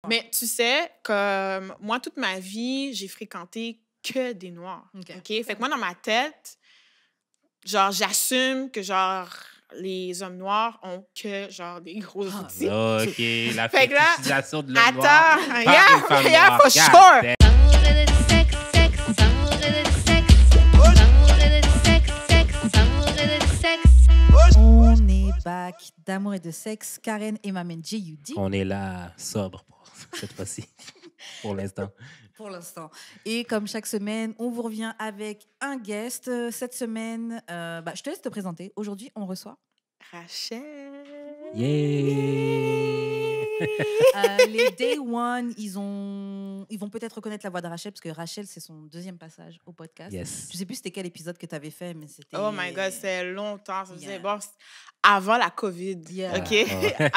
Mais tu sais, comme moi, toute ma vie, j'ai fréquenté que des Noirs. OK. Fait que moi, dans ma tête, genre, j'assume que, genre, les hommes noirs ont que, genre, des gros outils. OK, la Fait que là, fétichisation de l'homme noir. attends, par yeah, une femme yeah, noire. for God sure. damn. On est back d'amour et de sexe. Karen et Mamen J.U.D. On est là, sobre pour cette fois-ci, pour l'instant. Pour l'instant. Et comme chaque semaine, on vous revient avec un guest. Cette semaine, je te laisse te présenter. Aujourd'hui, on reçoit Rachel. Yeah! les Day One. Ils vont peut-être reconnaître la voix de Rachel parce que Rachel, c'est son deuxième passage au podcast. Yes. Je sais plus c'était quel épisode que tu avais fait, mais c'était... Oh my God, c'est longtemps. Ça faisait Yeah. bon, avant la COVID. Yeah. OK? Ouais.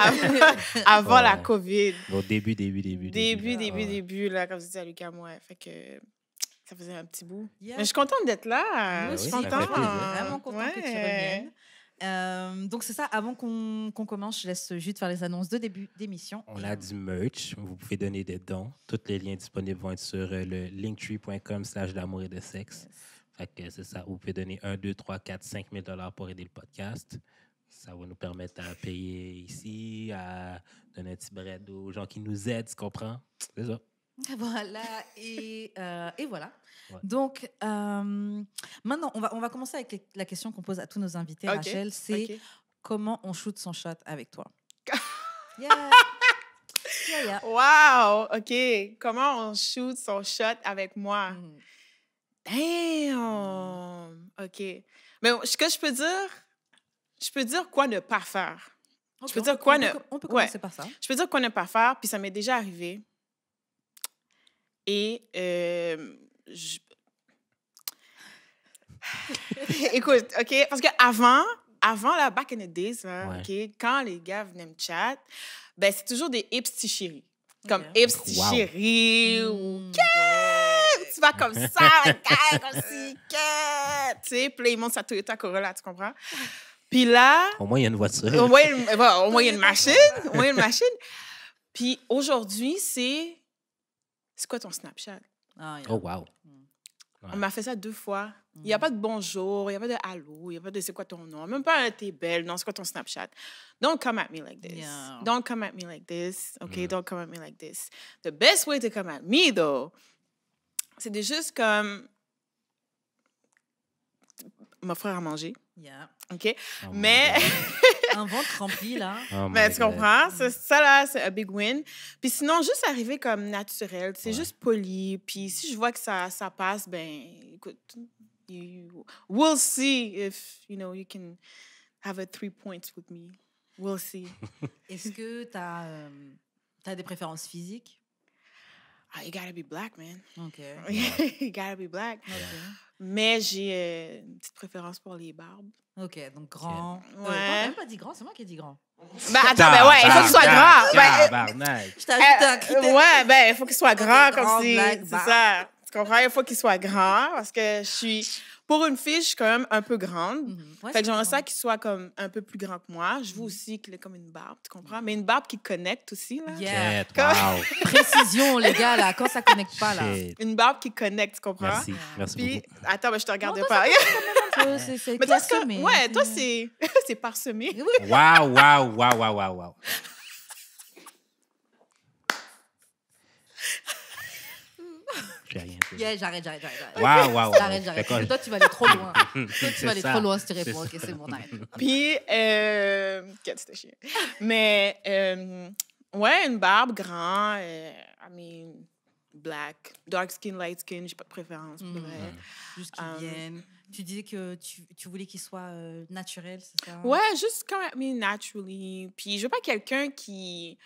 Avant la Ouais. COVID. Au début. Début, là, comme je disais à Lucas, moi. Fait que ça faisait un petit bout. Yeah. Mais je suis contente d'être là. Moi Je suis aussi, ça fait contente. plaisir. Vraiment contente que tu reviennes. Donc c'est ça, avant qu'on commence, je laisse juste faire les annonces de début d'émission. On a du merch. Vous pouvez donner des dons. Tous les liens disponibles vont être sur le linktree.com/d'amour et de sexe. Fait que c'est ça. Vous pouvez donner 1, 2, 3, 4, 5 000 $ pour aider le podcast. Ça va nous permettre à payer ici, à donner un petit bread aux gens qui nous aident, tu comprends? C'est ça. Voilà, et voilà. Ouais. Donc, maintenant, on va commencer avec la question qu'on pose à tous nos invités, OK, Rachel. C'est OK. comment on shoot son shot avec toi? Yeah. Yeah. Wow! OK. Comment on shoot son shot avec moi? Mm. Damn! OK. Mais ce que je peux dire quoi ne pas faire. Ok, peux dire quoi ne- on peut Ouais. commencer par ça. Je peux dire quoi ne pas faire, puis ça m'est déjà arrivé. Et écoute, OK, parce que avant là, back in the days, là, Ouais. OK, quand les gars venaient me chat, ben c'est toujours des hips petits chéris. Comme Ok. hips petits Wow. chéris ou Mm. tu vas comme ça, un gars comme si, tu sais, puis là, ils montent sa Toyota Corolla, tu comprends? Puis là, Au moins, il y a une voiture. au moins, il y a une machine. Au moins, une machine. Puis aujourd'hui, c'est quoi ton Snapchat? Ah, yeah. Oh, wow. On m'a fait ça 2 fois. Il n'y a pas de bonjour, il n'y a pas de allô, il n'y a pas de c'est quoi ton nom, même pas un t'es belle, non, c'est quoi ton Snapchat. Don't come at me like this. Yeah. Don't come at me like this. OK, don't come at me like this. The best way to come at me, though, c'est de juste comme m'offrir à manger. Yeah. OK? Oh my Mais. God. Un ventre rempli, là. Oh my Mais tu God. comprends? Ça, là, c'est un big win. Puis sinon, juste arriver comme naturel, c'est Ouais. juste poli. Puis si je vois que ça passe, ben, écoute, we'll see if, you can have a 3 points with me. We'll see. Est-ce que tu as des préférences physiques? Ah, you gotta be black, man. OK. You gotta be black. OK. Mais j'ai une petite préférence pour les barbes. OK, donc grand. Ouais. T'as même pas dit grand, c'est moi qui ai dit grand. Ben, attends, ben ouais, il faut qu'il soit grand. Ben, Tabarnak. Je t'ajoute un critère. ouais, ben, il faut qu'il soit grand, Ok, comme grand, si. black, C'est barbe. ça. Tu comprends? Il faut qu'il soit grand parce que je suis. Pour une fille, je suis quand même un peu grande. Ouais, Fait que c'est j'aimerais grand. ça qu'il soit comme un peu plus grand que moi. Je veux aussi qu'il ait comme une barbe, tu comprends? Mais une barbe qui connecte aussi, là. Yeah. Shit, wow. Précision, les gars, là, quand ça connecte pas, là. Shit. Une barbe qui connecte, tu comprends? Merci. Merci Puis, beaucoup. attends, ben, je te regardais Non, pas. C'est Mais toi, c'est clairsemé. ouais, toi, c'est parsemé. Oui. Wow. J'ai rien dit. Yeah, j'arrête. Wow. J'arrête. Fait quoi? Toi, tu vas aller trop loin. Toi, tu C'est vas aller ça. trop loin si tu réponds. OK, c'est bon, on arrête. Puis, quel c'était chiant. Mais, ouais, une barbe grand, I mean, black, dark skin, light skin, j'ai pas de préférence. Pour vrai. Juste qu'ils viennent. Tu disais que tu voulais qu'il soit naturel, c'est ça? Ouais, juste come at me naturally. Puis, je veux pas quelqu'un qui.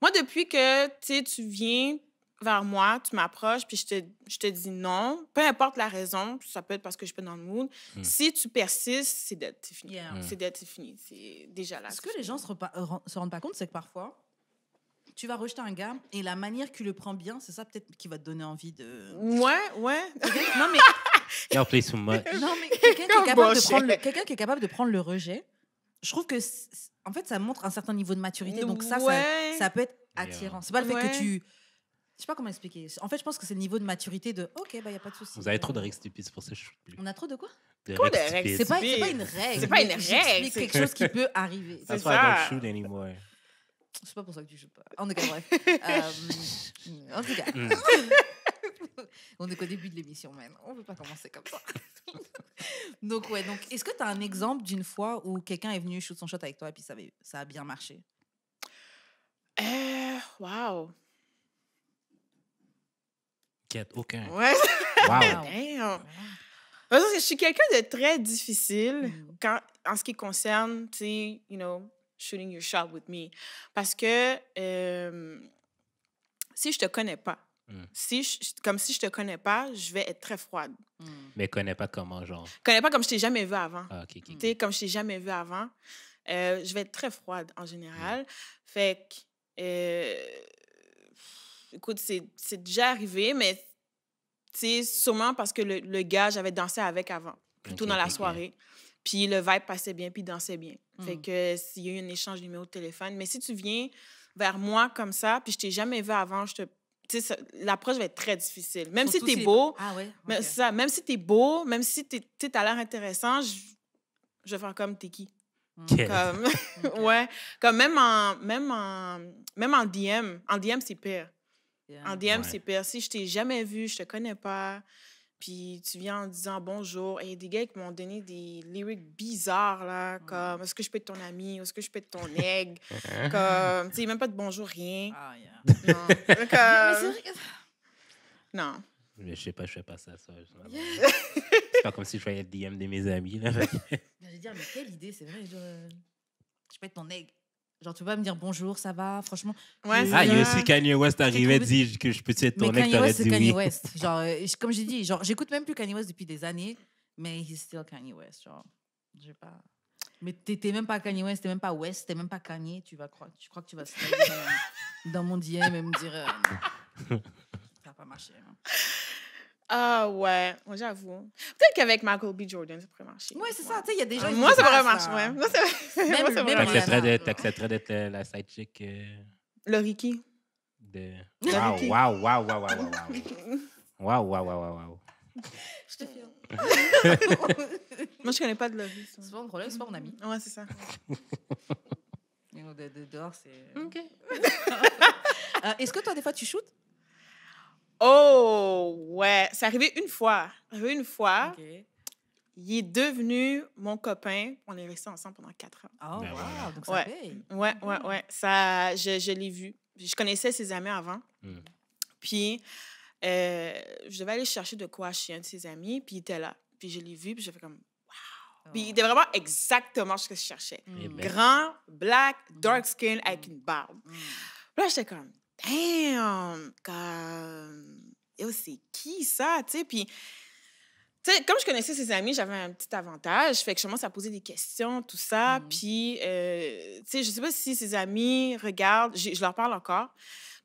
Moi, depuis que tu viens vers moi, tu m'approches, puis je te dis non, peu importe la raison, ça peut être parce que je suis pas dans le mood. Si tu persistes, c'est dead, c'est fini. Yeah. C'est dead, c'est fini. C'est déjà là. Ce c'est que les fini. gens se rendent pas compte, c'est que parfois, tu vas rejeter un gars et la manière qu'il le prend bien, c'est ça peut-être qui va te donner envie de... Ouais. Non, mais, Y'all play too much. non, mais quelqu'un qui est capable de Bullshit. quelqu'un qui est capable de prendre le rejet, je trouve que, en fait, ça montre un certain niveau de maturité. Donc ça Ouais. peut être attirant. C'est pas le fait Ouais. que tu... Je sais pas comment expliquer. En fait, je pense que c'est le niveau de maturité de OK, bah, il n'y a pas de souci. Vous avez trop de règles stupides, c'est pour ça que je shoot plus. On a trop de quoi? Quoi de règles règles stupides. C'est pas une règle. C'est pas une mais règle, j'explique c'est- quelque chose qui peut arriver. C'est That's why I don't ça. shoot anymore. C'est pas pour ça que tu joues pas. En tout cas, bref. En tout cas. On est qu'au début de l'émission, man. On ne peut pas commencer comme ça. Donc, ouais. Donc, est-ce que tu as un exemple d'une fois où quelqu'un est venu shoot son shot avec toi et puis ça a bien marché? Wow. Quête, aucun. Ouais. Wow. Damn. Parce que je suis quelqu'un de très difficile Mm. en ce qui concerne, tu sais, shooting your shot with me. Parce que si je te connais pas, comme si je te connais pas, je vais être très froide. Mais connais pas comment, genre. Je connais pas comme je t'ai jamais vu avant. Ah, ok. Tu sais, comme je t'ai jamais vu avant, je vais être très froide en général. Fait que, écoute, c'est déjà arrivé, mais c'est sûrement parce que le gars, j'avais dansé avec avant, plutôt Ok, dans la ok. soirée. Puis le vibe passait bien, puis il dansait bien. Fait Mm. que s'il y a eu un échange de numéro de téléphone. Mais si tu viens vers moi comme ça, puis je t'ai jamais vu avant, tu sais, l'approche va être très difficile. Même Surtout si t'es les- beau, Ah ouais? mais ok. c'est ça, même si t'es beau, même si t'as l'air intéressant, je vais faire comme t'es qui. Quête. Comme, Ok. ouais, comme même en DM. En DM, c'est pire. Yeah. En DM, Ouais. c'est pire. Si je t'ai jamais vu, je te connais pas, puis tu viens en disant bonjour, et il y a des gars qui m'ont donné des lyrics bizarres, là, comme est-ce que je peux être ton ami, est-ce que je peux être ton egg, comme, tu sais, même pas de bonjour, rien. Ah, yeah. Non. Mais c'est Comme, vrai que- non. Mais je sais pas, je fais pas ça. C'est pas comme si je voyais le DM de mes amis. Là. J'allais dire, mais quelle idée, c'est vrai. Je peux être ton egg. Genre, tu peux pas me dire bonjour, ça va, franchement. Ouais, Ah, il y a ça. aussi Kanye West arrivait, trouvé- dit que je peux être Mais ton ex, Kanye t'aurais West, c'est dit Kanye oui. West. Genre, comme j'ai dit, genre, j'écoute même plus Kanye West depuis des années, mais he's still Kanye West. Genre, j'ai pas. Mais t'es même pas Kanye West, t'es même pas West, t'es même pas Kanye. Tu crois que tu vas se dans mon DM et me dire. Non. Ça va pas marcher. Hein. Ah ouais, moi, j'avoue. Peut-être qu'avec Michael B. Jordan, ça pourrait marcher. Ouais, c'est ça. Tu sais, il y a des gens. Moi, qui ça pourrait passent, marcher, là. ouais. Moi, ça Même- moi, ça même pourrait Rihanna. marcher. T'accepterais d'être la side chick Le Ricky. de... La Wow, Ricky. wow, wow, wow, wow, wow, wow. Wow, wow, wow, wow, wow. Je te file. Moi, je connais pas de Laurie. ça. C'est pas mon problème, c'est pas mon ami. Ouais, c'est ça. Mais dehors, c'est. OK. Est-ce que toi, des fois, tu shootes? Oh, ouais. C'est arrivé une fois. Une fois, Ok. il est devenu mon copain. On est restés ensemble pendant 4 ans. Oh, Ben wow, voilà. donc ça Ouais. paye. Ouais. Ça, je l'ai vu. Je connaissais ses amis avant. Mm. Puis, je devais aller chercher de quoi chez un de ses amis, puis il était là. Puis je l'ai vu, puis j'ai fait comme... Puis il était vraiment exactement ce que je cherchais. Eh ben. Grand, black, dark skin, avec une barbe. Mm. Puis là, j'étais comme, damn, comme, yo, c'est qui ça, tu sais? Puis, tu sais, comme je connaissais ses amis, j'avais un petit avantage. Fait que je commence à poser des questions, tout ça. Puis, tu sais, je sais pas si ses amis regardent, je leur parle encore.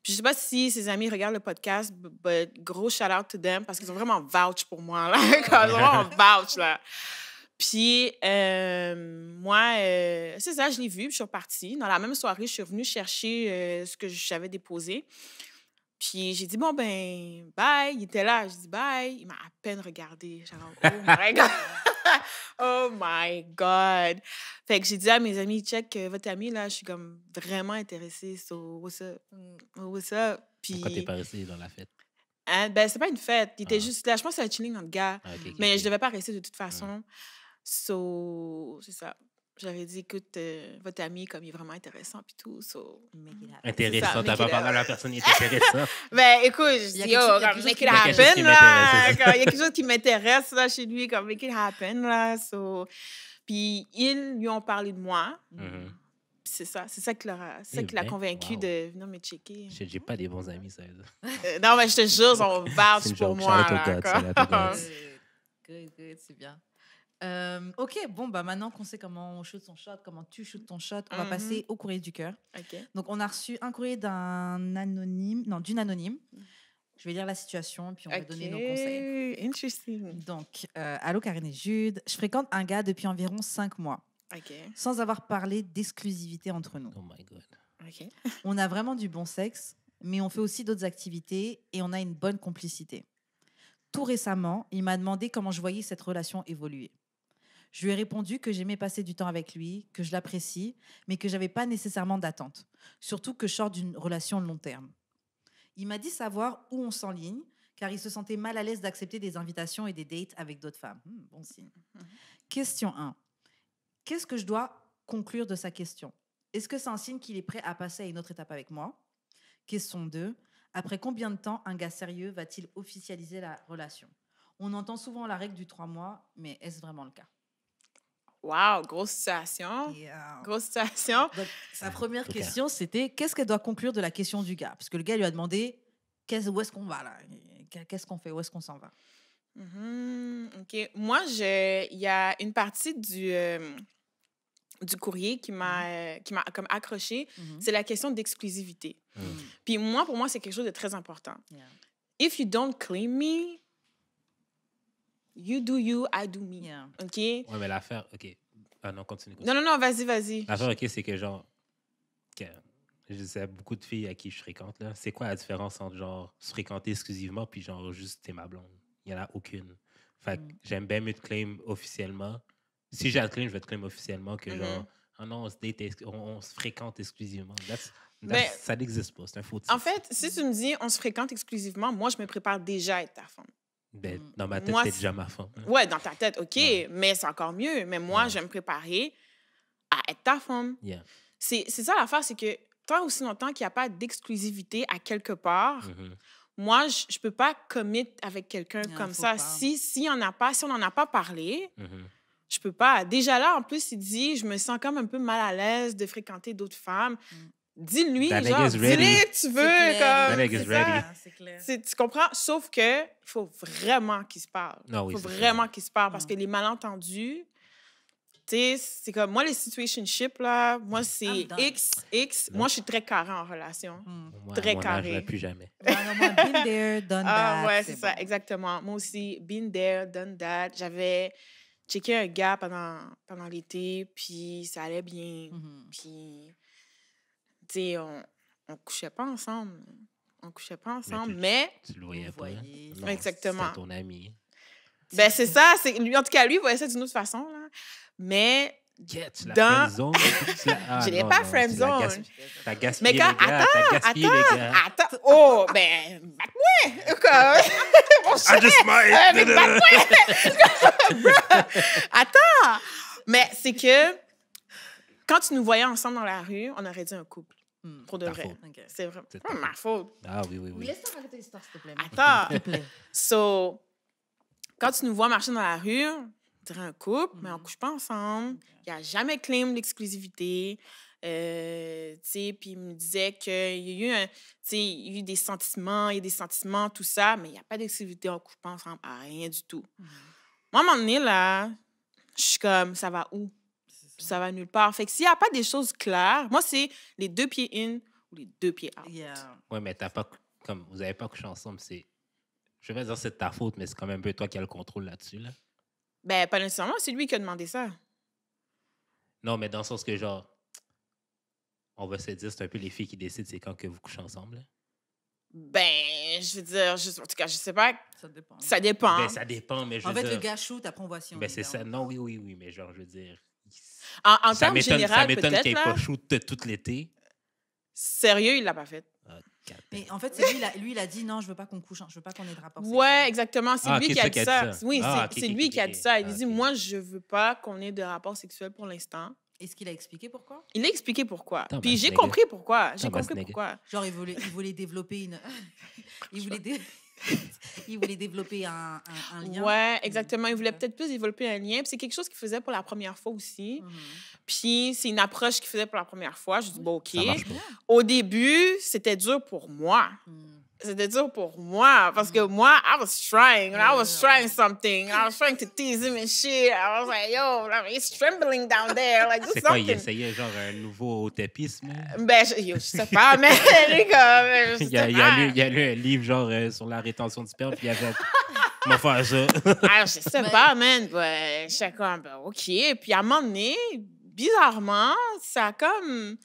Puis, je sais pas si ses amis regardent le podcast, but gros shout out to them parce qu'ils ont vraiment vouch pour moi, là. Comme, ils ont vraiment vouch, là. Puis, moi, c'est ça, je l'ai vu, puis je suis repartie. Dans la même soirée, je suis revenue chercher ce que j'avais déposé. Puis, j'ai dit, bon, ben, bye. Il était là. J'ai dit, bye. Il m'a à peine regardé. Genre, oh my God. Oh my God. Fait que j'ai dit à mes amis, check votre ami, là, je suis comme vraiment intéressée. So, what's up? What's up? Puis, Pourquoi t'es pas resté dans la fête? hein, ben, c'est pas une fête. Il était Ah. juste là. Je pense que c'est un chilling entre gars. Ah, ok, ok, Mais ok. je devais pas rester de toute façon. So, c'est ça. J'avais dit, écoute, votre ami, comme il est vraiment intéressant, puis tout. So... Make it happen. Intéressant, C'est ça, t'as make pas it parlé à happen. la personne qui est intéressante. Ben, écoute, je Il y a dis, quelque chose- il y a comme, quelque make chose it qui- quelque chose happen, qui là. m'intéresse. Comme, il y a quelque chose qui m'intéresse, là, chez lui, comme, make it happen, là. So... Puis, ils lui ont parlé de moi. Mhm. Puis c'est ça qui l'a Eh ben, convaincu wow. de venir me checker. J'ai pas des bons amis, ça veut dire. Non, mais je te jure, on C'est vouch une pour joke. moi, Shout out là, to God, quoi. shout out to God. Good, c'est bien. Ok, bon, bah maintenant qu'on sait comment on shoot son shot, comment tu shootes ton shot, on va Mhm. passer au courrier du cœur. OK. Donc, on a reçu un courrier d'une anonyme. Je vais lire la situation, puis on va donner nos conseils. Interesting. Donc, allô Karine et Jude, je fréquente un gars depuis environ 5 mois, OK. sans avoir parlé d'exclusivité entre nous. Oh my God. OK. On a vraiment du bon sexe, mais on fait aussi d'autres activités et on a une bonne complicité. Tout récemment, il m'a demandé comment je voyais cette relation évoluer. Je lui ai répondu que j'aimais passer du temps avec lui, que je l'apprécie, mais que j'avais pas nécessairement d'attente. Surtout que je sors d'une relation long terme. Il m'a dit savoir où on s'enligne, car il se sentait mal à l'aise d'accepter des invitations et des dates avec d'autres femmes. Bon signe. Question 1. Qu'est-ce que je dois conclure de sa question? Est-ce que c'est un signe qu'il est prêt à passer à une autre étape avec moi? Question 2. Après combien de temps un gars sérieux va-t-il officialiser la relation? On entend souvent la règle du 3 mois, mais est-ce vraiment le cas? Wow, grosse situation. Grosse situation. Donc, sa première Ok. question, c'était qu'est-ce qu'elle doit conclure de la question du gars? Parce que le gars lui a demandé où est-ce qu'on va là? Qu'est-ce qu'on fait? Où est-ce qu'on s'en va? OK. Moi, il y a une partie du courrier qui m'a comme accroché. C'est la question d'exclusivité. Puis moi, pour moi, c'est quelque chose de très important. Yeah. If you don't claim me, you do you, I do me. Yeah. OK? Ouais, mais l'affaire, OK. Ah non, continue. Non, vas-y. L'affaire, OK, c'est que genre, je sais beaucoup de filles à qui je fréquente, là. C'est quoi la différence entre genre se fréquenter exclusivement puis genre juste t'es ma blonde? Il n'y en a aucune. Fait que j'aime bien mieux te claim officiellement. Si j'ai à te claim, je vais te claim officiellement que genre, ah non, on se fréquente exclusivement. Ben, ça n'existe pas, c'est un faux titre. En fait, si tu me dis on se fréquente exclusivement, moi, je me prépare déjà à être ta femme. Ben, dans ma tête, Moi, t'es c'est- déjà ma femme. Hein. Ouais, dans ta tête, OK, Ouais. mais c'est encore mieux. Mais moi, Ouais. je vais me préparer à être ta femme. Yeah. C'est ça l'affaire, c'est que tant aussi longtemps qu'il n'y a pas d'exclusivité à quelque part, Mhm. moi, je ne peux pas commit avec quelqu'un Non, comme faut ça. pas. Si on n'en a pas parlé, Mhm. je peux pas. Déjà là, en plus, il dit, je me sens comme un peu mal à l'aise de fréquenter d'autres femmes. Dis-lui, That genre, nigga's ready. dis-lui que tu veux. That Comme, nigga's c'est ça. ready. C'est clair. Tu comprends? Sauf que il faut vraiment qu'ils se parlent. Non, oui, Il faut c'est vraiment ça. qu'ils se parlent parce que les malentendus, tu sais, c'est comme moi, les situationships, là, moi, c'est I'm done. X. Moi, je suis très carré en relation. Moi, Très à mon âge, carré. je l'ai plus jamais. Ouais, non, moi, been there, done Ah, that. ouais, c'est ça, bon. exactement. Moi aussi, been there, done that. J'avais checké un gars pendant l'été, puis ça allait bien. Mhm. Puis, tu sais, on couchait pas ensemble. tu- Mais Tu le voyais Vous pas. voyez. Non, Exactement. C'était ton ami. ben c'est ça. Lui, en tout cas, lui, il voyait ça d'une autre façon. Là. Mais, Yeah, tu l'as Dans- friendzone. Je l'ai pas friendzone. T'as gaspillé mais quand, les gars. T'as gaspillé les gars. attends. Oh, ben, batte-moi. Comme, mon I cher. just might. Mais Attends! Mais c'est que quand tu nous voyais ensemble dans la rue, on aurait dit un couple. Pour de Ta vrai. faute. Ok. C'est vraiment C'est pas ta ma faute. Ah oui, oui, oui. Laisse-moi raconter l'histoire, s'il te plaît. Attends. S'il te plaît. So, quand tu nous vois marcher dans la rue, on dirait un couple, mais on couche pas ensemble. Il n'y a jamais claim l'exclusivité. Tu sais, puis il me disait qu'il y a eu il y a eu des sentiments, tout ça, mais il n'y a pas d'exclusivité, on couche pas ensemble, rien du tout. Moi, à un moment donné, là, je suis comme, ça va où? Ça va nulle part. Fait que s'il n'y a pas des choses claires, moi, c'est les 2 pieds in ou les 2 pieds out. Yeah. Ouais, mais t'as pas, comme vous n'avez pas couché ensemble, c'est. Je vais pas dire que c'est de ta faute, mais c'est quand même un peu toi qui as le contrôle là-dessus. Là. Ben, pas nécessairement, c'est lui qui a demandé ça. Non, mais dans le sens que, genre, on va se dire, c'est un peu les filles qui décident c'est quand que vous couchez ensemble. Là. Ben, je veux dire, en tout cas, je sais pas, Ça dépend. ça dépend. Ben, ça dépend, mais je En veux fait, dire. le gars shoot, après on voit si on Ben, est c'est ça. down. Non, oui, mais genre, je veux dire. En Ça termes m'étonne général, qu'il peut-être, n'y ait là, pas shoot tout l'été. sérieux, il l'a pas fait. Ah, God damn. Mais en fait, c'est lui, il a dit non, je veux pas qu'on couche, je veux pas qu'on ait de rapport sexuel. Ouais, exactement. C'est Ah, lui ok, qui a c'est dit toi qui as ça. dit ça. Oui, Ah, c'est ok, lui ok, qui a ok. dit ça. Il Ah, dit, ok. moi, je veux pas qu'on ait de rapports sexuels pour l'instant. Est-ce qu'il a expliqué pourquoi? Il a expliqué pourquoi. Thomas Puis j'ai Nigga. compris pourquoi. J'ai Thomas compris Nigga. pourquoi. Genre, il voulait développer une. il voulait développer un lien. Ouais, exactement. Il voulait Ok. peut-être plus développer un lien. Puis c'est quelque chose qu'il faisait pour la première fois aussi. Mhm. Puis c'est une approche qu'il faisait pour la première fois. Je dis, bon, OK. Ça marche pas. Au début, c'était dur pour moi. Mhm. C'était dur pour moi parce que moi, I was trying. I was trying something. I was trying to tease him and shit. I was like, yo, he's trembling down there. Like, do C'est quoi, il something. essayait genre un nouveau tapisme? Ben, je sais pas, mais lui, comme, je Il a, sais il a pas. lu, il a lu un livre genre sur la rétention du sperme, puis il avait. On va faire ça. Ah, je sais pas, man. Ouais, j'étais comme, ben, OK. Puis à un moment donné, bizarrement, ça a comme...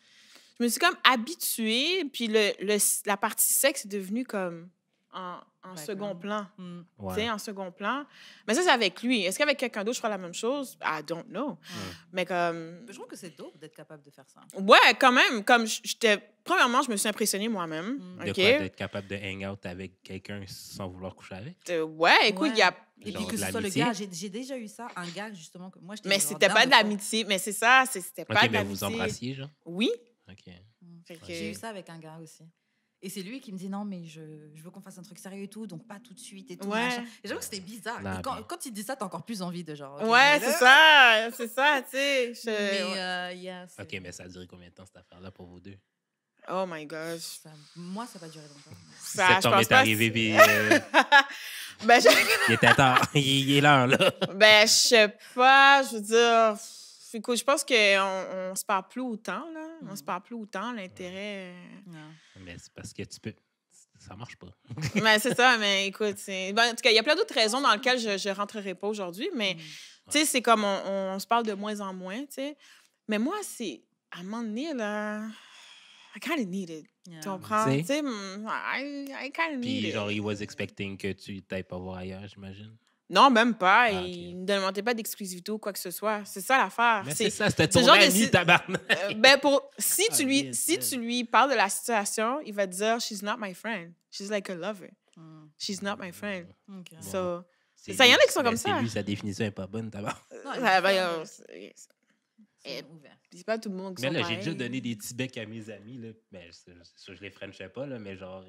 je me suis comme habituée, puis la partie sexe est devenue comme en second plan. Mm. Tu sais, en second plan. Mais ça, c'est avec lui. Est-ce qu'avec quelqu'un d'autre, je ferais la même chose? I don't know. Mais comme... Je trouve que c'est dope d'être capable de faire ça. Ouais, quand même. Comme premièrement, je me suis impressionnée moi-même. De OK? quoi? D'être capable de hang out avec quelqu'un sans vouloir coucher avec? Ouais, écoute, il y a... Et Genre puis que de ce soit le l'amitié? gars, j'ai déjà eu ça, un gars justement que moi j'étais Mais genre c'était down pas de fois. l'amitié. Mais c'est ça, c'était pas OK, de mais l'amitié. vous embrassiez, genre? Oui. OK. Fait que- J'ai eu ça avec un gars aussi. Et c'est lui qui me dit non, mais je veux qu'on fasse un truc sérieux et tout, donc pas tout de suite et tout. Ouais. machin. Et j'avoue que c'était bizarre. Non, Et quand, mais- quand il dit ça, t'as encore plus envie de genre. ok, Ouais, mais c'est ça, tu sais. Mais yeah, c'est- OK, mais ça a duré combien de temps, cette affaire-là, pour vous deux? Oh my gosh. moi, ça va durer longtemps. Ça, je Septembre pense est pas... arrivé, puis Ben, il était temps. Il est l'heure, là. Ben, je sais pas, je veux dire... Écoute, je pense qu'on se parle plus autant, là. On se parle plus autant, l'intérêt... Non. Mais c'est parce que tu peux... Ça marche pas. Mais c'est ça, mais écoute, c'est... Ben, en tout cas, il y a plein d'autres raisons dans lesquelles je rentrerai pas aujourd'hui, mais, tu sais, c'est comme on se parle de moins en moins, tu sais. Mais moi, c'est... À un moment donné, là... I kind of need it. Yeah. Tu comprends? Tu sais? Tu sais, I kind of need Puis, it. genre, he was expecting que tu t'ailles pas voir ailleurs, j'imagine. Non, même pas. Ah, ok. Il ne demandait pas d'exclusivité ou quoi que ce soit. C'est ça l'affaire. Mais c'est ça, c'était ce ton genre de ami, si- tabarnak. Ben si Ah, si tu lui parles de la situation, il va te dire she's not my friend. She's like a lover. Mm. She's not my friend. Ok. Bon. So, C'est ça, y en a lui- qui sont mais comme c'est ça. lui, sa définition est pas bonne, tabarnak. Non, ça va, c'est ouvert. c'est pas tout le monde qui Mais sont là, j'ai pareils. déjà donné des petits becs à mes amis, là. Mais je les frenchais pas, là, mais genre...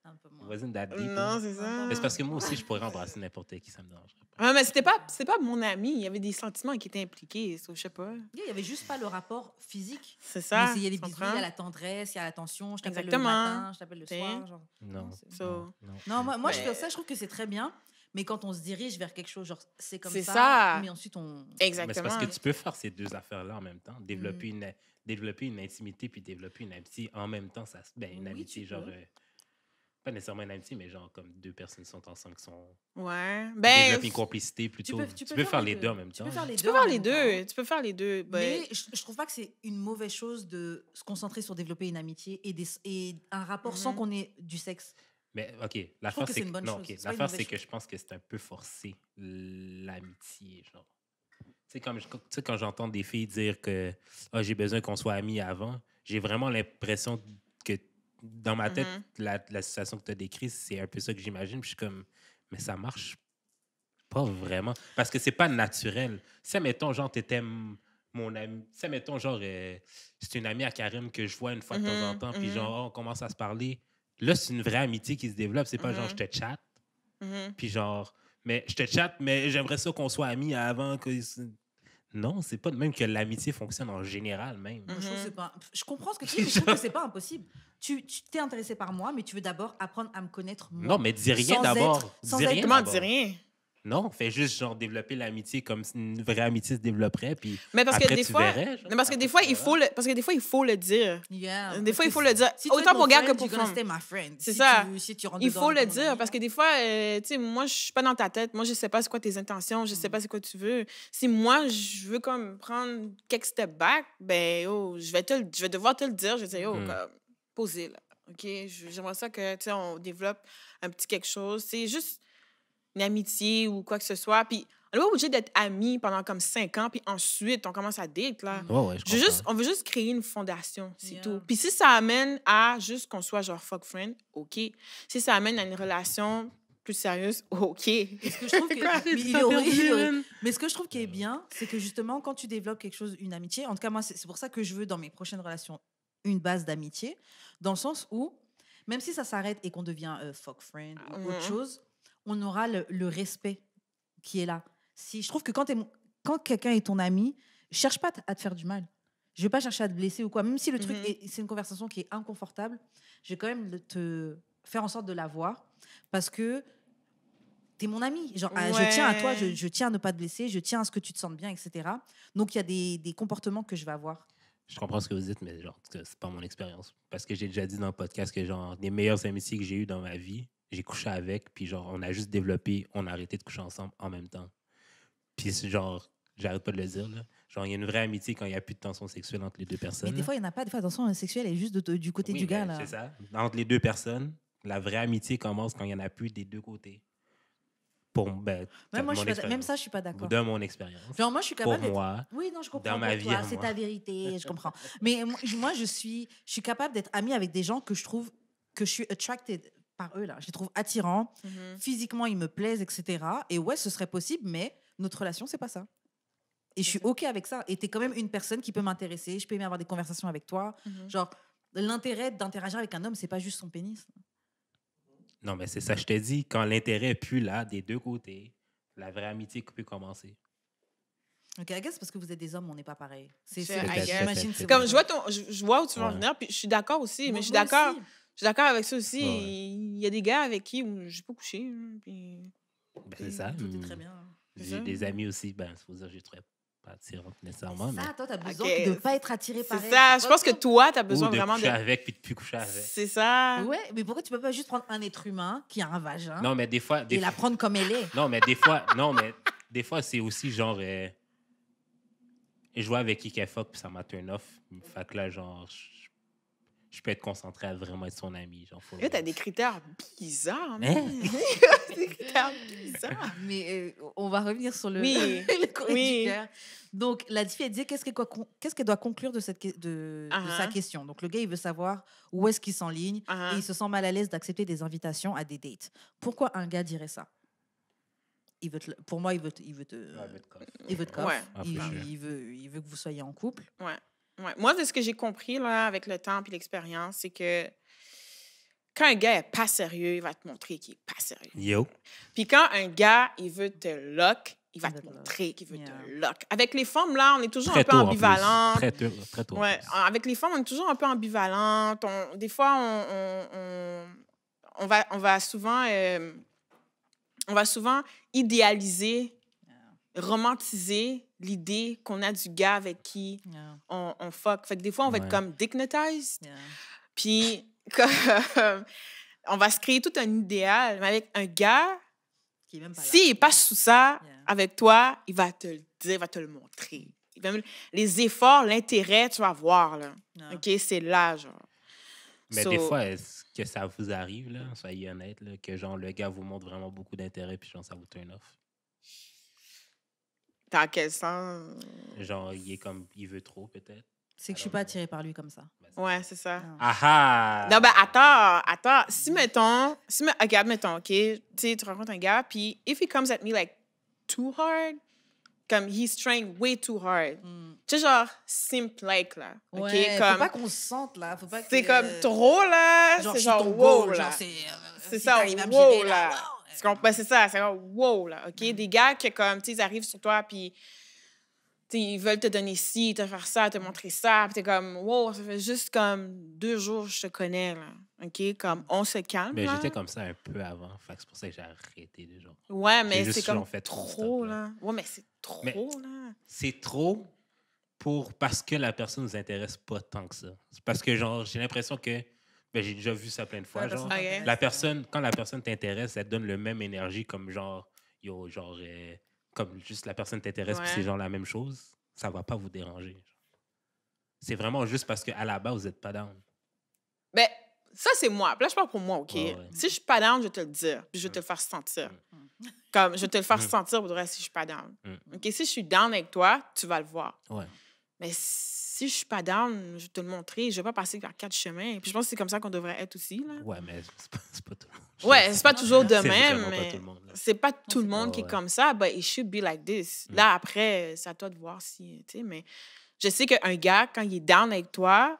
Un peu it moins. wasn't that deep. Non, là. c'est ça. Mais c'est parce que moi aussi, je pourrais embrasser n'importe qui, ça me dérangerait pas. Ouais, mais c'était pas mon ami. Il y avait des sentiments qui étaient impliqués. So, je sais pas. Il y avait juste pas le rapport physique. C'est ça. Mais il y a les tu bisous, il comprends? y a la tendresse, il y a l'attention. Je t'appelle le Exactement. matin, je t'appelle le T'sais. soir. Genre. Non. c'est- So- Non, non. Non, moi je Mais- fais ça, je trouve que c'est très bien. Mais quand on se dirige vers quelque chose, genre, c'est comme C'est ça, ça. mais ensuite on... Mais c'est Exactement. parce que tu peux faire ces deux affaires-là en même temps. Développer une intimité puis développer une amitié en même temps. Une Oui, amitié, tu genre... peux. pas nécessairement une amitié, mais genre comme deux personnes qui sont ensemble, qui sont... Ouais. qui Ben, développent une complicité plutôt. Tu peux faire les deux en même Tu temps. peux faire les tu deux. peux faire en les même temps. deux. Tu peux faire les deux. Mais je trouve pas que c'est une mauvaise chose de se concentrer sur développer une amitié et un rapport sans qu'on ait du sexe. Mais OK, l'affaire, que c'est c'est une bonne non, chose. OK, C'est pas une l'affaire, mauvaise c'est que chose. je pense que c'est un peu forcé, l'amitié, genre. Tu sais, quand j'entends des filles dire que j'ai besoin qu'on soit amis avant, j'ai vraiment l'impression que dans ma tête, la situation que tu as décrite, c'est un peu ça que j'imagine. Puis je suis comme, mais ça marche pas vraiment. Parce que c'est pas naturel. Si, mettons, genre, t'étais mon ami. Si, mettons, genre, c'est une amie à Karim que je vois une fois de temps en temps, puis genre, on commence à se parler. Là, c'est une vraie amitié qui se développe. C'est pas genre, je te chatte, puis genre, mais je te chatte, mais j'aimerais ça qu'on soit amis avant que. Non, c'est pas de même que l'amitié fonctionne en général, même. Moi, je trouve que c'est pas... Je comprends ce que tu dis, mais je trouve que c'est pas impossible. Tu t'es intéressé par moi, mais tu veux d'abord apprendre à me connaître moi. Non, mais dis rien Sans d'abord. être- sans Dis être- rien Comment d'abord. dis rien? Non, fais juste genre développer l'amitié comme une vraie amitié se développerait, puis Mais parce que après, des tu fois, verrais, genre. mais parce que des Après, fois, tu il verras. faut le, parce que des fois, il faut le dire. Yeah, Des parce fois, que il faut le dire. si tu veux Autant être pour mon gars que friend, pour you're gonna femme. stay my friend. C'est Si ça. si tu rentres Il dedans faut avec le mon dire ami, parce que des fois, tu sais, moi, je suis pas dans ta tête. Moi, je sais pas c'est quoi tes intentions. Je sais pas c'est quoi tu veux. Si moi, je veux comme prendre quelques steps back, ben, je vais devoir te le dire. Je vais dire, comme, posez là. OK? J'aimerais ça que, tu sais, on développe un petit quelque chose. C'est juste une amitié ou quoi que ce soit. Puis, on n'est pas obligé d'être amis pendant comme 5 ans, puis ensuite, on commence à date, là. Ouais, je comprends. On veut juste créer une fondation, c'est Yeah. tout. Puis si ça amène à juste qu'on soit genre fuck friend, OK. Si ça amène à une relation plus sérieuse, OK. Et ce que je trouve que... mais il est horrible. Mais ce que je trouve qui est bien, c'est que justement, quand tu développes quelque chose, une amitié, en tout cas, moi, c'est pour ça que je veux, dans mes prochaines relations, une base d'amitié, dans le sens où, même si ça s'arrête et qu'on devient fuck friend ou autre chose, on aura le respect qui est là. Si, je trouve que quand quelqu'un est ton ami, cherche pas à te faire du mal. Je vais pas chercher à te blesser ou quoi. Même si le truc, c'est une conversation qui est inconfortable, je vais quand même te faire en sorte de l'avoir parce que t'es mon ami. Genre, je tiens à toi, je tiens à ne pas te blesser, je tiens à ce que tu te sentes bien, etc. Donc, il y a des comportements que je vais avoir. Je comprends ce que vous dites, mais genre, c'est pas mon expérience. Parce que j'ai déjà dit dans le podcast que genre, les meilleures amitiés que j'ai eues dans ma vie, j'ai couché avec, puis genre, on a juste développé, on a arrêté de coucher ensemble en même temps. Puis c'est genre, J'arrête pas de le dire, là. Genre, il y a une vraie amitié quand il n'y a plus de tension sexuelle entre les deux personnes. Mais des fois, il n'y en a pas. Des fois, attention, sexuelle est juste du côté Oui, du gars. ben, Là. c'est ça. Entre les deux personnes, la vraie amitié commence quand il n'y en a plus des deux côtés. Pour Même, moi, mon expérience. même ça, je suis pas d'accord. De mon expérience. Genre, moi, je suis Pour capable d'être... moi, Oui, non, je comprends. dans ma pour vie toi, à c'est moi. ta vérité, je comprends. Mais moi, je suis capable d'être amie avec des gens que je trouve que je suis attracted par eux. Là. Je les trouve attirants. Physiquement, ils me plaisent, etc. Et ouais, ce serait possible, mais notre relation, c'est pas ça. Et je suis OK avec ça. Et tu es quand même une personne qui peut m'intéresser. Je peux aimer avoir des conversations avec toi. Genre, l'intérêt d'interagir avec un homme, c'est pas juste son pénis. Non, mais c'est ça, je te dis, quand l'intérêt est plus là, des deux côtés, la vraie amitié peut commencer. OK, I guess parce que vous êtes des hommes, on n'est pas pareil. J'imagine, c'est Comme je vois où tu veux en venir, puis je suis d'accord aussi, mais je suis d'accord. Je suis d'accord avec ça aussi. Ouais. Il y a des gars avec qui j'ai pas couché. Puis... Ben, c'est ça. Tout est très bien. J'ai des amis aussi, ben, c'est pour ça que je ne serais pas attirante nécessairement. Ça, Mais... toi, tu as besoin Ok. de ne pas être attiré par C'est elle. ça. Je pense que toi, tu as Ou besoin de vraiment coucher de. avec puis de plus coucher avec. C'est ça. Ouais, mais pourquoi tu peux pas juste prendre un être humain qui a un vagin Non, mais des fois... et la prendre comme elle est? Non, mais des fois, c'est aussi genre... je vois avec qui qu'elle fuck, puis ça m'a turn off. Fait que là, genre... Je peux être concentré à vraiment être son ami. Genre, Là, t'as des critères bizarres. Hein? Des critères bizarres. Mais on va revenir sur le, Oui. le courrier Oui. du cœur. Donc, la fille, elle disait qu'est-ce qu'elle doit conclure de sa question. Donc, le gars, il veut savoir où est-ce qu'il s'enligne et il se sent mal à l'aise d'accepter des invitations à des dates. Pourquoi un gars dirait ça? Pour moi, il veut te coffre. Ouais. Il veut que vous soyez en couple. Ouais. Moi, de ce que j'ai compris là, avec le temps et l'expérience, c'est que quand un gars est pas sérieux, il va te montrer qu'il est pas sérieux. Yo. Puis quand un gars, il veut te lock, il va te montrer qu'il veut te lock. Avec les femmes, là, on est toujours un peu ambivalentes. Très tôt. Ouais, avec les femmes, on est toujours un peu ambivalentes. Des fois, on va souvent idéaliser, romantiser l'idée qu'on a du gars avec qui on fuck. Fait que des fois, on va être comme dignitized. Puis, on va se créer tout un idéal. Mais avec un gars, s'il n'est pas sous ça, avec toi, il va te le dire, il va te le montrer. Même les efforts, l'intérêt, tu vas voir, là. OK? C'est là, genre. Mais des fois, est-ce que ça vous arrive, là, soyez honnête, là, que genre le gars vous montre vraiment beaucoup d'intérêt puis genre ça vous turn off? Dans quel sens? Genre, il veut trop, peut-être. C'est que je suis pas attirée par lui comme ça. Ouais, c'est ça. Ah! Non, ben attends. Si, mettons... OK, admettons, OK? Tu rencontres un gars, puis if he comes at me, like, too hard, comme he's trying way too hard. Tu sais, genre, simp-like, là. OK? Ouais, Comme, faut pas qu'on se sente, là. Faut pas c'est que... comme trop, là. Genre, C'est je suis genre, ton wow, goal, là. genre, C'est si ça, t'arrives à me wow, gérer, là. wow. Ben, c'est ça, c'est comme, wow, là. OK? Des gars qui, comme, tu sais, ils arrivent sur toi, puis... ils veulent te donner ci, te faire ça, te montrer ça. Puis t'es comme, wow, ça fait juste comme 2 jours que je te connais, là. OK? Comme, on se calme, Mais là. j'étais comme ça un peu avant. Fait que c'est pour ça que j'ai arrêté déjà. Ouais, mais juste c'est comme genre fait trop, stop, là. Ouais, mais c'est trop, là. C'est trop parce que la personne nous intéresse pas tant que ça. C'est parce que, genre, j'ai l'impression que... Ben, j'ai déjà vu ça plein de fois, genre. Quand la personne t'intéresse, elle te donne le même énergie comme, genre, comme juste la personne t'intéresse puis c'est genre la même chose, ça va pas vous déranger. C'est vraiment juste parce qu'à la base, vous êtes pas down. Ben, ça, c'est moi. Puis là, je parle pour moi, OK? Ouais. Si je suis pas down, je vais te le dire. Puis je vais te le faire sentir. Comme, je vais te le faire sentir pour le reste si je suis pas down. OK? Si je suis down avec toi, tu vas le voir. Ouais. Mais si je suis pas down, je vais te le montrer. Je vais pas passer par 4 chemins. Puis je pense que c'est comme ça qu'on devrait être aussi, là. Ouais, mais c'est pas tout le monde. Ouais, c'est pas toujours de C'est même, vraiment pas mais tout le monde, là. c'est pas tout le monde qui est ouais. comme ça, but it should be like this. Là, après, c'est à toi de voir si, tu sais, mais je sais qu'un gars, quand il est down avec toi,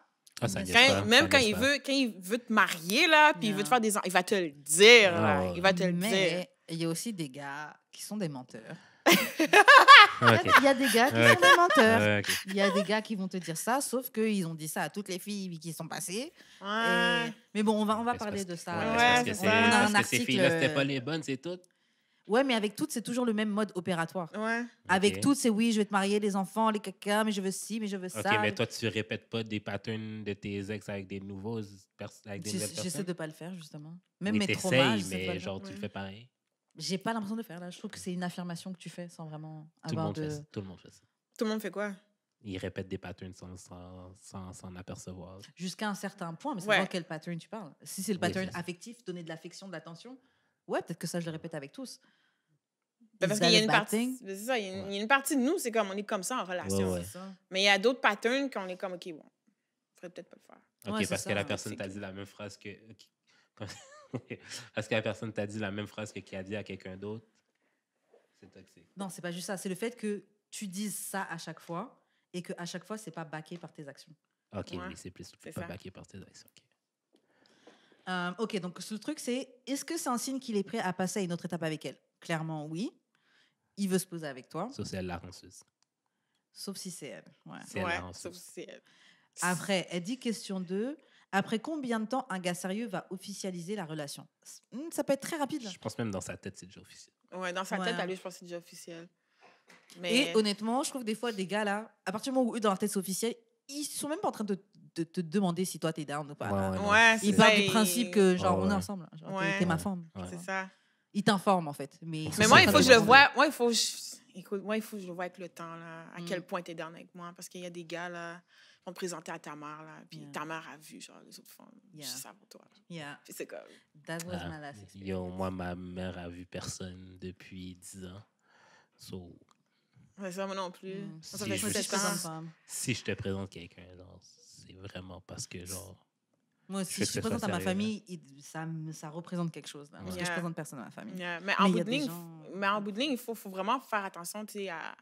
même quand il veut te marier, là, puis il veut te faire des... Il va te le dire, là. Il va te le dire. Mais il y a aussi des gars qui sont des menteurs. Okay. Il y a des gars qui sont des menteurs. Okay. Il y a des gars qui vont te dire ça, sauf qu'ils ont dit ça à toutes les filles qui sont passées. Ouais. Mais bon, on va parler de ça. Parce que c'est ça. On a un parce que ces article. filles-là, c'était pas les bonnes, c'est tout. Ouais, mais avec toutes, c'est toujours le même mode opératoire. Ouais. Avec Ok. toutes, c'est oui, je vais te marier, les enfants, les caca, mais je veux ci, mais je veux OK, ça. mais toi, tu répètes pas des patterns de tes ex avec des nouveaux avec des nouvelles personnes? J'essaie de pas le faire, justement. Même Oui, mes t'essayes, traumas, j'essaie de pas mais le genre, faire. tu le fais pareil. J'ai pas l'impression de faire là. Je trouve que c'est une affirmation que tu fais sans vraiment Tout le avoir monde fait de. ça. Tout le monde fait ça. Tout le monde fait quoi? Ils répètent des patterns sans s'en apercevoir. Jusqu'à un certain point, mais c'est Ouais. dans quel pattern tu parles. Si c'est le Oui, pattern c'est ça. affectif, donner de l'affection, de l'attention, ouais, peut-être que ça, je le répète avec tous. Ben, parce Is that qu'il y a a une bad partie, thing? ben, c'est ça, il y a une, Ouais. il y a une partie de nous, c'est comme on est comme ça en relation. Ouais. C'est ça. Mais il y a d'autres patterns qu'on est comme, OK, bon, faudrait peut-être pas le faire. OK, Ouais, c'est parce ça, que la ouais. personne C'est t'a que- dit la même phrase que... Parce que la personne t'a dit la même phrase que qui a dit à quelqu'un d'autre, c'est toxique. Non, c'est pas juste ça. C'est le fait que tu dises ça à chaque fois et qu'à chaque fois, c'est pas backé par tes actions. OK, Ouais, oui, c'est plus c'est pas ça. backé par tes actions. OK. Ok, donc ce truc, c'est est-ce que c'est un signe qu'il est prêt à passer à une autre étape avec elle? Clairement, oui. Il veut se poser avec toi, Ça, c'est elle la ronceuse. sauf si c'est elle. Ouais. C'est elle Ouais, la sauf ronceuse. si c'est elle. Après, elle dit question 2. Après combien de temps un gars sérieux va officialiser la relation? Ça peut être très rapide. Là. Je pense même dans sa tête, c'est déjà officiel. Ouais, dans sa Ouais. tête, à lui, je pense que c'est déjà officiel. Mais Et honnêtement, je trouve des fois, des gars là, à partir du moment où eux, dans leur tête, c'est officiel, ils sont même pas en train de te demander si toi, t'es down ou pas. là. Ouais, non, Ouais, c'est- Ils c'est partent ça, du principe que, genre, Ouais, on est ouais. ensemble. Genre, Ouais. t'es ma Ouais. femme. Ouais. c'est ça. Ils t'informent, en fait. Mais, Mais C'est moi, ça, il faut ça que je le dépend. vois. Moi, il faut que je... Écoute, moi, il faut que je le vois avec le temps, là, à Mm. quel point t'es down avec moi. Parce qu'il y a des gars, là, qui vont te présenter à ta mère, là, puis Yeah. ta mère a vu, genre, les autres femmes. Yeah. Je suis ça pour toi. Yeah, Puis c'est comme... that was Ah, my last yo, experience. moi, ma mère a vu personne depuis 10 ans. So, Ouais, ça, moi non plus. Mm. Moi, ça Si fait je- Moi aussi, 7 je présente ans. pas. si je te présente quelqu'un, genre, c'est vraiment parce que, genre, Moi Je aussi, veux si que je ça présente soit à ma sérieux, famille, ça représente quelque chose. Là, parce que je Yeah. présente personne à ma famille. Yeah. Mais Mais en il y bout a de des ligne, gens- il faut vraiment faire attention, tu sais, à...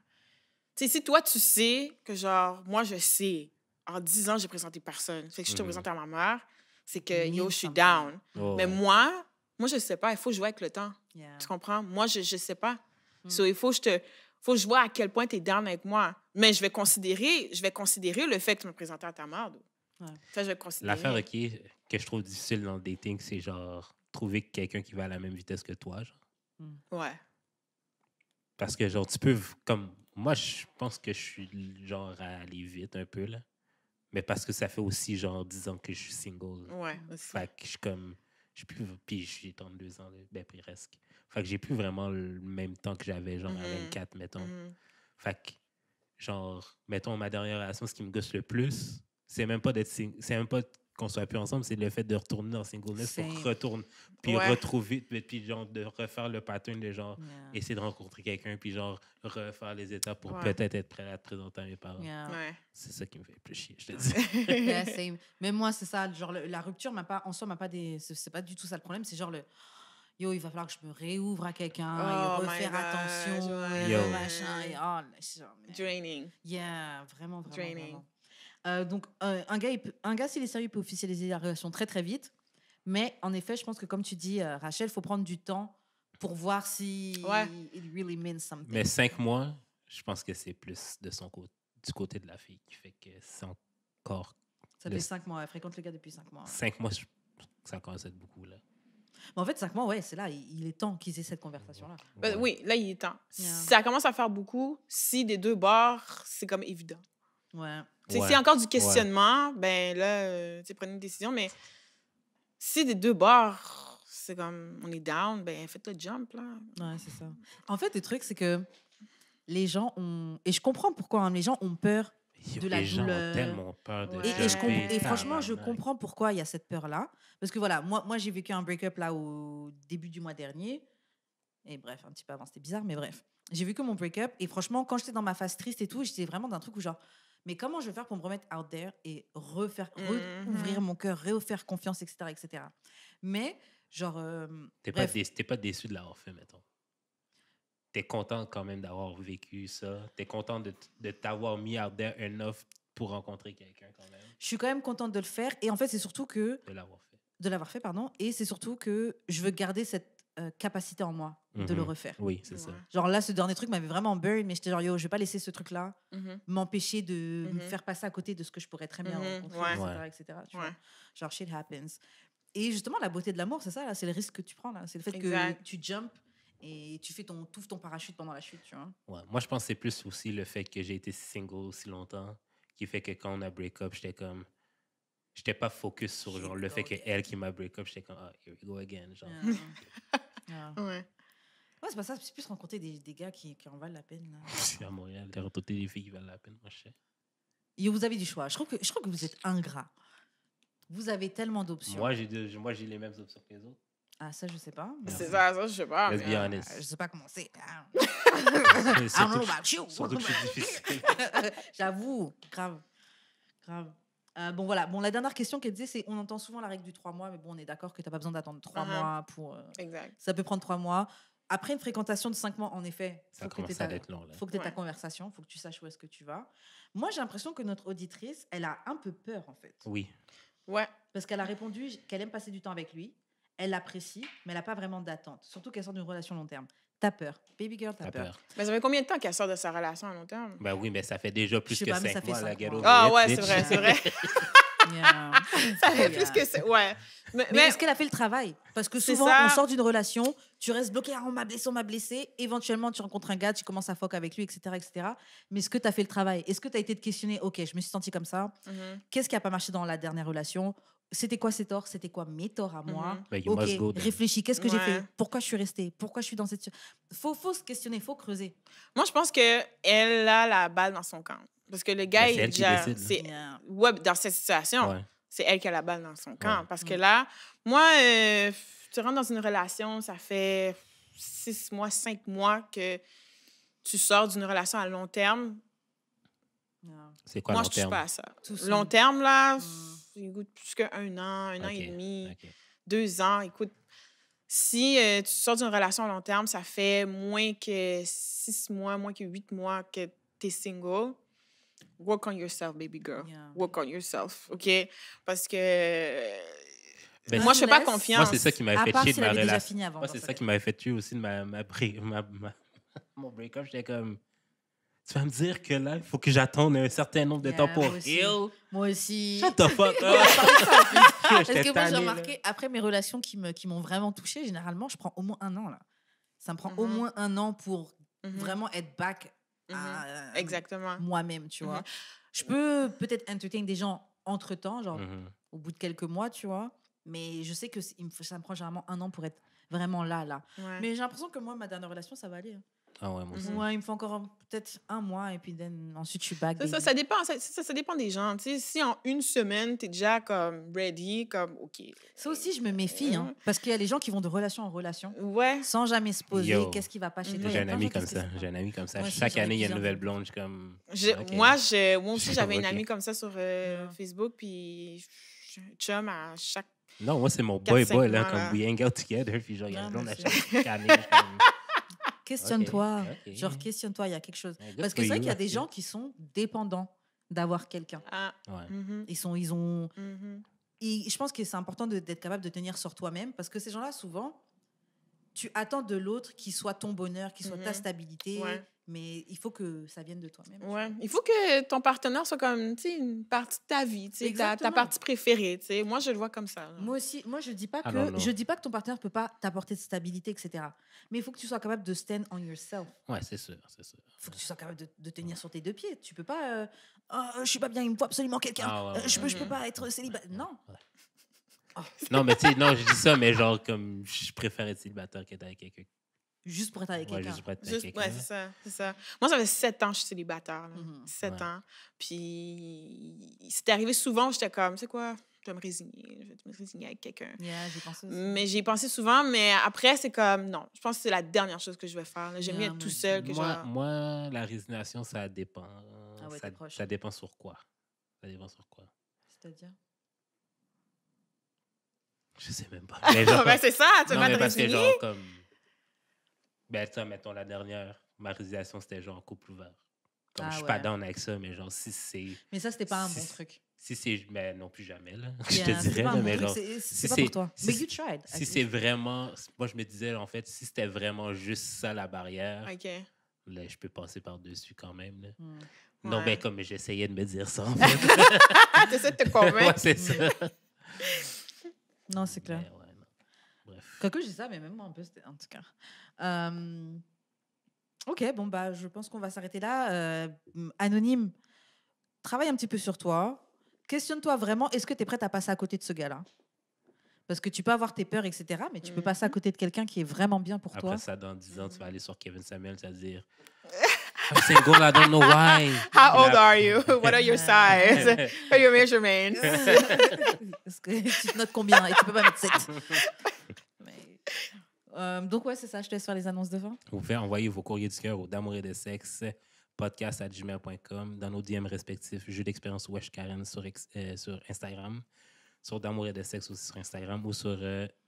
Tu sais, si toi, tu sais que, genre, moi, je sais, en 10 ans, j'ai présenté personne. Fait que je te Mhm. présente à ma mère, c'est que, Mean yo, je suis something. down. oh, Mais ouais. moi, je sais pas. Il faut jouer avec le temps. Yeah. Tu comprends? Moi, je sais pas. Mm. So, il faut que je vois à quel point tu es down avec moi. Mais je vais considérer le fait que tu me présentes à ta mère. donc. Ouais. Ça, je vais considérer. L'affaire, OK, que je trouve difficile dans le dating, c'est genre trouver quelqu'un qui va à la même vitesse que toi, genre. Ouais. Parce que, genre, tu peux... Comme, moi, je pense que je suis, genre, à aller vite un peu, là. Mais parce que ça fait aussi, genre, 10 ans que je suis single. Ouais. Aussi. Fait que je suis comme... Puis je suis 32 ans, là, ben presque. Fait que j'ai plus vraiment le même temps que j'avais, genre, à Mhm. 24, mettons. Mhm. Fait que, genre, mettons, ma dernière relation, ce qui me gosse le plus, c'est même pas c'est même pas qu'on soit plus ensemble, c'est le fait de retourner dans singleness pour Same. retourner, puis Ouais. retrouver, puis genre, de refaire le pattern de genre, Yeah. essayer de rencontrer quelqu'un, puis genre, refaire les étapes pour Ouais. peut-être être prêt à te présenter à mes parents. Yeah. Ouais. C'est ça qui me fait le plus chier, je te dis. Yeah, same. Mais moi, c'est ça. Genre, la rupture, en soi, m'a pas des. C'est pas du tout ça le problème. C'est genre le. Yo, il va falloir que je me réouvre à quelqu'un, Oh et my refaire God, attention, ouais. et Yo. machin. Et, oh, genre, mais- Draining. Yeah, vraiment, vraiment. Draining. vraiment. Donc, un gars, s'il est sérieux, il peut officialiser la relation très, très vite. Mais en effet, je pense que, comme tu dis, Rachel, il faut prendre du temps pour voir si Ouais. it really means something. Mais 5 mois, je pense que c'est plus de son côté, du côté de la fille qui fait que c'est encore... Ça le- fait 5 mois. Elle fréquente le gars depuis 5 mois. 5 mois, ça commence à être beaucoup, là. Mais en fait, 5 mois, ouais, c'est là. Il est temps qu'ils aient cette conversation-là. Ben Ouais. oui, là, il est temps. Yeah. Ça commence à faire beaucoup. Si des deux bords, c'est comme évident. Ouais. Tu sais, Ouais. s'il y a encore du questionnement, ben là, tu sais, prenez une décision. Mais si des deux bords, c'est comme on est down, ben faites le jump, là. Ouais, c'est ça. En fait, le truc, c'est que les gens ont... Et je comprends pourquoi hein, les gens ont peur. Yo, de la les gens douleur. ont tellement peur de Ouais. jumper, Et franchement, je tabarnak. comprends pourquoi il y a cette peur-là. Parce que voilà, moi j'ai vécu un break-up là au début du mois dernier. Et bref, un petit peu avant, c'était bizarre, mais bref. J'ai vécu mon break-up. Et franchement, quand j'étais dans ma phase triste et tout, j'étais vraiment dans un truc où genre, mais comment je vais faire pour me remettre out there et ouvrir mon cœur, refaire confiance, etc., etc. Mais genre, T'es bref, pas déçu de l'avoir fait, mettons. T'es content quand même d'avoir vécu ça. T'es content de t'avoir mis out there enough pour rencontrer quelqu'un quand même. je suis quand même contente de le faire. Et en fait, c'est surtout que De l'avoir fait. de l'avoir fait, pardon. Et c'est surtout que je veux garder cette capacité en moi de le Mhm. refaire. Oui, c'est ça. Ouais. Genre là, ce dernier truc m'avait vraiment buried, mais j'étais genre, yo, je vais pas laisser ce truc-là Mhm. m'empêcher de me Mhm. faire passer à côté de ce que je pourrais très bien Mhm. rencontrer, Ouais. etc. Tu Ouais. vois. Genre, shit happens. Et justement, la beauté de l'amour, c'est ça, là, c'est le risque que tu prends, là. C'est le fait Exact. que tu jump et tu fais t'ouvres ton parachute pendant la chute, tu vois. Ouais. Moi, je pense que c'est plus aussi le fait que j'ai été single aussi longtemps qui fait que quand on a break up, j'étais comme... J'étais pas focus sur Here genre, we le go fait again. qu'elle qui m'a break up, j'étais comme, ah, here we go again. Genre. Yeah. Yeah. Ouais. Ouais, c'est pas ça. C'est plus rencontrer des gars qui en valent la peine. Là. C'est à Montréal, t'as rencontré des filles qui valent la peine, moi, je sais. Et vous avez du choix. Je crois que vous êtes ingrat. Vous avez tellement d'options. Moi, j'ai les mêmes options que les autres. Ah, ça, je sais pas. C'est ça, je sais pas. Let's be mais, honest. Je sais pas comment c'est. I don't Surtout know que about you. surtout que je suis difficile. J'avoue, grave. Bon, voilà. Bon, la dernière question qu'elle disait, c'est on entend souvent la règle du 3 mois, mais bon, on est d'accord que tu n'as pas besoin d'attendre 3 mois pour. Exact. Ça peut prendre 3 mois. Après une fréquentation de 5 mois, en effet, Ça commence à être long, là. faut que tu aies ta Ouais. conversation, il faut que tu saches où est-ce que tu vas. Moi, j'ai l'impression que notre auditrice, elle a un peu peur, en fait. Oui. Ouais. Parce qu'elle a répondu qu'elle aime passer du temps avec lui, elle l'apprécie, mais elle n'a pas vraiment d'attente. Surtout qu'elle sort d'une relation long terme. T'as peur. Baby girl, t'as T'as peur. peur. Mais ça fait combien de temps qu'elle sort de sa relation à long terme? Ben oui, mais ça fait déjà plus Je sais que pas, mais 5 ça fait mois, la 5 ghetto. mois. Ah ouais, bitch. c'est vrai, c'est vrai. Yeah. Ça fait Yeah. plus que c'est. Ouais. Mais est-ce qu'elle a fait le travail? Parce que C'est souvent, ça. on sort d'une relation, tu restes bloqué, ah, on m'a blessé. Éventuellement, tu rencontres un gars, tu commences à fuck avec lui, etc. etc. Mais est-ce que tu as fait le travail? Est-ce que tu as été te questionner, ok, je me suis sentie comme ça, Mhm. qu'est-ce qui n'a pas marché dans la dernière relation? C'était quoi ses torts? C'était quoi mes torts à moi? Mhm. Ben, you Ok, must go then. réfléchis, qu'est-ce que j'ai Ouais. fait? Pourquoi je suis restée? Pourquoi je suis dans cette... Faut se questionner, faut creuser. Moi, je pense qu'elle a la balle dans son camp. Parce que le gars, Mais c'est il elle qui gère- décide, là. c'est Yeah. ouais, dans cette situation, Ouais. c'est elle qui a la balle dans son camp. Ouais. Parce que là, moi, tu rentres dans une relation, ça fait 6 mois, 5 mois que tu sors d'une relation à long terme. Yeah. C'est quoi Moi, long je touche terme? pas à ça. Tout seul. Long terme, là, Mm. il goûte plus qu'un an, un an Ok, et demi, ok. 2 ans. Écoute, si tu sors d'une relation à long terme, ça fait moins que 6 mois, moins que 8 mois que tu es single. Work on yourself, baby girl. Yeah. Work on yourself, OK? Parce que Ben, moi, je fais pas Unless- confiance. Moi, c'est ça qui m'avait À fait part chier si de elle ma avait déjà relation. fini avant. Moi, dans c'est ce ça cas. qui m'avait fait tuer aussi de mon break-up. J'étais comme, tu vas me dire que là, il faut que j'attende un certain nombre de Yeah, temps pour moi aussi. heal? Moi aussi. Shut the fuck up! Parce J'étais que moi, j'ai tanné, là. remarqué, après mes relations qui m'ont vraiment touchée, généralement, je prends au moins 1 an. Là. Ça me prend au Mhm. moins 1 an pour Mhm. vraiment être back Mhm. à Exactement. moi-même, tu vois. Mhm. Je peux peut-être entertain des gens entre-temps, genre Mhm. au bout de quelques mois, tu vois. Mais je sais que ça me prend généralement 1 an pour être vraiment là. Ouais. Mais j'ai l'impression que moi, ma dernière relation, ça va aller. hein. Ah ouais, moi aussi. Mhm. Ouais, il me faut encore peut-être 1 mois et puis ensuite je suis back. C'est ça, baby. ça dépend, ça dépend des gens. Tu sais, si en une semaine, tu es déjà comme ready, comme OK. Ça aussi, je me méfie, hein, parce qu'il y a les gens qui vont de relation en relation Ouais. sans jamais se poser. Yo. Qu'est-ce qui va pas chez Mhm. toi? Il y J'ai a un plein de ami gens qui comme se ça. questionnent. J'ai un ami comme ça. Moi aussi, Chaque j'en ai année, il y a une plusieurs nouvelle d'amis. blonde. Je suis comme. ok. Moi aussi, j'avais une Ok. amie comme ça sur Yeah. Facebook, puis je chum à chaque. Non, moi, c'est mon 4-5 boy, là, mois, là. comme we hang out together. Puis genre, il y a Non, une blonde mais à c'est- chaque année. je suis comme, Questionne-toi. ok. Genre, questionne-toi, il y a quelque chose. Yeah, good Parce que for c'est vrai you, qu'il y a des ok. gens qui sont dépendants d'avoir quelqu'un. Ah. Ouais. Mhm. Ils ont. Mhm. Et je pense que c'est important d'être capable de tenir sur toi-même parce que ces gens-là, souvent, tu attends de l'autre qu'il soit ton bonheur, qu'il soit ta Mhm. stabilité, Ouais. mais il faut que ça vienne de toi-même. tu Ouais. vois. Il faut que ton partenaire soit comme, tu sais, une partie de ta vie, tu sais, ta Exactement. partie préférée, tu sais. Moi, je le vois comme ça. là. Moi aussi, moi je dis pas I don't que know. ton partenaire peut pas t'apporter de stabilité, etc. Mais il faut que tu sois capable de stand on yourself. Ouais, c'est sûr, c'est sûr. Il faut que tu sois capable de tenir sur tes 2 pieds. Tu peux pas. Je suis pas bien, il me faut absolument quelqu'un. Ah, ouais, Je ouais, peux ouais. pas être célibataire. Non. Ouais. Oh. Non, mais tu sais, non, je dis ça, mais genre, comme, je préfère être célibataire qu'être avec quelqu'un. Juste pour être avec Ouais, quelqu'un. juste pour être avec Juste, quelqu'un. ouais, c'est ça, c'est ça. Moi, ça fait 7 ans que je suis célibataire. Là. Mhm. 7 Ouais. ans. Puis, c'était arrivé souvent, j'étais comme, tu sais quoi, je vais me résigner. Je vais me résigner avec quelqu'un. Yeah, j'ai pensé aussi. Mais j'y ai pensé souvent, mais après, c'est comme, non, je pense que c'est la dernière chose que je vais faire. là. J'aime mieux Yeah, être moi tout aussi. seul que Moi, genre... moi, la résignation, ça dépend. Ah ouais, t'es proche. Ça dépend sur quoi. Ça dépend sur quoi. C'est-à-dire. Je sais même pas. Mais genre, ben, c'est ça, tu non, vas mais te parce que résigner. genre, comme. Ben, ça, mettons, la dernière, ma réalisation, c'était genre couple ouvert. Comme Ah je suis pas ouais. down avec ça, mais genre, si c'est. Mais ça, c'était pas un bon Si- truc. Si c'est. Mais non plus jamais, là. Yeah, Je te c'est dirais, pas un là, bon mais truc, genre. c'est si pas c'est- pour toi. si Mais c'est- you tried. Si c'est vraiment. Moi, je me disais, en fait, si c'était vraiment juste ça, la barrière, OK. là, je peux passer par-dessus quand même, là. Hmm. Non, Ouais. ben, comme j'essayais de me dire ça, en fait. T'essaies de te Ouais, convaincre. c'est ça. Non, c'est clair. Mais ouais, non. Bref. Quoique je dis ça, mais même moi un peu, en tout cas. Ok, bon, bah, je pense qu'on va s'arrêter là. Anonyme, travaille un petit peu sur toi. Questionne-toi vraiment, est-ce que tu es prête à passer à côté de ce gars-là? Parce que tu peux avoir tes peurs, etc., mais tu peux passer à côté de quelqu'un qui est vraiment bien pour toi. Après ça, dans 10 ans, tu vas aller sur Kevin Samuel, tu vas dire I'm single, I don't know why. How old are you? What are your size? What are your measurements? Parce que tu te notes combien et tu peux pas mettre 7. Donc, ouais, c'est ça. Je te laisse faire les annonces devant. Vous pouvez envoyer vos courriers du cœur au d'amour et de sexe podcast@gmail.com dans nos DM respectifs. Jeu d'expérience Wesh Karen sur Instagram, sur d'amour et de sexe aussi sur Instagram ou sur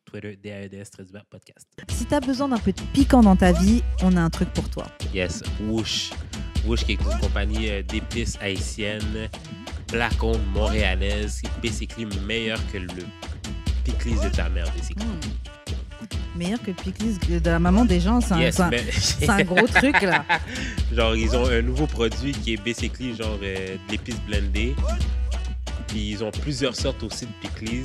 Twitter DAEDS_podcast. Si tu as besoin d'un peu de piquant dans ta vie, on a un truc pour toi. Yes, Woosh. Woosh qui est une compagnie d'épices haïtiennes, black-owned, montréalaise, qui est basically meilleure que le pickles de ta mère, basically. Meilleur que le pickles de la maman des gens, c'est un gros truc, là. Genre, ils ont un nouveau produit qui est basically genre de l'épice blendée. Puis ils ont plusieurs sortes aussi de pickles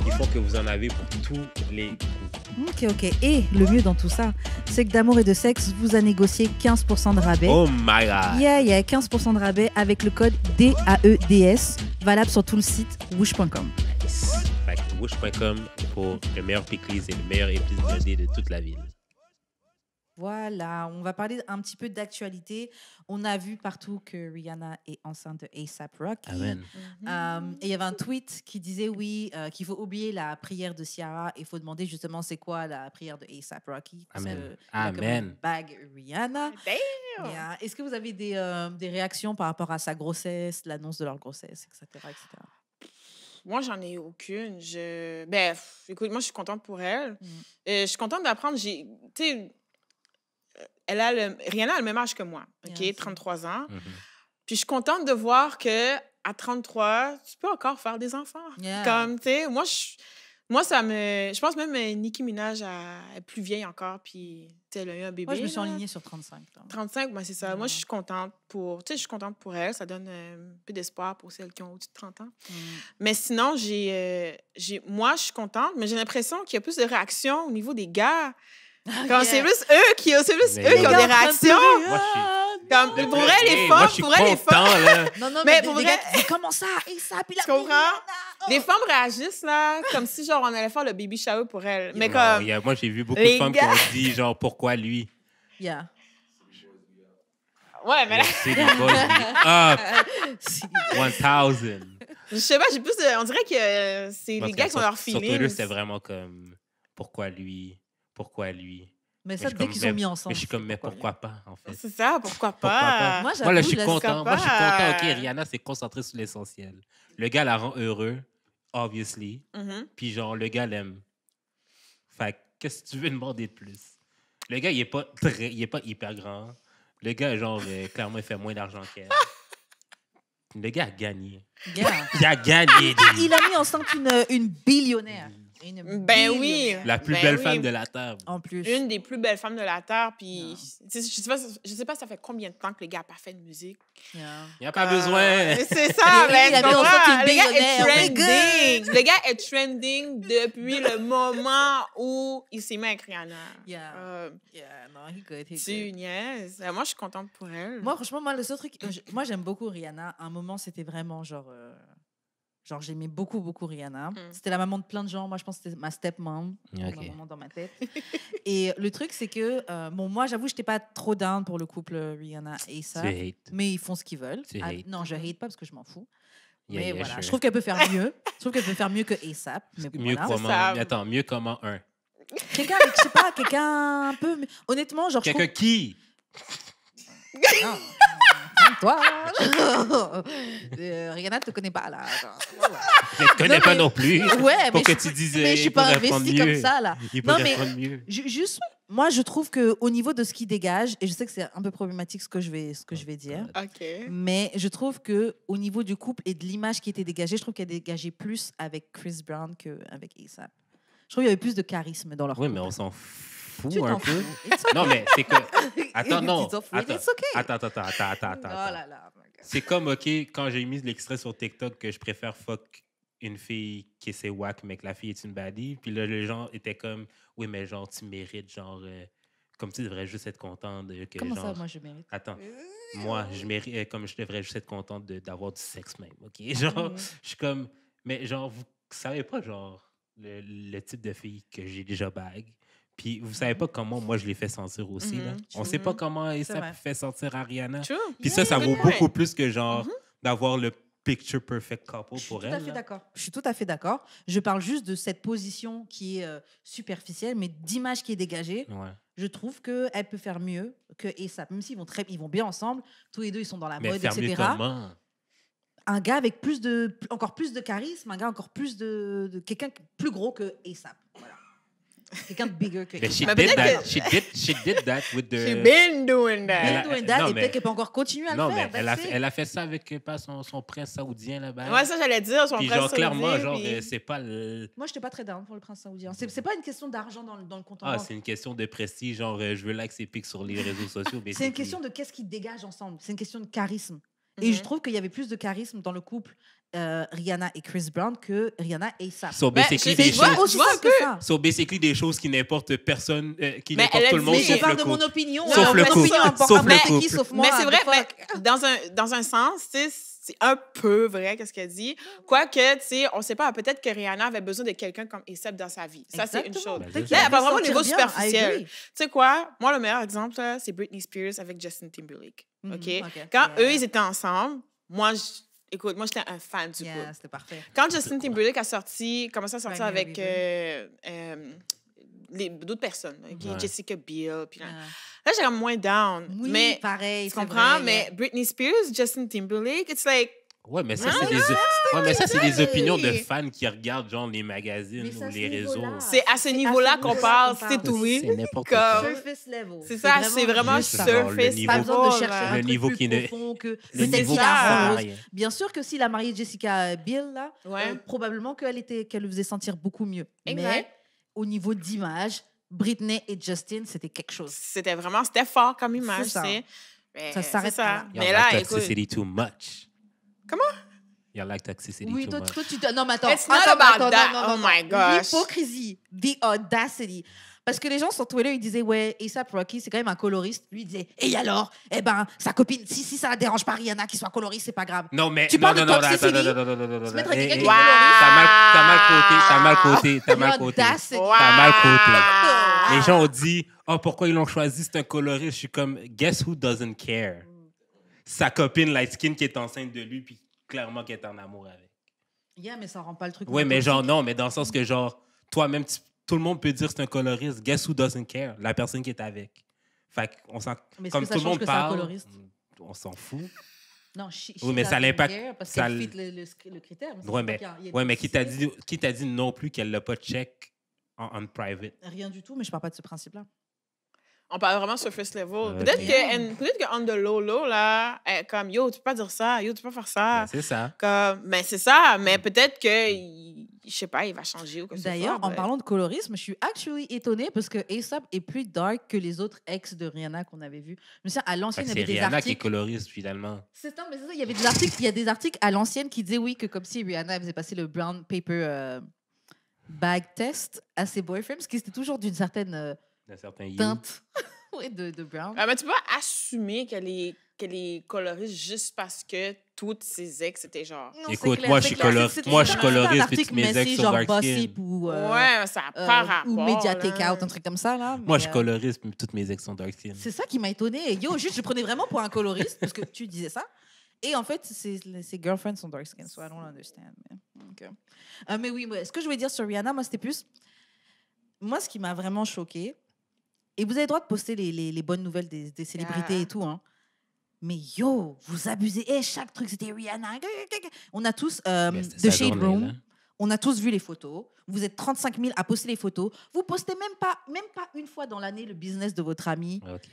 qui font que vous en avez pour tous les goûts. Ok. Et le mieux dans tout ça, c'est que D'amour et de sexe vous a négocié 15% de rabais. Oh my God! Yeah, 15% de rabais avec le code DAEDS, valable sur tout le site woosh.com. Nice. Fait que woosh.com pour le meilleur pickles et le meilleur épice blendé de toute la ville. Voilà, on va parler un petit peu d'actualité. On a vu partout que Rihanna est enceinte de A$AP Rocky. Amen. Et il y avait un tweet qui disait qu'il faut oublier la prière de Ciara et il faut demander justement c'est quoi la prière de A$AP Rocky. Parce Amen. que il a comme Amen. une bague Rihanna. Damn! Yeah. Est-ce que vous avez des réactions par rapport à sa grossesse, l'annonce de leur grossesse, etc. etc. Moi, j'en ai aucune. Ben, écoute, moi, je suis contente pour elle. Je suis contente d'apprendre. Tu sais, Rihanna a le même âge que moi, OK? Yeah, 33 ans. Mhm. Puis je suis contente de voir que à 33, tu peux encore faire des enfants. Yeah. Comme, tu sais, moi, ça me... Je pense même Nicki Minaj est plus vieille encore, puis tu sais, elle a eu un bébé. Moi, je me suis là. enlignée sur 35. là. 35, ben c'est ça. Moi, Ouais. je suis contente pour... Tu sais, je suis contente pour elle. Ça donne un peu d'espoir pour celles qui ont au-dessus de 30 ans. Mais sinon, moi, je suis contente, mais j'ai l'impression qu'il y a plus de réactions au niveau des gars. Quand c'est plus eux qui ont des réactions. Moi, Comme, je suis... pour vrai, les Moi, femmes, je suis pour vrai, les content, femmes, là. Non, Mais mais pour des vrai- gars qui disent, comment ça, A$AP, il a Tu comprends? pris Rihanna. les femmes réagissent, là, comme si, genre, on allait faire le baby shower pour elle. Mais Non, comme, moi, j'ai vu beaucoup les de femmes gars- qui ont dit, genre, pourquoi lui? Yeah. ouais, mais là, C'est les boys, up, 1000. je sais pas, j'ai plus on dirait que c'est les gars qui ont leur Sur Twitter, feelings. c'était vraiment comme, pourquoi lui? Pourquoi lui? Mais Mais ça, je suis dès comme, qu'ils sont mis ensemble. Mais je suis comme, mais pourquoi pas, en fait? C'est ça, pourquoi Pourquoi pas? pas? Moi, Moi, là, je suis j'avoue, content. pourquoi Moi, je suis content. pas? OK, Rihanna s'est concentrée sur l'essentiel. Le gars la rend heureux, obviously. Mhm. Puis, genre, le gars l'aime. Fait que, qu'est-ce que tu veux demander de plus? Le gars, il est pas hyper grand. Le gars, genre, clairement, il fait moins d'argent qu'elle. Le gars a gagné. Yeah. Il a gagné. Il a mis enceinte une billionnaire. Une Ben oui. billionnaire. La plus Ben belle oui. femme de la Terre. En plus. Une des plus belles femmes de la Terre. Puis, Non. tu sais, je sais pas ça fait combien de temps que le gars n'a pas fait de musique. Yeah. Il n'y a pas besoin. C'est ça, Mais mais il a tu mis enceinte comprends? une Le gars billionnaire. est Oh my trending. Le gars est trending depuis le moment où il s'est mis avec Rihanna. Yeah. Yeah, non, he good. Tu niaises. Moi, je suis contente pour elle. Moi, franchement, le seul truc... moi, j'aime beaucoup Rihanna. À un moment, c'était vraiment genre... Genre, j'aimais beaucoup, beaucoup Rihanna. C'était la maman de plein de gens. Moi, je pense que c'était ma stepmom. Ok. Ma maman dans ma tête. Et le truc, c'est que... bon, moi, j'avoue, je n'étais pas trop down pour le couple Rihanna et Tu ça. hates. Mais ils font ce qu'ils veulent. Tu hates. Non, je hate pas parce que je m'en fous. Yeah, Mais yeah, voilà, sure. je trouve qu'elle peut faire mieux. Je trouve qu'elle peut faire mieux que A$AP. Mais Mieux voilà. comment? ça. Attends, mieux comment un? Quelqu'un avec, je sais pas, quelqu'un un peu... Honnêtement, genre, je Quelqu'un qui? Non. Toi, Rihanna te connaît pas là. Je ne connais Non, pas mais- non plus. Ouais, Pour mais que tu dises. mais je suis pas investie comme ça là. Il Non, pourrait mais- prendre mieux. Juste, moi, je trouve que au niveau de ce qui dégage, et je sais que c'est un peu problématique ce que je vais dire, OK. mais je trouve que au niveau du couple et de l'image qui était dégagée, je trouve qu'elle dégageait plus avec Chris Brown qu'avec A$AP. Je trouve qu'il y avait plus de charisme dans leur Oui, couple. mais on s'en fout Tu un t'en peu. fous. It's okay. Non, mais c'est que. Attends, non. It's okay. Attends. It's okay. Attends. Oh là là. C'est comme, OK, quand j'ai mis l'extrait sur TikTok que je préfère fuck une fille qui c'est whack, mais que la fille est une baddie. Puis là, les gens étaient comme, oui, mais genre, tu mérites, genre, comme tu devrais juste être contente de que, Comment genre. ça, moi, je mérite? Attends, moi, je mérite, comme je devrais juste être contente d'avoir du sexe même, OK? Genre, je suis comme, mais genre, vous savez pas, genre, le type de fille que j'ai déjà bag. Puis vous savez pas comment moi je l'ai fait sentir aussi. Là. On sait pas comment ça vrai. fait sentir Ariana. True. Puis ça vaut good point. beaucoup plus que genre d'avoir le picture perfect couple Je suis pour tout elle. à fait là. d'accord. Je suis tout à fait d'accord. Je parle juste de cette position qui est superficielle, mais d'image qui est dégagée. Ouais. Je trouve qu'elle peut faire mieux que A$AP. Même s'ils vont bien ensemble, tous les deux, ils sont dans la Mais mode, faire mieux etc. comment? Un gars avec encore plus de charisme, un gars encore plus de quelqu'un plus gros que A$AP. Voilà. Quelqu'un de bigger que Mais A$AP. she Mais did peut-être that. que- She did that with the... She been doing that. Elle a- Doing that, non, et mais- peut-être qu'elle peut encore continuer à Non, le mais faire. elle a fait ça avec pas son prince saoudien là-bas. Ouais, ça, j'allais dire. Son Puis frère genre, clairement, saoudien, genre, puis- c'est pas le... Moi, je n'étais pas très down pour le prince saoudien. C'est pas une question d'argent dans le compte en Ah, banque. c'est une question de prestige, genre, je veux like ses pics sur les réseaux sociaux. C'est une question de qu'est-ce qu'ils dégagent ensemble. C'est une question de charisme. Et je trouve qu'il y avait plus de charisme dans le couple Rihanna et Chris Brown que Rihanna et A$AP. So Ben, basically, je- des je vois- choses... aussi simple que ça. So basically, des choses qui n'importent personne, qui Mais n'importent elle a tout le dit- monde, Mais Je sauf parle le de mon couple. opinion. Sauf mon le opinion couple. importe Sauf pas le qui, couple. sauf moi. Mais c'est vrai, the fuck. mais dans un sens, tu sais, c'est un peu vrai, qu'est-ce qu'elle dit. Quoique, tu sais, on sait pas, peut-être que Rihanna avait besoin de quelqu'un comme A$AP dans sa vie. Ça, c'est une Exactement. chose. Ben, Peut-être c'est Là, ça. elle va vraiment au sortir niveau bien, I superficiel. agree. Tu sais quoi? Moi, le meilleur exemple, là, c'est Britney Spears avec Justin Timberlake. Mhm, OK? ok. Quand Yeah. eux, ils étaient ensamble, moi, écoute, moi, j'étais un fan du Yeah, couple. c'était parfait. Quand Justin Timberlake a commencé à sortir Cry Me a avec d'autres personnes, là, qui est Ouais. Jessica Biel, puis là, Yeah. là j'ai comme moins down. Oui, mais pareil. tu c'est comprends? vrai, mais yeah. Britney Spears, Justin Timberlake, it's like, Ouais, mais ça, Ah, c'est des opinions de exactly. fans qui regardent, genre, les magazines Mais c'est ou à ce les réseaux. niveau-là. c'est à ce c'est à niveau-là ce qu'on niveau-là parle, qu'on c'est parle. tout, oui. C'est n'importe Comme- quoi. Surface level. C'est ça, c'est vraiment juste ça. Genre, le surface. niveau- Pas besoin de chercher là. un Le truc niveau plus qui ne- profond que Le peut-être niveau qu'il qui a sert à rose. rien. Bien sûr que s'il a marié Jessica Biel, là, Ouais. probablement qu'elle le faisait sentir beaucoup mieux. Exact. Mais au niveau d'image, Britney et Justin, c'était quelque chose. C'était fort comme image, C'est ça. tu sais. Mais Ça s'arrête c'est ça. là. Y'all Mais like là, écoute, toxicity too much. Comment? Y'all like toxicity Oui, too toi, much. toi, non, mais attends. It's not Attends, about attends, that. non, non, Oh non, my non. gosh. L'hypocrisie, the audacity. Parce que les gens sur Twitter, ils disaient, ouais, A$AP Rocky, c'est quand même un coloriste. Lui, il disait, et alors? Eh ben, sa copine, si ça la dérange pas Rihanna qu'il soit coloriste, c'est pas grave. Non, mais... Tu non, parles de non, non, toxicity? attends, Se mettre avec quelqu'un qui est Wow. T'as mal coté. L'audacity. T'as mal coté. Ah. Les gens ont dit, oh, pourquoi ils l'ont choisi, c'est un coloriste. Je suis comme, guess who doesn't care? Sa copine light skin qui est enceinte de lui, puis clairement qui est en amour avec. Yeah, mais ça rend pas le truc. Oui, moins mais genre, toxique. non, mais dans le sens que, genre, toi-même, tout le monde peut dire c'est un coloriste. Guess who doesn't care? La personne qui est avec. Fait qu'on s'en... Mais est-ce Comme que ça tout le change monde que c'est un parle, coloriste? on s'en fout. Non, Oui, mais ça l'impacte- parce ça qu'elle l- fit le critère. Mais ça Ouais, fait pas mais, qu'il y a- il y a ouais, une mais qui t'a toxicité. dit non plus qu'elle l'a pas check en private? Rien du tout, mais je parle pas de ce principe-là. on parle vraiment surface level. Ok. Peut-être que on the low, là, comme, yo, tu peux pas dire ça, yo, tu peux pas faire ça. Ben, c'est ça. Comme, mais c'est ça, mais peut-être que, je sais pas, il va changer ou que ce soit. D'ailleurs, en mais- parlant de colorisme, je suis actually étonnée parce que A$AP est plus dark que les autres ex de Rihanna qu'on avait vus. Je me souviens, à Fait l'ancienne, que il y c'est avait des Rihanna qui est articles. coloriste, finalement. Mais c'est ça, il y avait des articles. Il y a des articles à l'ancienne qui disaient oui que comme si Rihanna elle faisait passer le brown paper bag test à ses boyfriends, parce qu'ils étaient toujours d'une certaine D'un certain hue. teinte ouais, de brown. Mais tu peux pas assumer qu'elle est coloriste juste parce que toutes ses ex étaient genre. Non, c'est Écoute, clair, moi, c'est je suis clair. coloriste. C'est- Moi, c'est je suis un coloriste, article, puis toutes mes mais ex c'est sont genre dark Gossip skin. ou Ouais, ça n'a pas rapport. ou Media là. Takeout, un truc comme ça là. Moi, mais, je suis coloriste, puis toutes mes ex sont dark skin. C'est ça qui m'a étonnée. Yo, juste, je prenais vraiment pour un coloriste parce que tu disais ça. Et en fait, ses girlfriends sont dark skin, so I don't understand. Mais oui, ce que je voulais dire sur Rihanna, moi, c'était plus. Moi, ce qui m'a vraiment choquée, et vous avez le droit de poster les bonnes nouvelles des célébrités Ah. et tout, hein. Mais yo, vous abusez. Et chaque truc, c'était Rihanna. On a tous Mais c'était The sa Shade journée, Room. là. On a tous vu les photos. Vous êtes 35 000 à poster les photos. Vous postez même pas une fois dans l'année le business de votre ami. OK.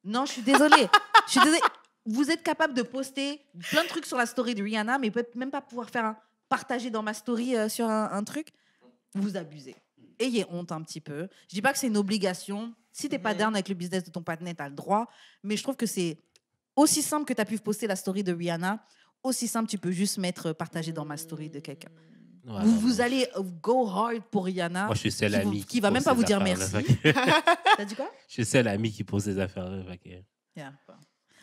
Non, je suis désolée. Je suis désolée. Vous êtes capable de poster plein de trucs sur la story de Rihanna, mais peut-être même pas pouvoir faire partager dans ma story sur un truc. Vous abusez. Ayez honte un petit peu. Je dis pas que c'est une obligation. Si t'es pas down avec le business de ton partenaire, t'as le droit. Mais je trouve que c'est aussi simple que tu as pu poster la story de Rihanna, aussi simple tu peux juste mettre partager dans ma story de quelqu'un. Ouais, Vous non, allez go hard pour Rihanna. Moi, je suis le seul qui vous- ami qui va pose même pas ces vous dire affaires-là, merci. fait que- T'as dit quoi? Je suis le seul ami qui pose ces affaires-là. fait que- Yeah.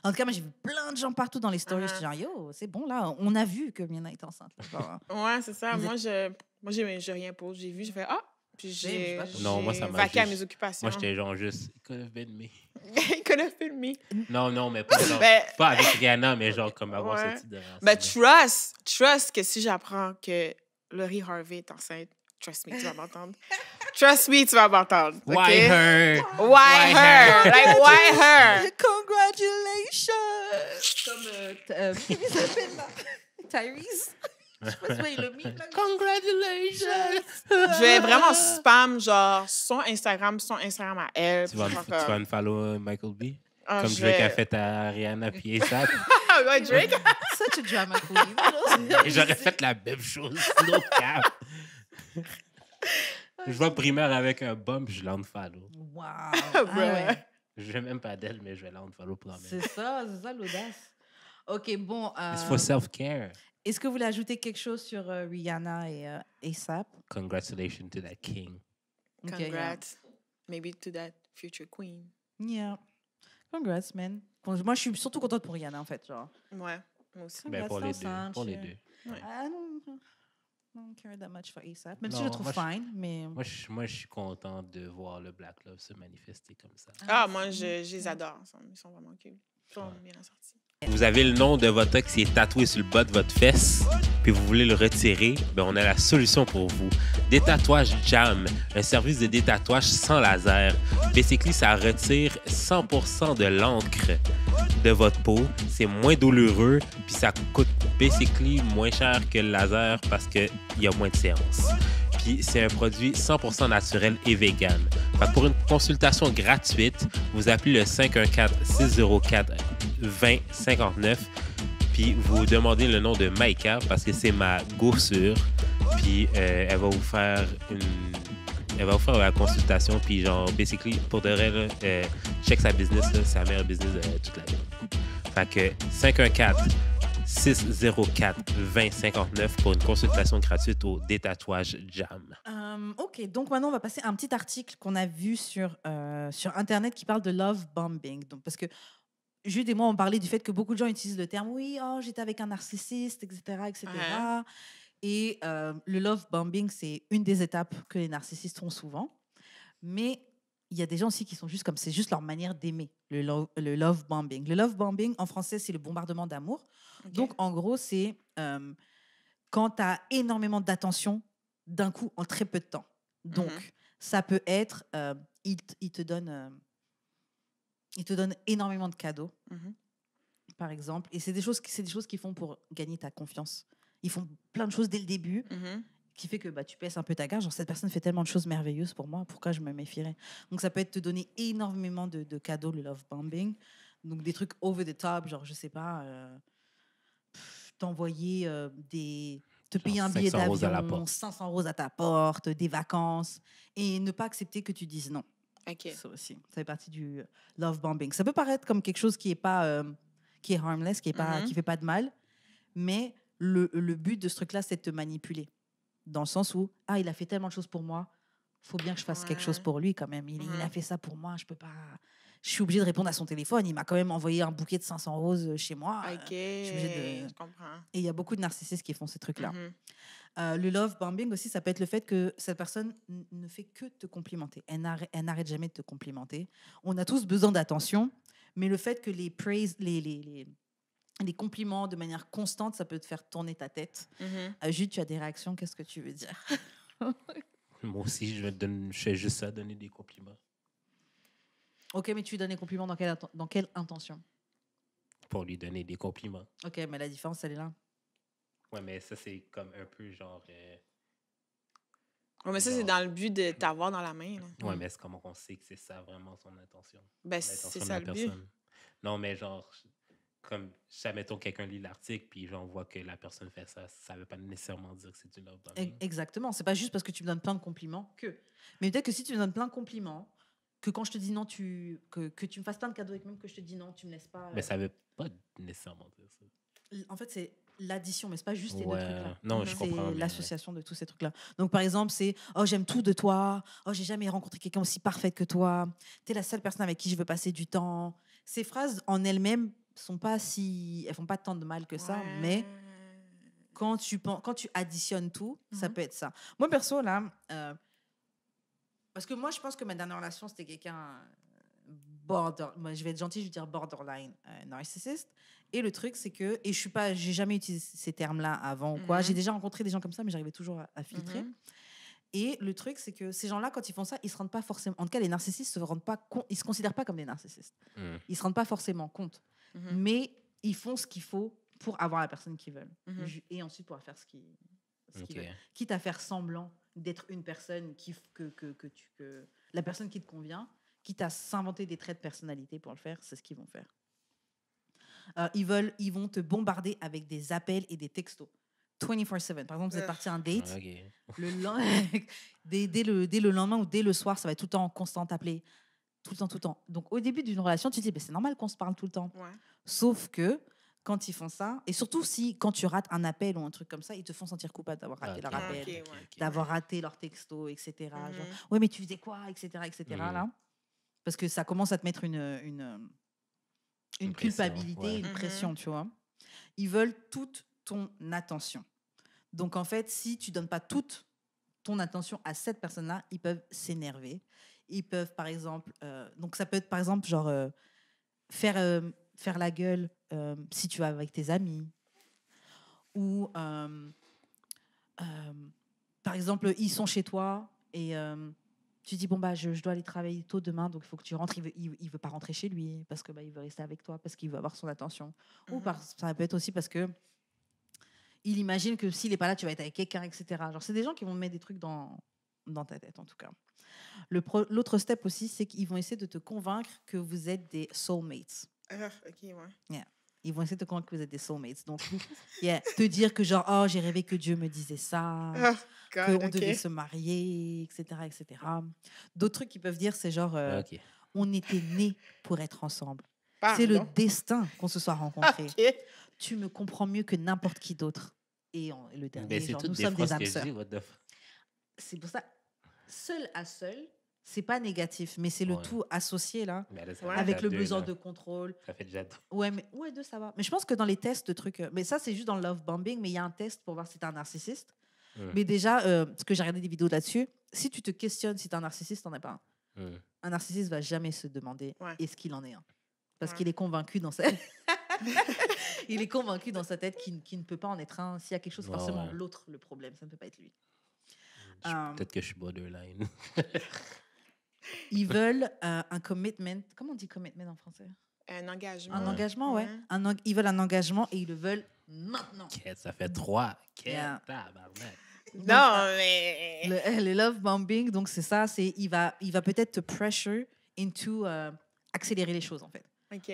En tout cas, moi, j'ai vu plein de gens partout dans les stories. Uh-huh. J'étais genre, yo, c'est bon, là, on a vu que Rihanna est enceinte. Là, genre, Ouais, c'est ça. Vous Moi, j'ai rien pour. J'ai vu, j'ai fait ah! Puis j'ai pas- Non, moi, ça m'a vaqué à juste- mes occupations. Moi, j'étais genre juste. It could have been me. Il connaît filmé. Non, mais pas, genre, Ben, pas avec Rihanna, mais genre comme avoir Ouais. ce type de ben, renseignement. trust que si j'apprends que Laurie Harvey est enceinte, trust me, tu vas m'entendre. Trust me, tu vas m'entendre. OK? Why her? Why her? Like, why her? Congratulations! Comme, comment il s'appelle là? Tyrese? Je sais pas si il l'a mis là. Congratulations! Je vais vraiment spam, genre, son Instagram à elle. Tu vas, puis me- genre tu vas me follow Michael B? ah, Comme je Drake vais- a fait à Rihanna puis ASAP. Ah, ouais, Drake? Such a drama queen. Et j'aurais fait la même chose. No cap. Je vois primaire avec un bump, je l'unfollow. Wow. Bruh. Je vais même pas d'elle, mais je vais l'unfollow pour la même. C'est ça l'audace. OK, bon. It's for self-care. Est-ce que vous voulez ajouter quelque chose sur Rihanna et A$AP? Congratulations to that king. OK, Congrats. Maybe to that future queen. Yeah. Congrats, man. Bon, moi, je suis surtout contente pour Rihanna, en fait. Genre. Ouais, moi aussi. Ben, pour les deux. enceinte, Pour les je- deux. I don't care that much for A$AP. Même si Non, je le trouve moi, fine, mais... Moi, je suis content de voir le Black Love se manifester comme ça. Ah, moi, je les adore ensemble. Ils sont vraiment cute. Ils sont bien assortis. Vous avez le nom de votre ex qui est tatoué sur le bas de votre fesse, puis vous voulez le retirer, ben on a la solution pour vous. Détatouage Jam, un service de détatouage sans laser. Basically, ça retire 100% de l'encre de votre peau. C'est moins douloureux, puis ça coûte basically moins cher que le laser parce qu'il y a moins de séances. Puis c'est un produit 100% naturel et vegan. Fait que pour une consultation gratuite, vous appelez le 514-604-2059, puis vous demandez le nom de Maïka parce que c'est ma gossure, puis elle va vous faire la consultation, puis genre, basically, pour de vrai, là, check sa business, là, c'est la meilleure business de toute la vie. Fait que 514-604-2059 pour une consultation gratuite au Détatouage Jam. OK, donc maintenant, on va passer à un petit article qu'on a vu sur Internet qui parle de love bombing. Donc, parce que Jude et moi, on parlait du fait que beaucoup de gens utilisent le terme « oui, oh, j'étais avec un narcissiste, etc. etc. Ouais. Et le love bombing, c'est une des étapes que les narcissistes font souvent. Mais il y a des gens aussi qui sont juste comme c'est juste leur manière d'aimer, le love bombing. Le love bombing, en français, c'est le bombardement d'amour. Ok. Donc, en gros, c'est quand tu as énormément d'attention d'un coup en très peu de temps. Donc, ça peut être, il te donne énormément de cadeaux, Mhm. par exemple. Et c'est des choses qu'ils font pour gagner ta confiance. Ils font plein de choses dès le début Mhm. qui fait que tu baisses un peu ta garde. Genre, cette personne fait tellement de choses merveilleuses pour moi, pourquoi je me méfierais? Donc, ça peut être te donner énormément de cadeaux, le love bombing. Donc, des trucs over the top, genre, je sais pas, t'envoyer te payer un billet 500 roses à la d'avion, porte. 500 roses à ta porte, des vacances, et ne pas accepter que tu dises non. OK. Ça aussi, ça fait partie du love bombing. Ça peut paraître comme quelque chose qui est pas, qui est harmless, qui fait pas de mal, mais le but de ce truc-là, c'est de te manipuler. Dans le sens où, il a fait tellement de choses pour moi, faut bien que je fasse quelque chose Ouais. pour lui quand même. Il a fait ça pour moi, je peux pas... Je suis obligée de répondre à son téléphone. Il m'a quand même envoyé un bouquet de 500 roses chez moi. OK. suis obligée de- Je comprends. Et il y a beaucoup de narcissistes qui font ces trucs-là. Mhm. Le love bombing aussi, ça peut être le fait que cette personne ne fait que te complimenter. Elle n'arrête jamais de te complimenter. On a tous besoin d'attention, mais le fait que les praise, les compliments de manière constante, ça peut te faire tourner ta tête. Mhm. Jude, tu as des réactions, qu'est-ce que tu veux dire? Moi aussi, je fais juste ça, donner des compliments. Ok, mais tu lui donnes des compliments dans quelle intention? Pour lui donner des compliments. Ok, mais la différence, elle est là. Ouais, mais ça, c'est comme un peu genre... Ouais, mais ça, c'est dans le but de t'avoir dans la main. Là. Ouais, mais c'est comment on sait que c'est ça vraiment son intention? Ben, L'intention c'est de ça la le but. personne. Non, mais genre, comme, ça, mettons, quelqu'un lit l'article, puis j'en vois que la personne fait ça, ça veut pas nécessairement dire que c'est une love bombing. Exactement. C'est pas juste parce que tu me donnes plein de compliments que. Mais peut-être que si tu me donnes plein de compliments, que quand je te dis non, que tu me fasses plein de cadeaux et que même que je te dis non, tu me laisses pas. Mais ça veut pas nécessairement dire ça. En fait, c'est l'addition, mais c'est pas juste ces deux Ouais. trucs-là. Non, je comprends. C'est mais- l'association de tous ces trucs-là. Donc, par exemple, c'est oh, j'aime tout de toi. Oh, j'ai jamais rencontré quelqu'un aussi parfait que toi. T'es la seule personne avec qui je veux passer du temps. Ces phrases en elles-mêmes sont pas si... Elles font pas tant de mal que ça, Ouais. mais quand tu additionnes tout, ça Mhm. peut être ça. Moi, perso, là... parce que moi, je pense que ma dernière relation, c'était quelqu'un... moi, je vais être gentille, je vais dire borderline narcissiste. Et le truc, c'est que... Et j'ai jamais utilisé ces termes-là avant ou quoi. Mhm. J'ai déjà rencontré des gens comme ça, mais j'arrivais toujours à filtrer. Mhm. Et le truc, c'est que ces gens-là, quand ils font ça, ils se rendent pas forcément... En tout cas, les narcissistes ils se considèrent pas comme des narcissistes. Ils se rendent pas forcément compte. Mhm. Mais ils font ce qu'il faut pour avoir la personne qu'ils veulent. Mhm. Et ensuite, pouvoir faire ce qu'ils Ok. veulent. Quitte à faire semblant d'être une personne que la personne qui te convient, quitte à s'inventer des traits de personnalité pour le faire, c'est ce qu'ils vont faire. Ils vont te bombarder avec des appels et des textos. 24/7. Par exemple, vous êtes parti à un date. Ok. Dès le lendemain ou dès le soir, ça va être tout le temps constant appelé. Tout le temps. Donc, au début d'une relation, tu te dis, c'est normal qu'on se parle tout le temps. Ouais. Sauf que quand ils font ça, et surtout si quand tu rates un appel ou un truc comme ça, ils te font sentir coupable d'avoir raté leur appel, ok, ouais. d'avoir raté leur texto, etc. Mhm. Genre, ouais, mais tu faisais quoi, etc. Là. Parce que ça commence à te mettre une Une culpabilité, pression, ouais. une pression, tu vois. Ils veulent toute ton attention. Donc, en fait, si tu donnes pas toute ton attention à cette personne-là, ils peuvent s'énerver. Ils peuvent, par exemple... donc, ça peut être, par exemple, genre... faire la gueule si tu vas avec tes amis. Ou, par exemple, ils sont chez toi et tu dis, bon, bah, je dois aller travailler tôt demain, donc il faut que tu rentres. Il veut pas rentrer chez lui parce que il veut rester avec toi, parce qu'il veut avoir son attention. Ou ça peut être aussi parce que il imagine que s'il n'est pas là, tu vas être avec quelqu'un, etc. Genre, c'est des gens qui vont mettre des trucs dans ta tête, en tout cas. L'autre step aussi, c'est qu'ils vont essayer de te convaincre que vous êtes des soulmates. Ok, ouais. Yeah. Ils vont essayer de te convaincre que vous êtes des soulmates. Donc, te dire que genre, oh, j'ai rêvé que Dieu me disait ça, Oh, God, qu'on ok. devait se marier, etc. D'autres trucs qu'ils peuvent dire, c'est genre, Ok. on était nés pour être ensemble. Pardon. C'est le destin qu'on se soit rencontrés. Ok. Tu me comprends mieux que n'importe qui d'autre. Et le dernier, Ben, c'est genre, toutes nous des sommes des phrases âmes que je sœurs. dis, what the fuck. C'est pour ça, seul à seul, c'est pas négatif, mais c'est le Ouais. tout associé là, Mais là, ça Ouais. fait avec déjà le deux, besoin là. de contrôle. Ça fait déjà deux. Ouais, deux, ça va. Mais je pense que dans les tests de trucs, mais ça, c'est juste dans le love bombing, mais il y a un test pour voir si t'es un narcissiste. Mais déjà, parce que j'ai regardé des vidéos là-dessus, si tu te questionnes si t'es un narcissiste, t'en es pas un. Un narcissiste va jamais se demander est-ce qu'il en est un. Parce qu'il est convaincu dans sa... il est convaincu dans sa tête qu'il ne peut pas en être un. S'il y a quelque chose, forcément, l'autre, le problème, ça ne peut pas être lui. Peut-être que je suis borderline. Ils veulent un commitment. Comment on dit commitment en français? Un engagement. Un engagement, ouais. Ils veulent un engagement et ils le veulent maintenant. Ça fait 3. Yeah. Tabarnak. Non, mais... Le love bombing, donc c'est ça. Il va peut-être te pressure into accélérer les choses, en fait. OK.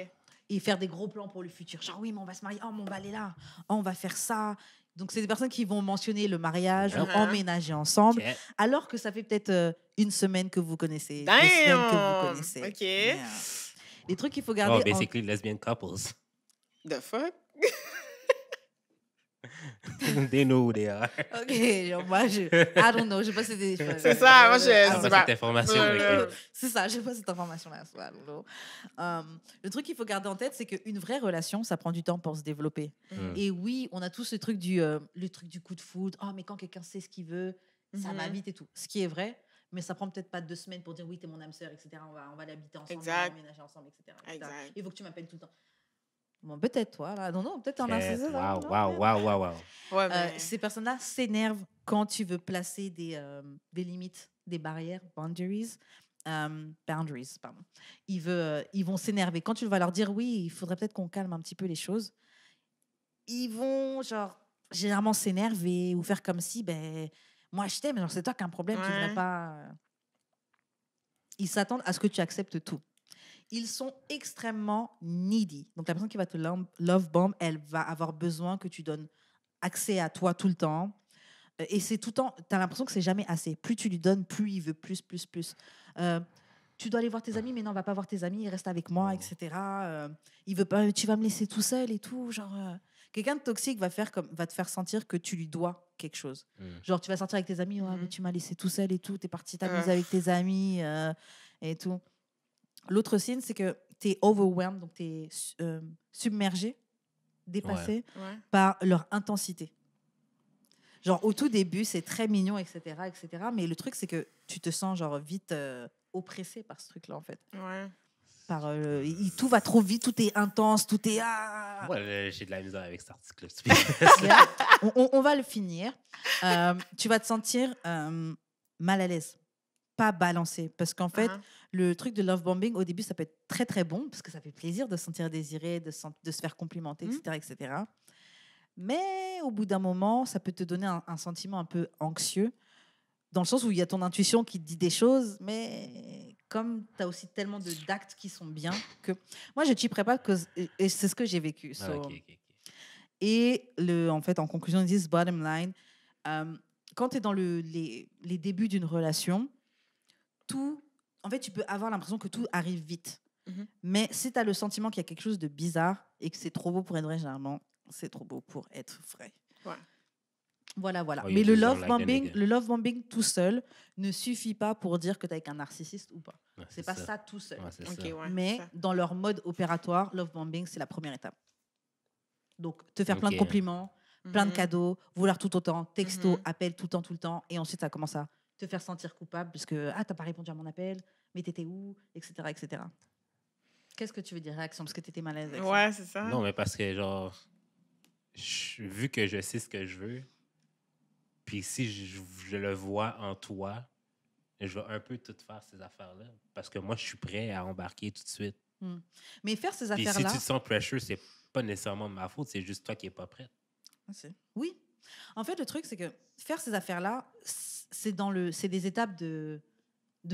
Et faire des gros plans pour le futur. Genre, oui, mais on va se marier. Oh, mais on va aller là. Oh, on va faire ça. Donc, c'est des personnes qui vont mentionner le mariage ou emménager ensemble, alors que ça fait peut-être une semaine que vous connaissez. Damn! 2 semaines que vous connaissez. OK. Yeah. Les trucs qu'il faut garder... basically, lesbian couples. The fuck? They know who they are. OK, genre, moi, I don't know. Je sais pas si c'est... C'est ça, moi, je... Ah, c'est pas pas- cette information. mais- C'est ça, je n'ai pas cette information-là. So I don't know. Le truc qu'il faut garder en tête, c'est qu'une vraie relation, ça prend du temps pour se développer. Et oui, on a tous le truc du coup de foudre. Oh, mais quand quelqu'un sait ce qu'il veut, ça va vite et tout. Ce qui est vrai, mais ça prend peut-être pas 2 semaines pour dire oui, t'es mon âme sœur, etc. On va l'habiter ensemble, Exact. on va emménager ensemble, etc. Exact. Il faut que tu m'appelles tout le temps. Bon, peut-être toi, là. Non, peut-être un Wow, narcissiste. wow. Ouais, mais... Ces personnes-là s'énervent quand tu veux placer des limites, des barrières, boundaries, pardon. Ils vont s'énerver. Quand tu vas leur dire oui, il faudrait peut-être qu'on calme un petit peu les choses, ils vont genre généralement s'énerver ou faire comme si moi je t'aime, genre c'est toi qui as un problème, tu devrais pas. Ils s'attendent à ce que tu acceptes tout. Ils sont extrêmement needy. Donc la personne qui va te love bomb, elle va avoir besoin que tu donnes accès à toi tout le temps. Et c'est tout le temps, tu as l'impression que c'est jamais assez. Plus tu lui donnes, plus il veut plus. Tu dois aller voir tes amis, mais non, on va pas voir tes amis, il reste avec moi, etc. Il veut pas, tu vas me laisser tout seul et tout. Genre, quelqu'un de toxique va te faire sentir que tu lui dois quelque chose. Genre, tu vas sortir avec tes amis, mais tu m'as laissé tout seul et tout, t'es parti t'amuser avec tes amis et tout. L'autre signe, c'est que t'es overwhelmed, donc t'es submergé, dépassé Ouais. par leur intensité. Genre, au tout début, c'est très mignon, etc., etc. Mais le truc, c'est que tu te sens genre vite oppressé par ce truc-là, en fait. Ouais. Tout va trop vite, tout est intense, tout est... Moi, j'ai de la misère avec cet article. on va le finir. Tu vas te sentir mal à l'aise, pas balancé. Parce qu'en fait, le truc de love bombing, au début, ça peut être très, très bon, parce que ça fait plaisir de se sentir désiré, de se faire complimenter, etc., etc. Mais au bout d'un moment, ça peut te donner un sentiment un peu anxieux, dans le sens où il y a ton intuition qui te dit des choses, mais comme tu as aussi tellement d'actes qui sont bien, que moi, je ne t'y prépare, et c'est ce que j'ai vécu. Et en fait, en conclusion, ils disent bottom line, quand tu es dans les débuts d'une relation, en fait, tu peux avoir l'impression que tout arrive vite. Mais si tu as le sentiment qu'il y a quelque chose de bizarre et que c'est trop beau pour être vrai, généralement, c'est trop beau pour être vrai. Ouais. Voilà. Oh, mais le love bombing tout seul ne suffit pas pour dire que tu es avec un narcissiste ou pas. Ouais, c'est pas ça tout seul. Ouais, ouais, mais dans leur mode opératoire, love bombing, c'est la première étape. Donc, te faire plein de compliments, plein de cadeaux, vouloir tout autant, texto, appel tout le temps. Et ensuite, ça commence à te faire sentir coupable parce que t'as pas répondu à mon appel, mais t'étais où, etc., etc. Qu'est-ce que tu veux dire, réaction? Parce que t'étais mal à l'aise avec ça. Ouais, c'est ça. Non, mais parce que, genre, vu que je sais ce que je veux, puis si je le vois en toi, je vais un peu tout faire ces affaires-là. Parce que moi, je suis prêt à embarquer tout de suite. Mais faire ces Puis affaires-là... si tu te sens pressure, c'est pas nécessairement de ma faute, c'est juste toi qui n'es pas prête. Oui. En fait, le truc, c'est que faire ces affaires-là, c'est des étapes de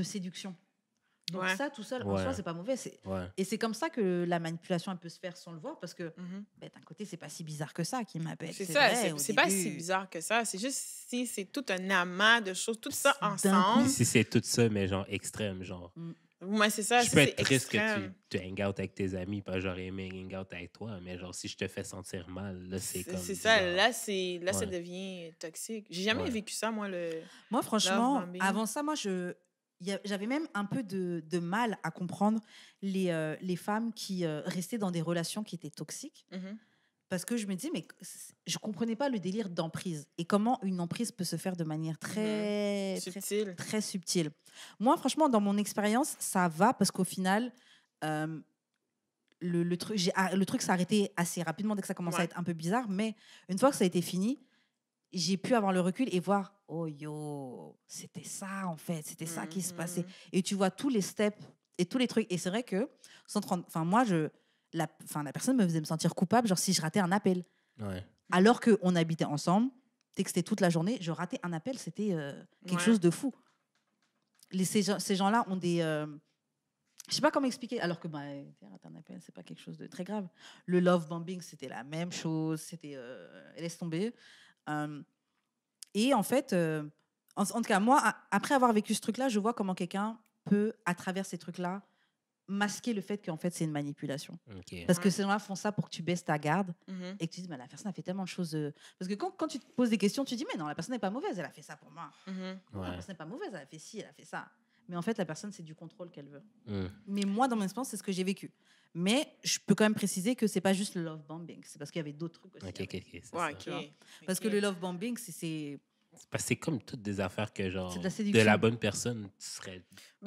séduction. Donc ça, tout seul, en soi, c'est pas mauvais. Et c'est comme ça que la manipulation elle peut se faire sans le voir, parce que d'un côté, c'est pas si bizarre que ça qui m'appelle. C'est ça, c'est pas si bizarre que ça. C'est juste si c'est tout un amas de choses, tout ça ensemble. Si c'est tout ça, mais genre extrême, genre. Ouais, c'est ça. Je peux être triste que tu hang out avec tes amis, pas j'aurais aimé hang out avec toi, mais genre si je te fais sentir mal, là, c'est comme... C'est ça, là, ça devient toxique. J'ai jamais vécu ça, moi, Moi, franchement, avant ça, moi, j'avais même un peu de mal à comprendre les femmes qui restaient dans des relations qui étaient toxiques. Parce que je me disais, mais je ne comprenais pas le délire d'emprise. Et comment une emprise peut se faire de manière très subtile. Moi, franchement, dans mon expérience, ça va parce qu'au final, le truc s'est arrêté assez rapidement dès que ça commençait à être un peu bizarre. Mais une fois que ça a été fini, j'ai pu avoir le recul et voir, oh yo, c'était ça en fait, c'était ça qui se passait. Et tu vois tous les steps et tous les trucs. Et c'est vrai que, moi, la personne me faisait me sentir coupable, genre si je ratais un appel. Alors qu'on habitait ensemble, textait toute la journée, je ratais un appel, c'était quelque chose de fou. Ces gens-là ont des... je sais pas comment expliquer, alors que rater un appel, c'est pas quelque chose de très grave. Le love bombing, c'était la même chose, c'était laisse tomber. Et en fait, en tout cas, moi, après avoir vécu ce truc-là, je vois comment quelqu'un peut, à travers ces trucs-là, masquer le fait qu'en fait, c'est une manipulation. Parce que ces gens-là font ça pour que tu baisses ta garde et que tu dis, la personne a fait tellement de choses. Parce que quand tu te poses des questions, tu dis, mais non, la personne n'est pas mauvaise, elle a fait ça pour moi. La personne n'est pas mauvaise, elle a fait ci, elle a fait ça. Mais en fait, la personne, c'est du contrôle qu'elle veut. Mais moi, dans mon expérience, c'est ce que j'ai vécu. Mais je peux quand même préciser que c'est pas juste le love bombing, c'est parce qu'il y avait d'autres trucs aussi. Parce que le love bombing, c'est Parce que c'est comme toutes des affaires que, genre, de la bonne personne, tu serais.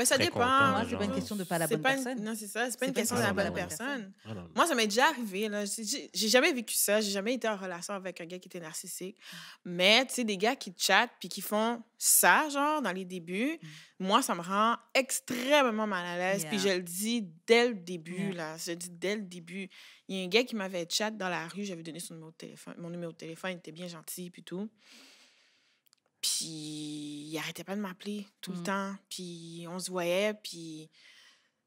Ça dépend. Moi, c'est pas une question de pas la bonne personne. Non, c'est ça. C'est pas une question de la bonne personne. Moi, ça m'est déjà arrivé. Là. J'ai jamais vécu ça. J'ai jamais été en relation avec un gars qui était narcissique. Mais, tu sais, des gars qui chattent puis qui font ça, genre, dans les débuts, moi, ça me rend extrêmement mal à l'aise. Puis je le dis dès le début, là. Je le dis dès le début. Il y a un gars qui m'avait chat dans la rue. J'avais donné son numéro de téléphone. Mon numéro de téléphone, il était bien gentil puis tout. Puis il arrêtait pas de m'appeler tout le temps. Puis on se voyait, puis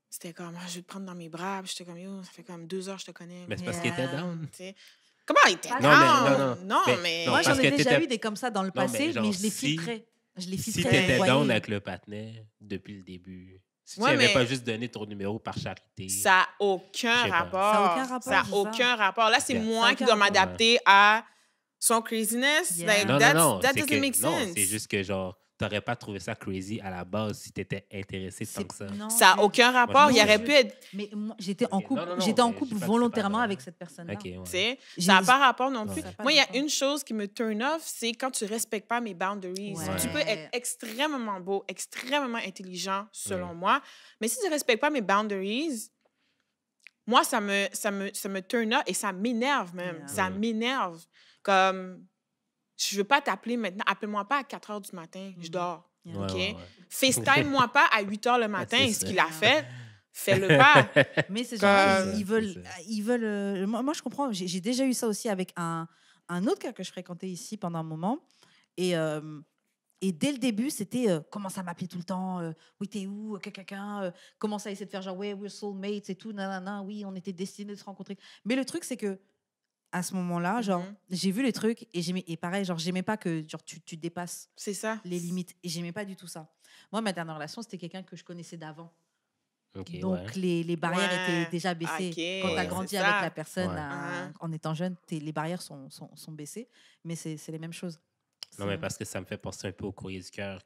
c'était comme, je vais te prendre dans mes bras. Puis j'étais comme, yo, ça fait comme 2 heures que je te connais. Mais c'est parce qu'il était down. T'sais. Comment il était down? Non, mais... Moi, j'en ai déjà eu des comme ça dans le passé, mais je les filtrais. Si t'étais down avec le partenaire depuis le début, si tu n'avais pas juste donné ton numéro par charité... Ça n'a aucun rapport. Ça n'a aucun rapport. Là, c'est moi qui dois m'adapter à... son craziness, that doesn't make sense. Non, c'est juste que, genre, t'aurais pas trouvé ça crazy à la base si t'étais intéressé tant que ça. Non, Ça n'a aucun rapport. je Il aurait pense- pu être... Mais moi, j'étais en Ok, couple, non, non, non, j'étais en mais je couple dis pas que c'est pas volontairement vrai. avec cette personne-là. OK, ouais. Tu sais, J'ai- ça n'a pas rapport non plus. Ouais. pas Moi, il y a rapport. une chose qui me turn off, c'est quand tu respectes pas mes boundaries. Ouais. Tu peux être extrêmement beau, extrêmement intelligent, selon Ouais. moi, mais si tu respectes pas mes boundaries, moi, ça me turn off et ça m'énerve même. Yeah. Ça Ouais. m'énerve. Comme, je veux pas t'appeler maintenant. Appelle-moi pas à 4 heures du matin. Je Mhm. dors. Yeah. Ouais, OK? ouais, ouais. FaceTime-moi pas à 8 heures le matin. c'est Ce ça. qu'il a fait, fais-le pas. Mais ces gens-là, Comme- ils veulent, C'est ça. ils veulent. Moi, je comprends. J'ai déjà eu ça aussi avec un autre gars que je fréquentais ici pendant un moment. Et dès le début, c'était commence à m'appeler tout le temps. Oui, t'es où? Quelqu'un commence à essayer de faire genre, ouais, we're soulmates et tout. Nanana, oui, on était destinés de se rencontrer. Mais le truc, c'est que à ce moment-là, genre, Mhm. j'ai vu les trucs et j'aimais. Et pareil, genre, j'aimais pas que genre, tu dépasses C'est ça. les limites. Et j'aimais pas du tout ça. Moi, ma dernière relation, c'était quelqu'un que je connaissais d'avant. OK, Donc, ouais. les barrières Ouais. étaient déjà baissées. OK, Quand tu as Ouais. grandi c'est avec ça. la personne Ouais. en étant jeune, les barrières sont baissées. Mais c'est les mêmes choses. Non, mais C'est- parce que ça me fait penser un peu au courrier du cœur,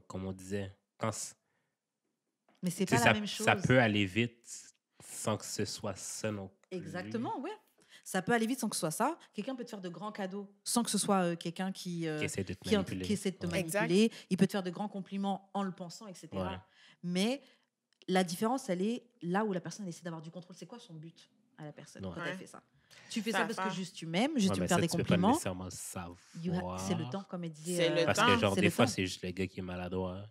comme on disait. Quand Mais c'est tu sais, pas ça, la même chose. ça peut aller vite sans que ce soit ça non plus. Exactement, ouais. Ça peut aller vite sans que ce soit ça. Quelqu'un peut te faire de grands cadeaux sans que ce soit quelqu'un qui Qui essaie de te qui manipuler. essaie de te Ouais. Exact. manipuler. Il peut te faire de grands compliments en le pensant, etc. Ouais. Mais la différence, elle est là où la personne essaie d'avoir du contrôle. C'est quoi son but à la personne Ouais. quand Ouais. elle fait ça? Tu fais Ça ça parce va. que juste tu m'aimes, juste Ouais, tu mais me faire ça, des tu peux pas compliments. nécessairement le savoir. C'est le temps, comme elle disait. C'est le Parce temps. que, genre, C'est des le fois, temps. c'est juste le gars qui est maladroit.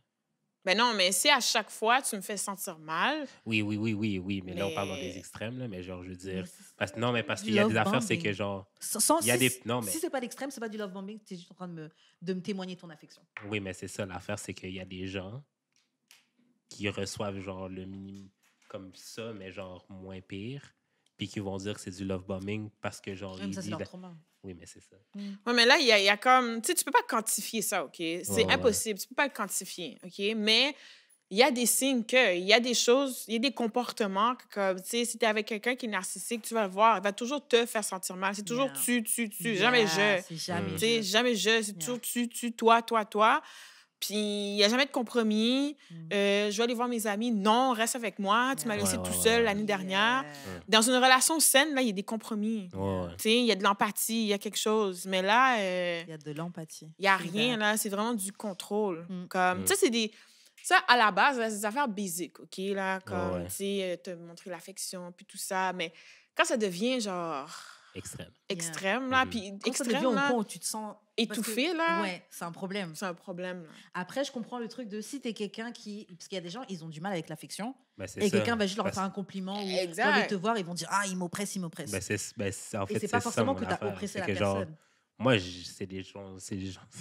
Ben non, mais si à chaque fois, tu me fais sentir mal, Oui. Mais là, on parle dans des Mais- extrêmes, là. Mais genre, je veux dire. Mais c'est- Parce Du qu'il y a des love affaires, c'est bombing. que, genre. Sans, Il y a si, des- non, mais- si c'est pas l'extrême, c'est pas du love bombing, tu es juste en train de me témoigner ton affection. Oui, mais c'est ça, l'affaire, c'est qu'il y a des gens qui reçoivent, genre, le minimum comme ça, mais genre moins pire, puis qui vont dire que c'est du love bombing parce que, genre, Même ça, c'est ils- leur trauma. Oui, mais c'est ça. ouais, mais là, il y a comme. Tu sais, tu peux pas quantifier ça, OK? C'est Ouais. impossible. Tu peux pas le quantifier, OK? Mais il y a des signes il y a des choses, il y a des comportements que, comme, tu sais, si tu es avec quelqu'un qui est narcissique, tu vas le voir, il va toujours te faire sentir mal. C'est toujours Yeah. tu, jamais je. C'est jamais Tu sais, je. jamais je. C'est Yeah. toujours tu, toi. Puis il n'y a jamais de compromis. Je vais aller voir mes amis. Non, reste avec moi. Tu m'as Yeah. laissé Ouais, tout ouais, seul ouais. l'année dernière. Yeah. Dans une relation saine, là, il y a des compromis. Ouais. Tu sais, il y a de l'empathie, il y a quelque chose. Mais là, Il y a de l'empathie. il n'y a C'est rien, vrai. là. C'est vraiment du contrôle. Mm. Comme, Mm. tu sais, c'est des... Ça, à la base, là, c'est des affaires basiques, OK? Là, comme, Ouais. tu sais, te montrer l'affection, puis tout ça. Mais quand ça devient, genre, Extrême. extrême, là, Mhm. puis Quand ça devient extrême, au là, point où tu te sens étouffé, là, Ouais, c'est un problème. c'est un problème, là. Après, je comprends le truc de si t'es quelqu'un qui. Parce qu'il y a des gens, ils ont du mal avec l'affection. Ben, c'est Et ça. quelqu'un va juste leur Parce- faire un compliment ou Exact. genre, ils te voir, ils vont dire ah, il m'oppresse. Ben, en Et fait, c'est c'est pas ça, forcément mon que t'as affaire. oppressé C'est la que, genre, personne. moi, c'est des gens...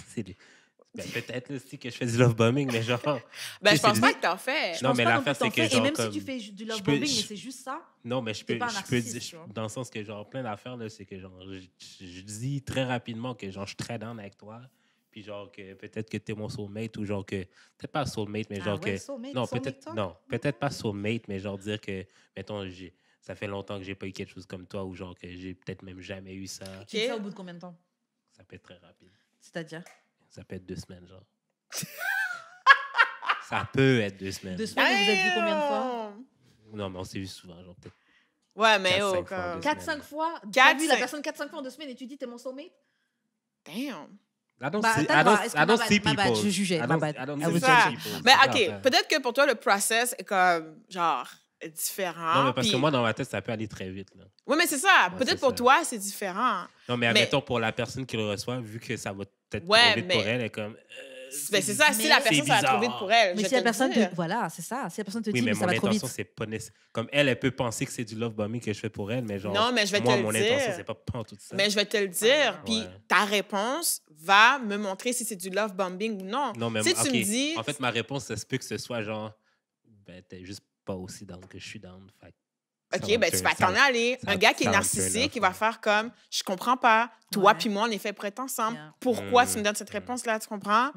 C'est des... Ben, peut-être aussi que je fais du love bombing, mais genre... Ben, Tu je sais, pense c'est pas des- que t'en fais. Je Non, pense mais pas non l'affaire, plus t'en c'est que, fais. genre, Et même comme- si tu fais du love je peux- bombing, je- mais c'est juste ça. Non, mais je T'es peux, pas un je peux narcissiste, dire, tu vois. dans le sens que, genre, plein d'affaires, là, c'est que, genre, je dis très rapidement que, genre, je suis très down avec toi, puis, genre, que peut-être que t'es mon soulmate, ou, genre, que, peut-être pas soulmate, mais, Ah genre, ouais, que, soulmate, non, soulmate peut-être, talk? non, peut-être pas soulmate, mais, genre, dire que, mettons, ça fait longtemps que j'ai pas eu quelque chose comme toi, ou, genre, que j'ai peut-être même jamais eu ça. Tu dis ça au bout de combien de temps? Ça peut être très rapide. C'est-à-dire Ça peut être 2 semaines, genre. Ça peut être 2 semaines. 2 semaines, vous êtes vu combien de fois? Non, mais on s'est vu souvent, genre, peut-être. Ouais, mais 4, oh, 5 fois, comme... 4-5 fois? T'as Quatre, vu la cinq. personne 4-5 fois en 2 semaines et tu dis t'es mon soulmate? Damn. I don't Bah, see, attends, I don't, est-ce que I don't ma see bad, ma people. bad, je jugeais, I ma don't- bad. I don't I see was judging. people. Mais C'est ça, OK, l'affaire. peut-être que pour toi, le process est comme, genre, différent. Non, mais parce puis- que moi, dans ma tête, ça peut aller très vite. Là. Oui, mais c'est ça. Ouais, Peut-être c'est pour ça. toi, c'est différent. Non, mais Mais- admettons, pour la personne qui le reçoit, vu que ça va peut-être Ouais, trop vite mais- pour elle, elle est comme... Ben, c'est ça. Si Mais- la personne, C'est ça va trop bizarre. vite pour elle. Mais je si la te le personne dis. te... Voilà, c'est ça. Si la personne te Oui, dit mais mais ça mon va trop vite. intention, c'est pas nécessaire. Comme elle peut penser que c'est du love bombing que je fais pour elle, mais genre... Non, mais je vais te moi, le mon dire. intention, c'est pas tout ça. Mais je vais te le dire, Ouais. puis Ouais. ta réponse va me montrer si c'est du love bombing ou non. Non, mais si tu OK. me dis... En fait, ma réponse, ça se peut que ce soit genre... Ben, t'es juste pas aussi down que je suis down. Fait que ça va OK, me ben tu turn- vas ça t'en va- aller. ça- Un gars qui est ça va me turn narcissique, off, il va ouais. faire comme, je comprends pas. Toi Ouais. puis moi, on est fait pour être ensemble. Yeah. Pourquoi Mm. tu me donnes cette Mm. réponse-là, tu comprends? Mm.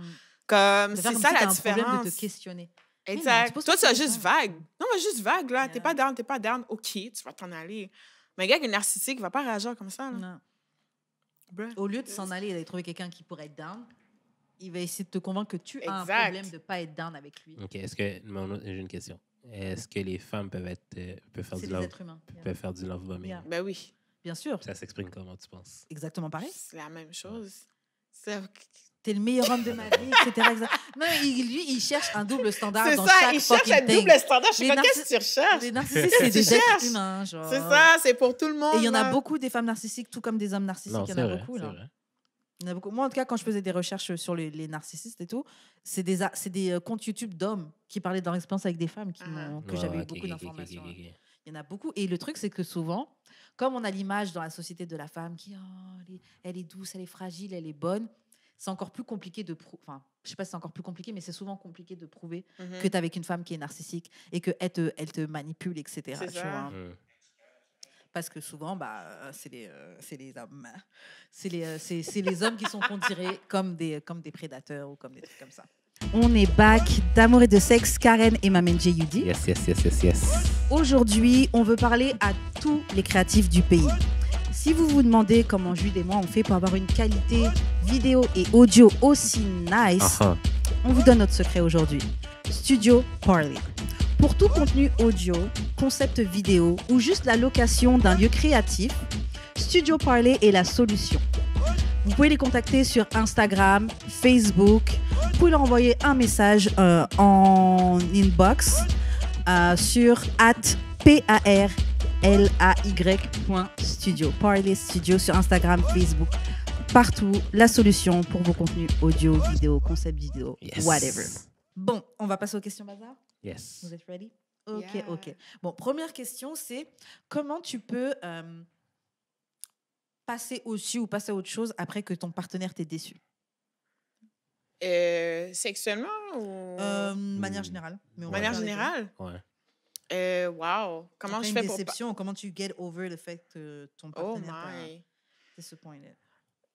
Comme, C'est c'est comme ça si la t'as un problème différence. de te questionner. Exact. tu poses Toi, pas tu as cette juste question. vague. Non, mais juste vague, là. T'es Yeah. pas down. OK, tu vas t'en aller. Mais un gars qui est narcissique, il va pas réagir comme ça, là. Non. Bruh. Au lieu de s'en aller et d'aller trouver quelqu'un qui pourrait être down, il va essayer de te convaincre que tu as un Exact. problème de ne pas être down avec lui. OK. J'ai une question. Est-ce que les femmes peuvent faire C'est du des love, êtres humains. peuvent faire du love bombing? Yeah. Ben oui, Bien sûr. Ça s'exprime comment, tu penses? Exactement pareil. c'est la même chose. C'est T'es le meilleur homme de ma vie, etc. Non, lui, il cherche un double standard c'est dans ça, chaque il cherche fucking un thing. double standard. Je sais Les pas, qu'est-ce que tu recherches? Les narcissiques, c'est Qu'est-ce que des tu êtres cherches? humains. Genre. C'est ça, c'est pour tout le monde. Et il y en a là. beaucoup des femmes narcissiques, tout comme des hommes narcissiques. Non, Il y c'est en a vrai. beaucoup. C'est Là. vrai. Il y en a beaucoup. Moi, en tout cas, quand je faisais des recherches sur les narcissistes et tout, c'est des comptes YouTube d'hommes qui parlaient de leur expérience avec des femmes que j'avais eu beaucoup d'informations. OK. Il y en a beaucoup. Et le truc, c'est que souvent, comme on a l'image dans la société de la femme qui, elle est douce, elle est fragile, elle est bonne, c'est encore plus compliqué de prouver. Enfin, je sais pas si c'est encore plus compliqué, mais c'est souvent compliqué de prouver Mhm. que tu es avec une femme qui est narcissique et qu'elle te manipule, etc. C'est tu ça. vois. Mm. Parce que souvent, c'est les hommes. C'est les hommes qui sont considérés comme des prédateurs ou comme des trucs comme ça. On est back d'Amour et de sexe, Karen et Mamen J.U.D. Yes. Aujourd'hui, on veut parler à tous les créatifs du pays. Si vous vous demandez comment Jude et moi on fait pour avoir une qualité vidéo et audio aussi nice, Uh-huh. on vous donne notre secret aujourd'hui. Studio Parley. Pour tout contenu audio, concept vidéo ou juste la location d'un lieu créatif, Studio Parley est la solution. Vous pouvez les contacter sur Instagram, Facebook. Vous pouvez leur envoyer un message en inbox sur @parlay.studio. Parley Studio sur Instagram, Facebook. Partout, la solution pour vos contenus audio, vidéo, concept vidéo, Yes. whatever. Bon, on va passer aux questions bazar. Yes. Vous êtes ready? Ok, Yeah. ok. Bon, première question, c'est comment tu peux passer au-dessus ou passer à autre chose après que ton partenaire t'ait déçu? Sexuellement ou De manière générale. Mais on de va manière faire les deux. générale? Wow. Comment Après je une fais pour... déception, comment tu get over le fait que ton Oh partenaire t'a my. disappointed?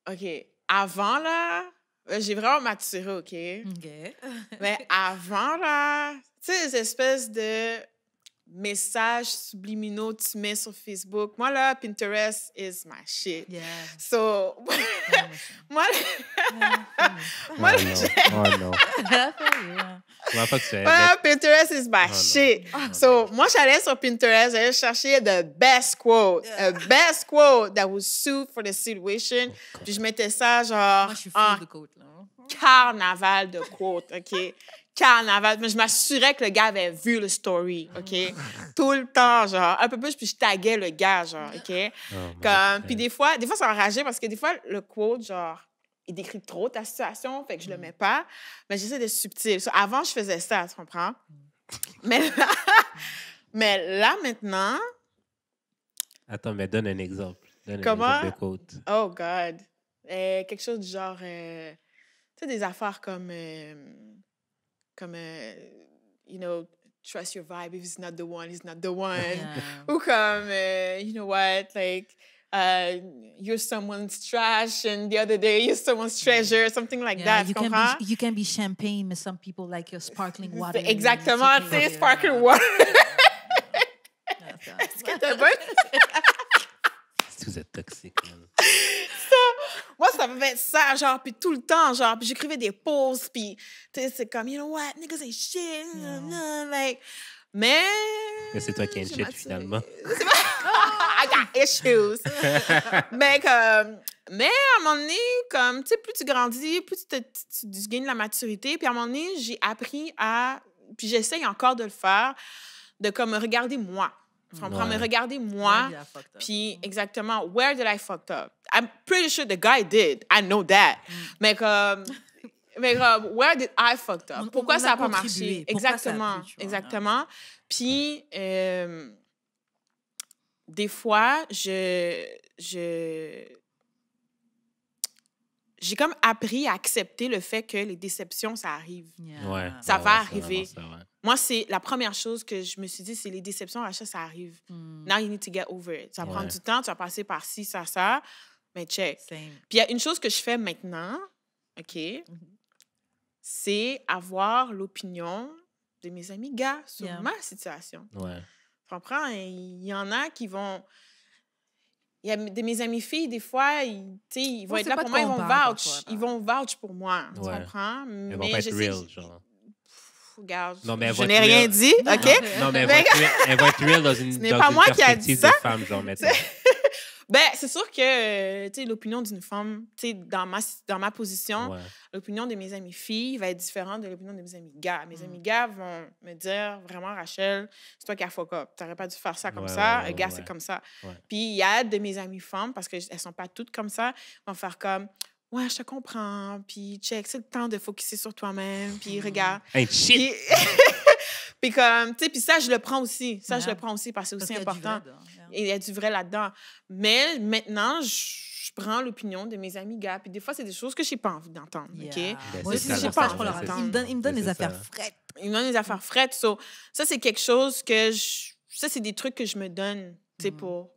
OK. Avant, là, j'ai vraiment maturé, OK? Ok. Mais avant, là, tu sais, les espèces de messages subliminaux que tu mets sur Facebook. Moi, là, Pinterest is my shit. Yeah. So, moi, Oh non. Comment pas que tu fais? moi, Pinterest is my non. shit. So, moi, j'allais sur Pinterest, j'allais chercher the best quote. A best quote that would suit for the situation. Puis je mettais ça, genre, Moi, je suis en full de côte, là. carnaval de quotes, OK? Carnaval. Mais je m'assurais que le gars avait vu le story, OK? Tout le temps, genre, un peu plus, puis je taguais le gars, genre, OK? Puis des fois, ça m'enrageait parce que des fois, le quote, genre, il décrit trop ta situation, fait que je le mets pas. Mais j'essaie d'être subtil. So, avant, je faisais ça, tu comprends? Mais là, maintenant, Attends, mais donne un exemple. Donne Comment? un exemple de quote. oh God, quelque chose du genre, tu sais, des affaires comme, you know, trust your vibe. If it's not the one, it's not the one. Yeah. Ou comme, you know what, like, you're someone's trash, and the other day you're someone's treasure, something like Yeah, that. Tu comprends? you can be champagne, but some people like your sparkling water. C'est exactement, tu sais, sparkling water. Est-ce que t'as bon? Si vous êtes toxique, man. Moi, ça me fait ça, genre, puis tout le temps, genre, puis j'écrivais des posts, puis, tu sais, c'est comme, you know what, niggas ain't shit, like, mais... Mais c'est toi qui as une j'ai shit, maturé. finalement. C'est pas... I got issues. mais à un moment donné, comme, tu sais, plus tu grandis, plus tu gagnes de la maturité, puis à un moment donné, j'ai appris à... Puis j'essaye encore de le faire, de comme me regarder moi. Tu comprends? Ouais. Me regarder moi. Yeah, fucked up. Puis exactement, where did I fucked up? I'm pretty sure the guy did. I know that. Mais comme, where did I fucked up? Pourquoi on ça a n'a pas contribué. marché? Pourquoi ça a Exactement, plu, tu vois? exactement. Puis, des fois, j'ai comme appris à accepter le fait que les déceptions, ça arrive. Yeah. Ouais. Ça ouais, va ouais, arriver. c'est vraiment ça, ouais. Moi, c'est la première chose que je me suis dit, c'est les déceptions, à chaque ça arrive. Now you need to get over it. Ça va prendre Ouais. du temps, tu vas passer par ci, ça, mais check. Same. Puis il y a une chose que je fais maintenant, OK, c'est avoir l'opinion de mes amis gars sur Yeah. ma situation. Ouais. Tu comprends? Et il y en a qui vont... il y a de mes amis filles, des fois, ils vont On être sait là pas pour de moi, quoi ils on vont parle vouch. parfois, Ils vont vouch pour moi, tu Ouais. comprends? Elles vont Mais pas je être sais... real, genre. Regarde, Non, mais elles je vont n'ai être rien real. dit, OK? Non, mais Mais- elles vont être real dans une, Ce n'est dans pas une moi qui a perspective dit ça. de femme, genre, maintenant. Ben, c'est sûr que, tu sais, l'opinion d'une femme, tu sais, dans ma position, Ouais. l'opinion de mes amies filles va être différente de l'opinion de mes amis gars. Mes amis gars vont me dire, vraiment, Rachel, c'est toi qui as fuck up. T'aurais pas dû faire ça comme Ouais, ça. ouais, Le gars, ouais, c'est ouais. comme ça. Ouais. Puis il y a de mes amies femmes, parce qu'elles sont pas toutes comme ça, vont faire comme, ouais, je te comprends. Puis check, c'est le temps de focusser sur toi-même. Puis regarde. Ain't shit! Puis, puis comme, tu sais, puis ça, je le prends aussi. Ça, je Yeah. le prends aussi parce que c'est aussi Parce qu'il y a du important. vrai dedans, yeah. Et il y a du vrai là-dedans. Mais maintenant, je prends l'opinion de mes amis gars. Puis des fois, c'est des choses que je n'ai pas envie d'entendre. Yeah. OK? Ben, Moi c'est aussi, ça, j'ai la pas, force, je prends leur c'est avis. ça. Il me donne C'est des ça. affaires frettes. Ils me donnent des affaires frettes. So, ça, c'est quelque chose que ça, c'est des trucs que je me donne, tu sais, pour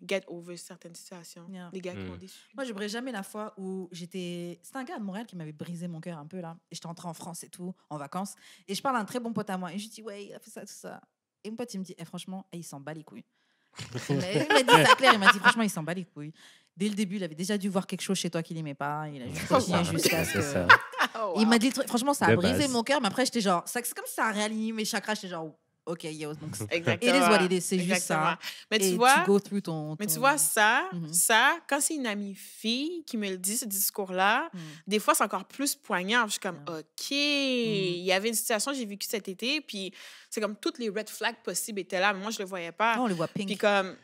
get over certaines situations. Yeah. Les gars qui m'ont déçu. Moi, je n'oublierai jamais la fois où j'étais... C'était un gars de Montréal qui m'avait brisé mon cœur un peu, là. Et j'étais rentrée en France et tout, en vacances. Et je parle à un très bon pote à moi. Et je lui dis, ouais, il a fait ça, tout ça. Et mon pote, il me dit, franchement, il s'en bat les couilles. Il m'a dit ça clair. Il m'a dit, franchement, il s'en bat les couilles. Dès le début, il avait déjà dû voir quelque chose chez toi qu'il n'aimait pas. Il a juste continué jusqu'à ce C'est que... ça. Oh, Il m'a dit, franchement, ça a De brisé base. mon cœur. Mais après, j'étais genre... C'est comme si ça a réaligné mes chakras. J'étais genre, OK, yo. Donc, Exactement. it is what it is. C'est juste Exactement. ça. Mais Et tu vois... go through ton... Mais tu vois, ça, Mhm. ça, quand c'est une amie fille qui me le dit, ce discours-là, des fois, c'est encore plus poignant. Je suis comme, Yeah. OK. Il y avait une situation que j'ai vécue cet été, puis c'est comme toutes les red flags possibles étaient là, mais moi, je le voyais pas. Non, on les voit pink. Puis comme,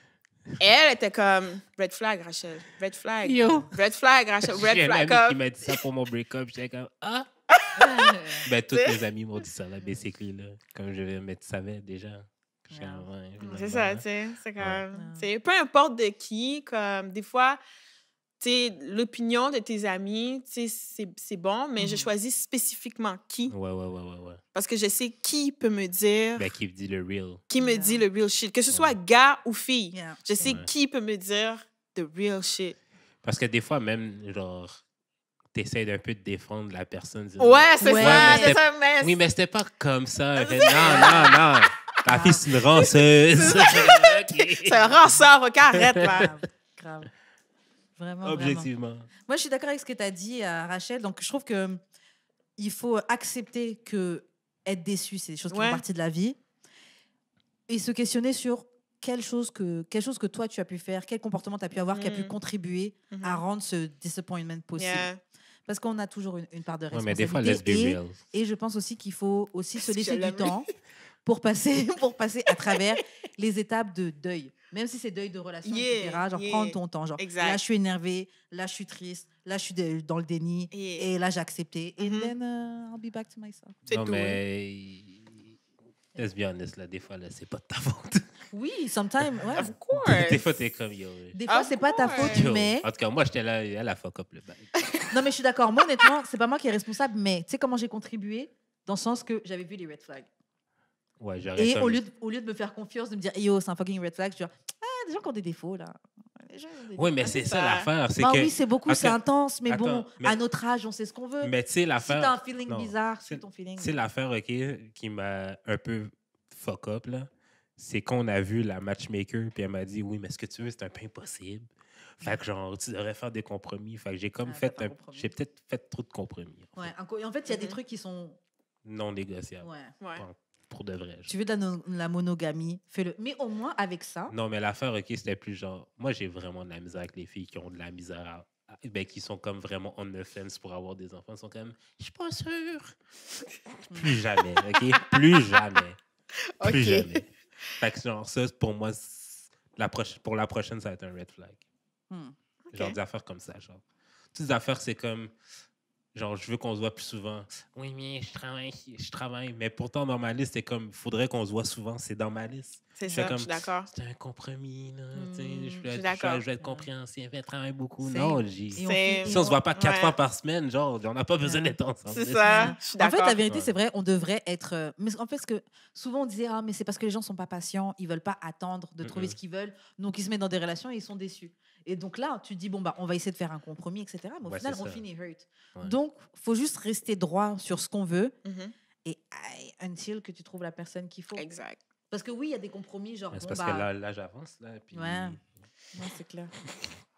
elle était comme, red flag, Rachel. Red flag. Yo! Red flag, Rachel. Red J'ai un flag. ami qui Comme... m'a dit ça pour mon break-up. J'étais comme, ah! Ben, tous mes amis m'ont dit ça, là, basically, là. Comme mais tu savais déjà. J'étais comme, ouais, C'est vraiment, ça, hein. tu sais. C'est comme, Ouais. tu sais, peu importe de qui, comme, des fois, tu sais, l'opinion de tes amis, tu sais, c'est bon, mais je choisis spécifiquement qui. Ouais. Parce que je sais qui peut me dire, Ben, qui dit le real. qui me dit le real shit. Que ce soit gars ou fille, Yeah. je sais Ouais. qui peut me dire the real shit. Parce que des fois, même, genre, t'essaies d'un peu de défendre la personne. Ouais, c'est Ouais, ça, mais c'est c'était- ça, mais... Oui, mais c'était pas comme ça. Elle fait, non. Ta fille, c'est une ranceuse. Ok. C'est un ranceur, ok, arrête, là. Grave. Vraiment, vraiment. Objectivement. Moi, je suis d'accord avec ce que tu as dit, Rachel. Donc, je trouve que il faut accepter que être déçu, c'est des choses qui Ouais. font partie de la vie. Et se questionner sur quelque chose que toi, tu as pu faire, quel comportement tu as pu avoir qui a pu contribuer à rendre ce disappointment possible. Yeah. Parce qu'on a toujours une part de Ouais, responsabilité. mais des fois, let's be et, real. et je pense aussi qu'il faut aussi se Est-ce que laisser je du l'aime? temps pour passer à travers les étapes de deuil. Même si c'est deuil de relation, Yeah, etc. Genre, yeah. prendre ton temps. Genre, Exact. là, je suis énervée. Là, je suis triste. Là, je suis dans le déni. Yeah. Et là, j'ai accepté. Et Mhm. then, I'll be back to myself. C'est Non, tout. mais... Let's be honest, là, des fois, là, c'est pas de ta faute. Oui, sometimes. Ouais. Of course. Des fois, t'es comme, yo. Des fois, Of c'est pas ta course. faute, Yo. mais... En tout cas, moi, j'étais là, elle a fuck up le bail. Non, mais je suis d'accord. Moi, honnêtement, c'est pas moi qui est responsable, mais tu sais comment j'ai contribué? Dans le sens que j'avais vu les red flags. Ouais, j'aurais Et comme- au lieu de me faire confiance, de me dire, hey, yo, c'est un fucking red flag, je dis, des gens qui ont des défauts, là. Les gens, ils ont des Oui, défauts. mais c'est ça ça. l'affaire. C'est Bah que... oui, c'est beaucoup, Parce c'est que- intense, mais bon, Attends, mais- à notre âge, on sait ce qu'on veut. Mais tu sais, Si l'affaire... t'as un feeling Non. bizarre, C'est- c'est ton feeling. C'est l'affaire, OK, qui m'a un peu fuck up, là. C'est qu'on a vu la matchmaker, puis elle m'a dit, oui, mais ce que tu veux, c'est un peu impossible. Fait que, genre, tu devrais faire des compromis. Fait que j'ai comme Ah, fait... faites un compromis. J'ai peut-être fait trop de compromis. En fait. Ouais, et en fait, il y a des Mhm. trucs qui sont... Non négociables. Ouais. Ouais. Pour de vrai. genre. Tu veux de la monogamie, fais-le. Mais au moins, avec ça... Non, mais l'affaire, OK, c'était plus genre... Moi, j'ai vraiment de la misère avec les filles qui ont de la misère ben, qui sont comme vraiment on the fence pour avoir des enfants. Ils sont comme, je suis pas sûre. Plus jamais, OK? Plus jamais. Plus OK. jamais. Fait que genre, ça, pour moi, pour la prochaine, ça va être un red flag. Hmm. Genre des affaires comme ça, genre. Toutes les affaires, c'est comme... Genre, je veux qu'on se voit plus souvent. Oui, mais je travaille. Mais pourtant, dans ma liste, c'est comme, il faudrait qu'on se voit souvent. C'est dans ma liste. C'est Je fais ça, comme- je suis d'accord. C'est un compromis, là. tu sais, Mm, je je veux suis être, d'accord. je veux être compréhensif, je travaille beaucoup. C'est- Non, Et on C'est- si on se voit pas 4 Ouais. fois par semaine, genre, on n'a pas besoin Ouais. d'être ensemble. C'est ça, je suis En d'accord. fait, la vérité, Ouais. c'est vrai, on devrait être... mais en fait, ce que souvent, on disait, mais c'est parce que les gens sont pas patients, ils veulent pas attendre de trouver Mm-mm. ce qu'ils veulent, donc ils se mettent dans des relations et ils sont déçus. Et donc là, tu te dis, bon, bah, on va essayer de faire un compromis, etc. Mais au Ouais, final, c'est on ça. finit hurt. Ouais. Donc, faut juste rester droit sur ce qu'on veut Mhm. et until que tu trouves la personne qu'il faut. Exact. Parce que oui, il y a des compromis, genre, Mais c'est bon, parce bah, que là, j'avance, là. Puis... Ouais. Non, c'est clair.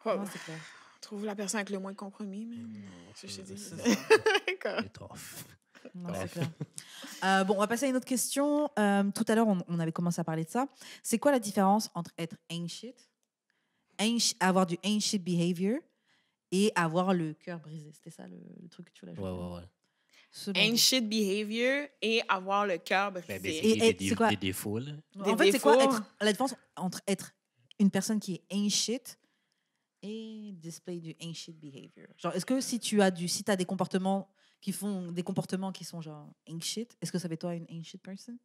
Oh, Non, c'est clair. trouve la personne avec le moins de compromis, mais c'est ce que je te dis. C'est ça. C'est tough. Non, Bref. c'est clair. Bon, on va passer à une autre question. Tout à l'heure, on avait commencé à parler de ça. C'est quoi la différence entre être ain't shit, avoir du ain't shit behavior et avoir le cœur brisé? C'était ça le truc que tu voulais ajouter? Ouais. Selon Ain't vous. shit behavior et avoir le cœur Ben, brisé. basically, c'est quoi? des défauts, là. Des En fait, c'est quoi défauts. la différence entre être une personne qui est ain't shit et display du ain't shit behavior? Genre, est-ce que si tu as des comportements qui sont genre ain't shit, est-ce que ça fait toi une ain't shit person?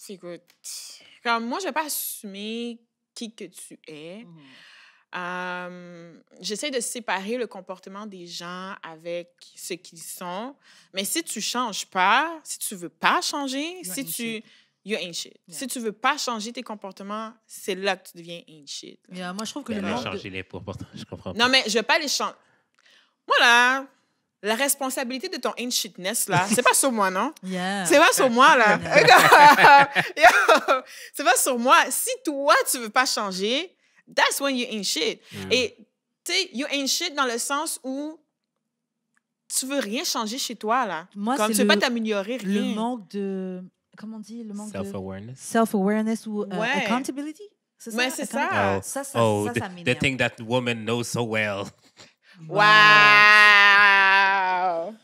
Écoute, comme moi, je vais pas assumer qui que tu es. J'essaie de séparer le comportement des gens avec ce qu'ils sont. Mais si tu changes pas, si tu veux pas changer, You're si ain't tu... shit. You're ain't shit. Yeah. Si tu veux pas changer tes comportements, c'est là que tu deviens ain't shit. là. Yeah, moi, je trouve que Ben, le là, manque changer les comportements, je comprends Non, pas. mais je vais pas les changer. Moi, là, la responsabilité de ton ain't shitness, là, c'est pas sur moi, non? Yeah. C'est pas sur moi, là. Yo, c'est pas sur moi. Si toi, tu veux pas changer, that's when you ain't shit. Et, tu sais, you ain't shit dans le sens où tu veux rien changer chez toi, là. Moi, Comme c'est tu veux pas t'améliorer, le rien. manque de... Comment on dit? Le manque de Self-awareness. self-awareness ou Ouais. accountability? C'est ça? Mais c'est ça. Ça the m'énerve. thing that woman knows so well. Wow!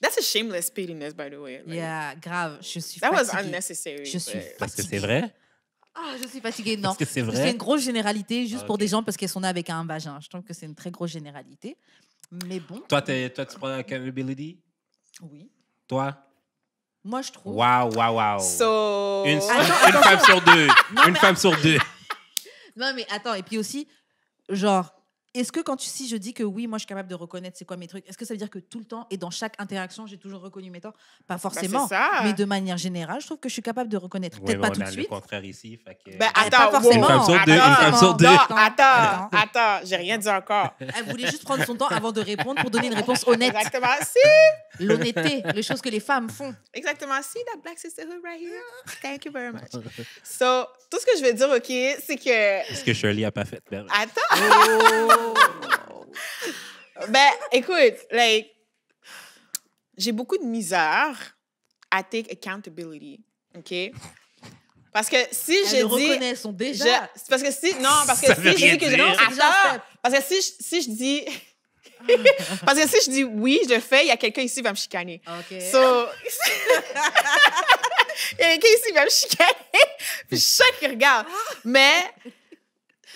That's a shameless pettiness, by the way. Like, Yeah, grave. Je suis that was fatiguée. unnecessary. Je suis but- Parce que c'est fatiguée. vrai? Ah, je suis fatiguée. Non. Parce que c'est C'est vrai? une grosse généralité juste Ah, pour ok. des gens parce qu'elles sont nées avec un vagin. Je trouve que c'est une très grosse généralité. Mais bon, Toi, tu prends accountability? oui. Toi? Moi, je trouve. Wow. So... Une Attends, femme sur deux. Non, Une mais- femme sur deux. Non, mais attends. Et puis aussi, genre, est-ce que si je dis que oui, moi, je suis capable de reconnaître c'est quoi mes trucs, est-ce que ça veut dire que tout le temps et dans chaque interaction, j'ai toujours reconnu mes torts? Pas forcément. c'est ça. Mais de manière générale, je trouve que je suis capable de reconnaître. Oui, Peut-être mais pas on tout de a le suite. contraire ici. Fait que... Ben, pas attends, forcément. Une femme sur deux, attends, une femme sur deux. Non, Attends. attends, j'ai rien dit encore. Elle voulait juste prendre son temps avant de répondre pour donner une réponse honnête. Exactement, si. L'honnêteté, les choses que les femmes font. Exactement, see that black sisterhood right here? Thank you very much. So, tout ce que je veux dire, OK, c'est que... Est-ce que Shirley a pas fait? Ben, Attends. Ben, écoute, like, j'ai beaucoup de misère à take accountability, OK? Parce que si Elles je le dis... reconnaissent, sont déjà. c'est parce que si... Non, parce que Ça veut si je rien dis que... dire. Non, c'est déjà un Attends, step. parce que si je dis... parce que si je dis oui, je le fais, il y a quelqu'un ici qui va me chicaner. OK. So... il y a quelqu'un ici qui va me chicaner, puis je sais qu'il regarde. Mais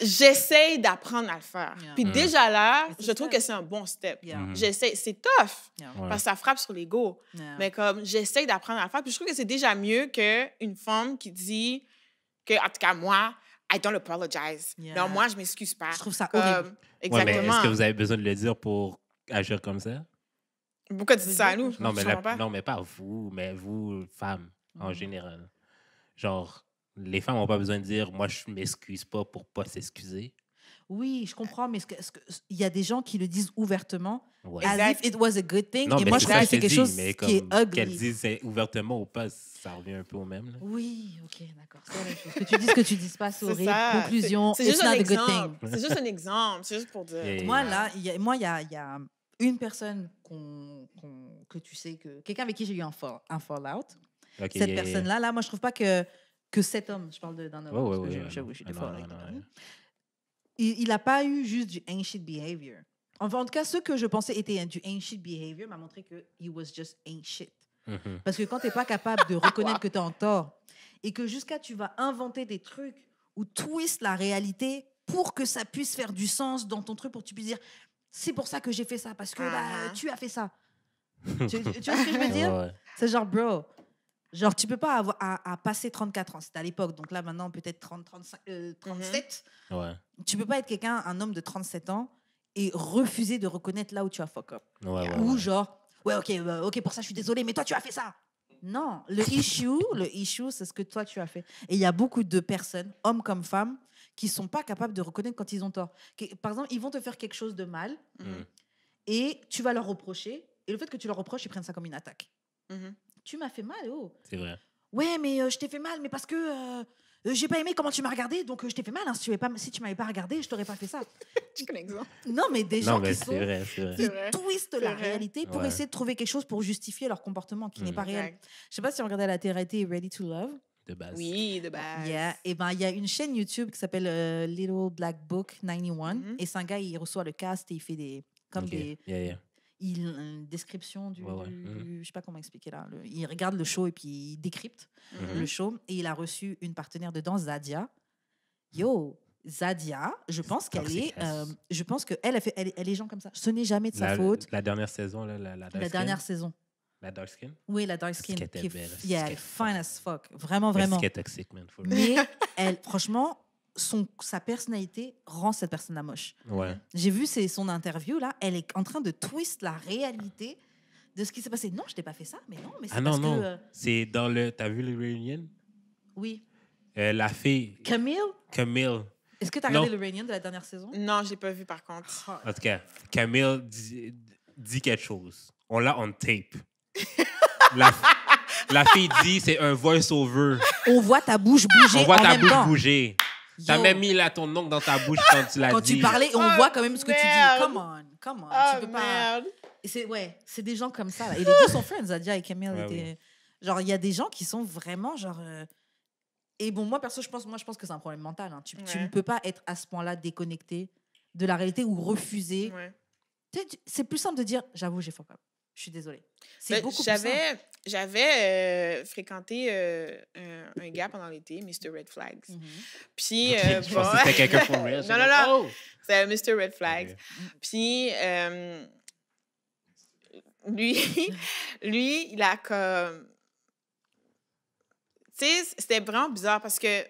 j'essaie d'apprendre à le faire. Yeah. Puis déjà là, Mais c'est je trouve ça. que c'est un bon step. Yeah. J'essaie, c'est tough, Yeah. Ouais. parce que ça frappe sur l'ego. Yeah. Mais comme, j'essaie d'apprendre à le faire. Puis je trouve que c'est déjà mieux qu'une femme qui dit que, en tout cas, moi, I don't apologize. Yeah. Non, moi, je m'excuse pas. Je trouve ça Comme, horrible. ouais, mais exactement. est-ce que vous avez besoin de le dire pour agir comme ça? Pourquoi tu dis ça à nous? Non, mais, Je comprends pas. non, mais pas vous, mais vous, femmes, en Mhm. général. Genre, les femmes n'ont pas besoin de dire « moi, je m'excuse pas pour pas s'excuser Oui, je comprends, mais il y a des gens qui le disent ouvertement, ». Ouais. as Exact. if it was a good thing. Non, Et mais moi, je c'est trouve ça que c'est je te quelque dis, chose mais qui est comme qu'elles ugly. disent ouvertement ou pas, ça revient un peu au même. Là. Oui, ok, d'accord. C'est la même chose. Que tu dises, que tu dises pas, c'est C'est horrible. ça. Conclusion, C'est it's juste not un a good thing. exemple. C'est juste un exemple. C'est juste pour dire. Yeah. Moi, là, il y a une personne que tu sais, quelqu'un avec qui j'ai eu un fallout. Ok, Cette yeah, personne-là, là, moi, je trouve pas que cet homme, je parle d'un homme, Ouais, parce ouais, que ouais, j'avoue, je suis ouais. des Non, fois non, avec non, mes ouais. amis. Il n'a pas eu juste du ain't shit behavior. Enfin, en tout cas, ce que je pensais était du ain't shit behavior m'a montré que he was just ain't shit. Mhm. Parce que quand tu n'es pas capable de reconnaître que tu es en tort et que jusqu'à tu vas inventer des trucs ou twist la réalité pour que ça puisse faire du sens dans ton truc, pour que tu puisses dire c'est pour ça que j'ai fait ça, parce que tu as fait ça. Tu vois ce que je veux dire? Ouais, ouais. C'est genre, bro, genre, tu peux pas avoir à passer 34 ans, c'était à l'époque, donc là maintenant peut-être 30, 35, 37. Ouais. Tu peux pas être un homme de 37 ans et refuser de reconnaître là où tu as fuck up. Ouais, ouais, Ou ouais. genre, ouais, ok, pour ça je suis désolée, mais toi tu as fait ça. Non, le issue, c'est ce que toi tu as fait. Et il y a beaucoup de personnes, hommes comme femmes, qui sont pas capables de reconnaître quand ils ont tort. Par exemple, ils vont te faire quelque chose de mal Mhm. et tu vas leur reprocher. Et le fait que tu leur reproches, ils prennent ça comme une attaque. Mhm. Tu m'as fait mal, oh. C'est vrai. Ouais, mais je t'ai fait mal, mais parce que j'ai pas aimé comment tu m'as regardé, donc je t'ai fait mal. Hein. Si tu m'avais pas regardé, je t'aurais pas fait ça. Tu connais exemple. Non, mais des gens Non, mais qui c'est sont... vrai, c'est vrai. C'est Ils vrai. twistent C'est la vrai. réalité pour Ouais. essayer de trouver quelque chose pour justifier leur comportement qui n'est pas réel. Exact. Je sais pas si vous regardez la télé Ready to Love. De base. Oui, de base. Yeah. Et ben, il y a une chaîne YouTube qui s'appelle Little Black Book 91. Mhm. Et c'est un gars, il reçoit le cast et il fait des... Comme Ok. des... Yeah. une description du... Ouais, ouais. je sais pas comment expliquer là. Il regarde le show et puis il décrypte Mhm. le show. Et il a reçu une partenaire dedans, Zadia. Yo, Zadia, je pense qu'elle Toxic est... ass. je pense qu'elle elle est gens comme ça. Ce n'est jamais de sa faute. La dernière saison, là, la dark La skin. dernière saison. La dark skin. Oui, la dark C'est skin. qu'elle était qui est belle, c'est yeah, qu'elle est fine as fuck. Vraiment, Mais vraiment. c'est qu'elle est toxique, man. For real. Mais elle, franchement, sa personnalité rend cette personne moche. Ouais. J'ai vu son interview là, elle est en train de twist la réalité de ce qui s'est passé. Non, je t'ai pas fait ça, mais non, mais c'est Ah non, parce non. que C'est dans le... T'as vu le Reunion? oui. La fille, Camille, Camille. est-ce que tu as Non. regardé le Reunion de la dernière saison? Non, je l'ai pas vu par contre. En tout cas, Camille dit quelque chose. On l'a on tape. La fille dit c'est un voice-over. On voit ta bouche bouger On voit en ta même bouche temps. bouger. T'as Yo, même mis là, ton ongle dans ta bouche quand tu l'as quand dit. tu parlais, on Oh, voit quand même ce que tu merde. dis. Come on, Ah, tu peux pas. merde. Et c'est des gens comme ça. Là. Et les deux sont friends, Zadia et Camille. Ouais, étaient... Genre, il y a des gens qui sont vraiment genre. Et bon, moi perso, je pense que c'est un problème mental. Hein. Tu Ouais. ne peux pas être à ce point-là déconnecté de la réalité ou refuser. Ouais. Tu sais, c'est plus simple de dire, j'avoue, j'ai fuck up. Je suis désolée. C'est Ben, beaucoup plus simple. j'avais fréquenté un gars pendant l'été, Mr. Red Flags. Mhm. Puis, Je pense que c'était quelqu'un pour real. Non, non, non. C'est Mr. Red Flags. Ok. Puis, lui, il a comme... Tu sais, c'était vraiment bizarre parce que,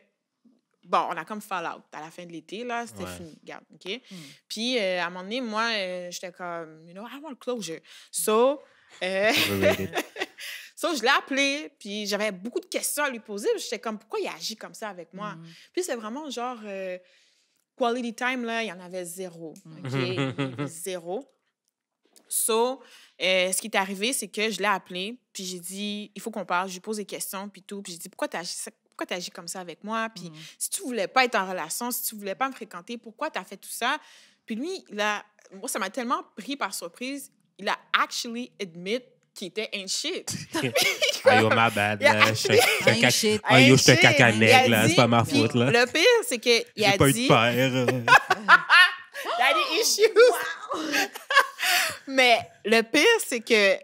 bon, on a comme fall out à la fin de l'été, là. C'était Ouais. fini, regarde, OK? Mm. Puis, à un moment donné, moi, j'étais comme, you know, I want closure. So, Overrated. so je l'ai appelé, puis j'avais beaucoup de questions à lui poser. Puis j'étais comme, pourquoi il agit comme ça avec moi? Mhm. Puis c'est vraiment genre, quality time, là, il y en avait zéro. OK? Il y en avait zéro. So, ce qui est arrivé, c'est que je l'ai appelé, puis j'ai dit, il faut qu'on parle. Je lui pose des questions, puis tout. Puis j'ai dit, pourquoi tu agis comme ça avec moi? Puis Mhm. si tu voulais pas être en relation, si tu voulais pas me fréquenter, pourquoi tu as fait tout ça? Puis lui, moi, ça m'a tellement pris par surprise. Il a actually admit qu'il était ain't shit. Ah yo, my bad. Yeah, Là. Ain't shit. Ah yo, je suis un Ain't caca shit. nègre, Il là. a C'est pas ma dit- puis faute, là. Le pire, c'est qu'il J'ai a pas eu dit... de père. Daddy issues. Mais le pire, c'est que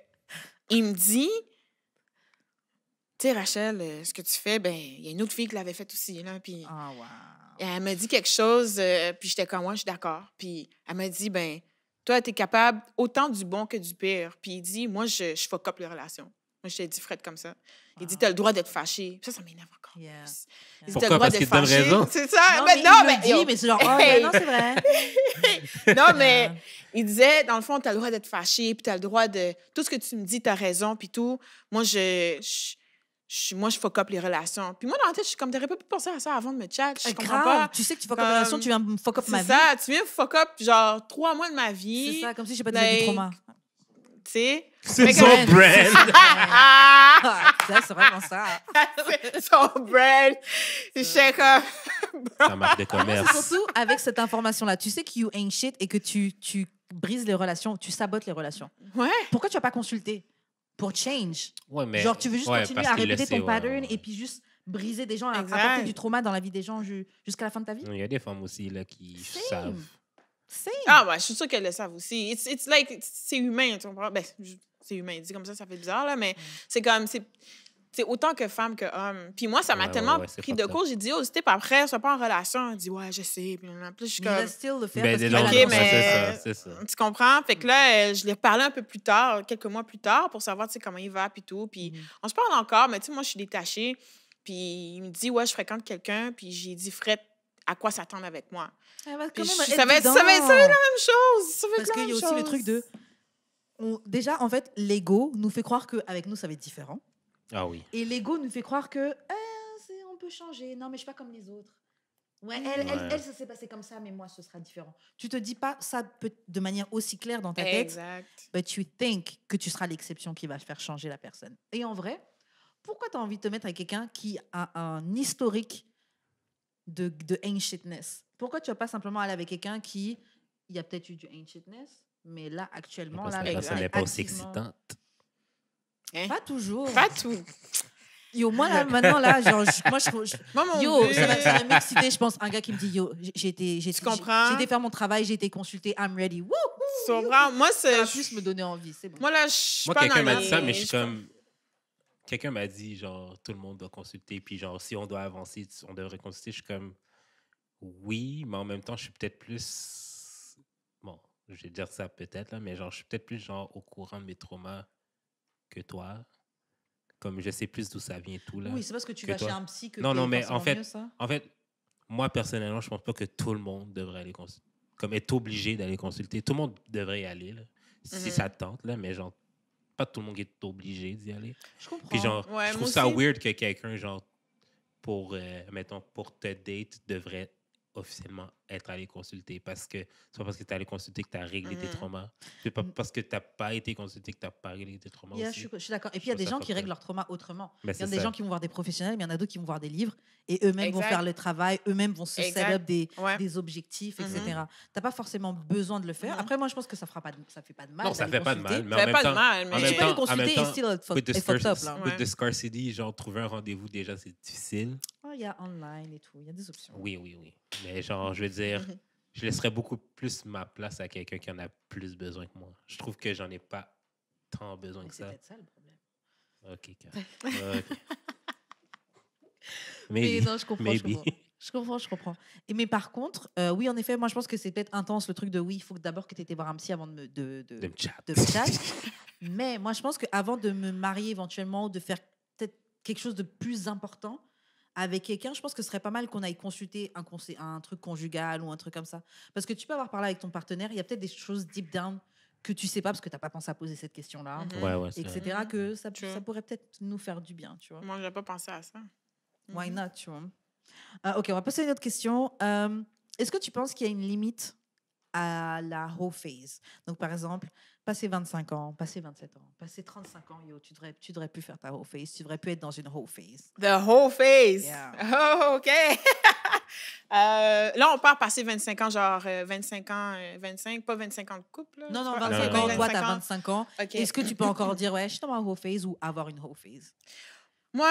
il me dit, tu sais, Rachel, ce que tu fais, ben, il y a une autre fille qui l'avait fait aussi, là, puis Ah, wow. elle m'a dit quelque chose, puis j'étais comme, moi, je suis d'accord. Puis elle m'a dit, ben, toi, t'es capable autant du bon que du pire. Puis il dit, moi, je fuck up les relations. Moi, je t'ai dit Fred comme ça. Il dit, t'as le droit d'être fâché. Puis ça m'énerve encore. Yeah. plus. Il dit, Pourquoi? t'as le droit Parce d'être qu'il te donne fâché. raison? C'est ça. Non, mais mais non, il mais le dit, yo, mais c'est genre, oh, yeah, non, c'est vrai. non, mais il disait, dans le fond, t'as le droit d'être fâché, puis t'as le droit de... Tout ce que tu me dis, t'as raison, puis tout. Moi, moi, je fuck up les relations. Puis moi, dans la tête, je suis comme, t'aurais pas pu penser à ça avant de me chat. Je comprends Grave. pas. Tu sais que tu fuck up la relation, tu viens me fuck up ma C'est vie. ça, tu viens fuck up, genre, 3 mois de ma C'est vie. ça, comme si j'ai pas déjà du Like, trauma. Tu sais? C'est Fait que- son brand. Ah! Ah, ça, c'est vraiment ça. Son brand. J'étais comme... Sa marque de C'est commerce. surtout avec cette information-là. Tu sais que you ain't shit et que tu brises les relations, tu sabotes les relations. Ouais. Pourquoi tu vas pas consulter pour change? Ouais, mais... Genre, tu veux juste ouais, continuer parce à qu'il le répéter sait, ton ouais, pattern ouais. et puis juste briser des gens, Exact. apporter du trauma dans la vie des gens jusqu'à la fin de ta vie? Il y a des femmes aussi là, qui Same. savent. Same. Ah, ouais, je suis sûre qu'elles le savent aussi. It's like, c'est humain, tu comprends? Ben, c'est humain. Dit comme ça fait bizarre, là, mais c'est comme, c'est autant que femme que homme. Puis moi, ça m'a Ouais, tellement ouais, c'est pris de fucked up. court. J'ai dit, oh, si t'es pas prêt, sois pas en relation. Elle dit, ouais, je sais. Puis là, je suis Mais il comme, va still le faire Ben, parce dis qu'il a donc, la OK, notion. mais- c'est ça. tu comprends? Fait que là, je l'ai reparlé un peu plus tard, quelques mois plus tard, pour savoir, tu sais, comment il va, puis tout. Puis on se parle encore, mais tu sais, moi, je suis détachée. Puis il me dit, ouais, je fréquente quelqu'un. Puis j'ai dit, Fred, à quoi s'attendre avec moi? Elle va Puis quand même ça être va être dedans. la même chose. Ça va être Parce la qu'il y a même aussi le chose. truc de... Déjà, en fait, l'ego nous fait croire qu'avec nous, ça va être différent. Ah oui. Et l'ego nous fait croire que on peut changer. Non, mais je suis pas comme les autres. Ouais, elle, ça s'est passé comme ça, mais moi, ce sera différent. Tu te dis pas ça de manière aussi claire dans ta tête, Exact. but you think que tu seras l'exception qui va faire changer la personne. Et en vrai, pourquoi tu as envie de te mettre avec quelqu'un qui a un historique de ain't shitness. Pourquoi tu vas pas simplement aller avec quelqu'un qui, il y a peut-être eu du ain't shitness, mais là, actuellement, Parce là, que la avec personne n'est pas aussi activement- excitante. Hein? Pas toujours. Pas tout. Yo, moi, là, maintenant, là, genre, Moi, mon yo, but... ça va m'exciter, je pense, un gars qui me dit, yo, Tu comprends? j'ai été faire mon travail, j'ai été consulté, I'm ready. Wouh! Tu comprends? Moi, Ça va c'est... plus me donner envie, c'est bon. Moi, là, je suis Moi, pas quelqu'un dans m'a les... dit ça, mais je suis comme. Quelqu'un m'a dit, genre, tout le monde doit consulter, puis genre, si on doit avancer, on devrait consulter. Je suis comme, oui, mais en même temps, je suis peut-être plus. Bon, je vais dire ça peut-être, là, mais genre, je suis peut-être plus, genre, au courant de mes traumas que toi. Comme je sais plus d'où ça vient et tout, là. Oui, c'est parce que tu que vas chez toi. un psy que Non, non, t'es mais forcément en fait, mieux, ça. En fait, moi, personnellement, je pense pas que tout le monde devrait aller consulter. Comme être obligé d'aller consulter. Tout le monde devrait y aller, là, si ça te tente, là, mais genre, pas tout le monde est obligé d'y aller. Je comprends. Puis genre, Ouais, je trouve moi ça aussi. weird que quelqu'un, genre, mettons, pour te date, devrait officiellement être allé consulter. Parce que c'est pas parce que tu es allé consulter que tu as réglé tes traumas. C'est pas parce que tu n'as pas été consulté que tu n'as pas réglé tes traumas Yeah, aussi. je suis d'accord. Et puis, il y Je a des trouve ça gens qui fucked règlent up. leur trauma autrement. Ben, Il y a c'est des ça. gens qui vont voir des professionnels, mais il y en a d'autres qui vont voir des livres et eux-mêmes vont Exact. faire le travail, eux-mêmes vont se Exact. set up Ouais. des objectifs, Mhm. etc. Tu n'as pas forcément besoin de le faire. Mhm. Après, moi, je pense que ça fait pas de mal. Non, ça d'aller fait pas de consulter. mal. Mais Ça en fait même pas de temps, mal, en mais- Tu même peux aller temps, en consulter même et temps, still with the fucked up, scar- là. Ouais. with the scarcity, genre, trouver un rendez-vous, déjà, c'est difficile. Oh, il y a online et tout. Il y a des options. Oui, oui, oui. Mais genre, je veux dire, Mhm. je laisserais beaucoup plus ma place à quelqu'un qui en a plus besoin que moi. Je trouve que j'en ai pas tant besoin Mais que c'est ça. peut-être ça le problème. OK, OK. Mais Maybe. non, je comprends, Maybe. je comprends. Mais par contre, oui, en effet, moi, je pense que c'est peut-être intense le truc de oui, il faut d'abord que tu étais voir un psy avant de De me chat. me chat. Mais moi, je pense qu'avant de me marier éventuellement ou de faire peut-être quelque chose de plus important avec quelqu'un, je pense que ce serait pas mal qu'on aille consulter un truc conjugal ou un truc comme ça. Parce que tu peux avoir parlé avec ton partenaire, il y a peut-être des choses deep down que tu sais pas parce que tu n'as pas pensé à poser cette question-là, Mhm. Ouais, ouais, c'est etc. vrai. Que ça True. pourrait peut-être nous faire du bien, tu vois. Moi, j'ai pas pensé à ça. Why Mhm. not, tu vois. Ok, on va passer à une autre question. Est-ce que tu penses qu'il y a une limite à la hoe phase? Donc, par exemple, passer 25 ans, passer 27 ans, passer 35 ans, yo, tu devrais plus faire ta hoe phase. Tu devrais plus être dans une hoe phase. The whole face. Yeah. Oh, OK. Là, on part passer 25 ans, genre 25 ans, 25, pas 25 ans de couple. Là. Non, non, Tu vois? 25 non, ans, non. toi, t'as 25 ans. OK. Est-ce que tu peux encore dire, ouais, je suis dans ma hoe phase ou avoir une hoe phase? Moi,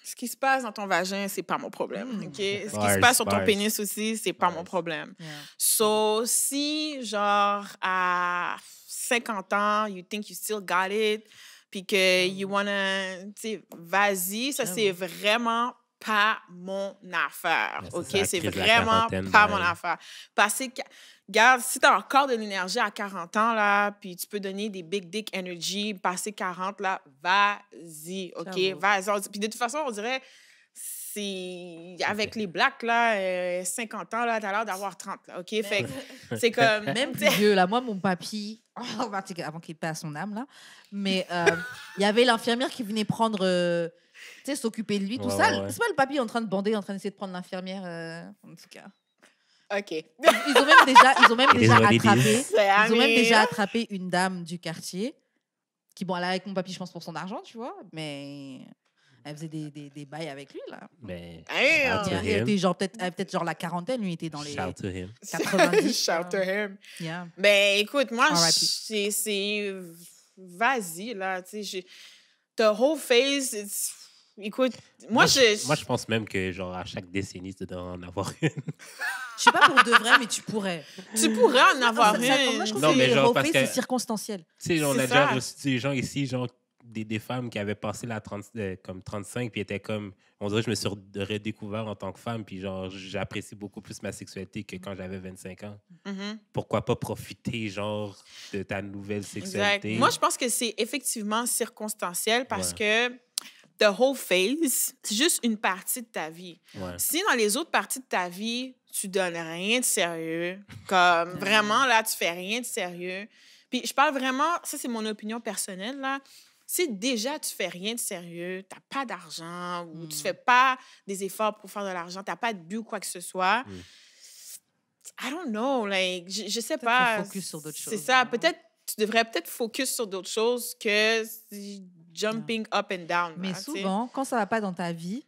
ce qui se passe dans ton vagin, c'est pas mon problème. Mm. OK? Ce qui Bars, se passe sur ton bars. pénis aussi, c'est pas Bars. mon problème. Yeah. So, si, genre, à 50 ans, you think you still got it, puis que you wanna, tu sais, vas-y, ça, c'est vraiment pas mon affaire, Ouais, c'est OK? ça, la C'est crise de la vraiment quarantaine, pas ben. mon affaire. Parce que, regarde, si t'as encore de l'énergie à 40 ans, là, puis tu peux donner des big dick energy, passer 40, là, vas-y, OK? J'avoue. Vas-y. Puis de toute façon, on dirait, c'est... Avec les blacks, là, 50 ans, là, t'as l'air d'avoir 30, là, OK? Fait que c'est comme... Même plus vieux, là. Moi, mon papy, avant qu'il passe son âme, là, mais il y avait l'infirmière qui venait prendre, tu sais, s'occuper de lui, tout Ouais, ça. ouais, ouais. C'est pas le papy en train de bander, en train d'essayer de prendre l'infirmière, en tout cas. OK. Ils ont même déjà what it is. attrapé. C'est Ils ont même ami, déjà hein? attrapé une dame du quartier qui, bon, elle est avec mon papy, je pense, pour son argent, tu vois, mais elle faisait des bails avec lui, là. Mais Damn. shout to Elle him. était genre peut-être genre la quarantaine, lui était dans les Shout to him. 90. Shout to him. Yeah. Ben, écoute, moi, R.I.P. c'est... Vas-y, là, tu sais, the whole phase, écoute, moi, je pense même que, genre, à chaque décennie, tu devrais en avoir une. Je sais pas pour de vrai, mais tu pourrais. tu pourrais en avoir Moi, je une. trouve Non, que mais les genre, hoe parce phase, que- c'est circonstanciel. Tu sais, on C'est a ça. déjà reçu des gens ici, genre, des femmes qui avaient passé la 30, comme 35, puis étaient comme... On dirait que je me suis redécouvert en tant que femme, puis genre, j'apprécie beaucoup plus ma sexualité que quand j'avais 25 ans. Mhm. Pourquoi pas profiter, genre, de ta nouvelle Exact. sexualité? Moi, je pense que c'est effectivement circonstanciel parce que the whole phase, c'est juste une partie de ta vie. Ouais. Si dans les autres parties de ta vie, tu donnes rien de sérieux, comme vraiment, là, tu fais rien de sérieux. Puis je parle vraiment, ça, c'est mon opinion personnelle, là. Si déjà tu fais rien de sérieux, t'as pas d'argent ou tu fais pas des efforts pour faire de l'argent, t'as pas de but ou quoi que ce soit, I don't know, like, je sais Peut-être pas. faut focus sur d'autres C'est choses, ça, hein. peut-être, tu devrais peut-être focus sur d'autres choses que jumping up and down. Mais là, tu sais. souvent, quand ça va pas dans ta vie,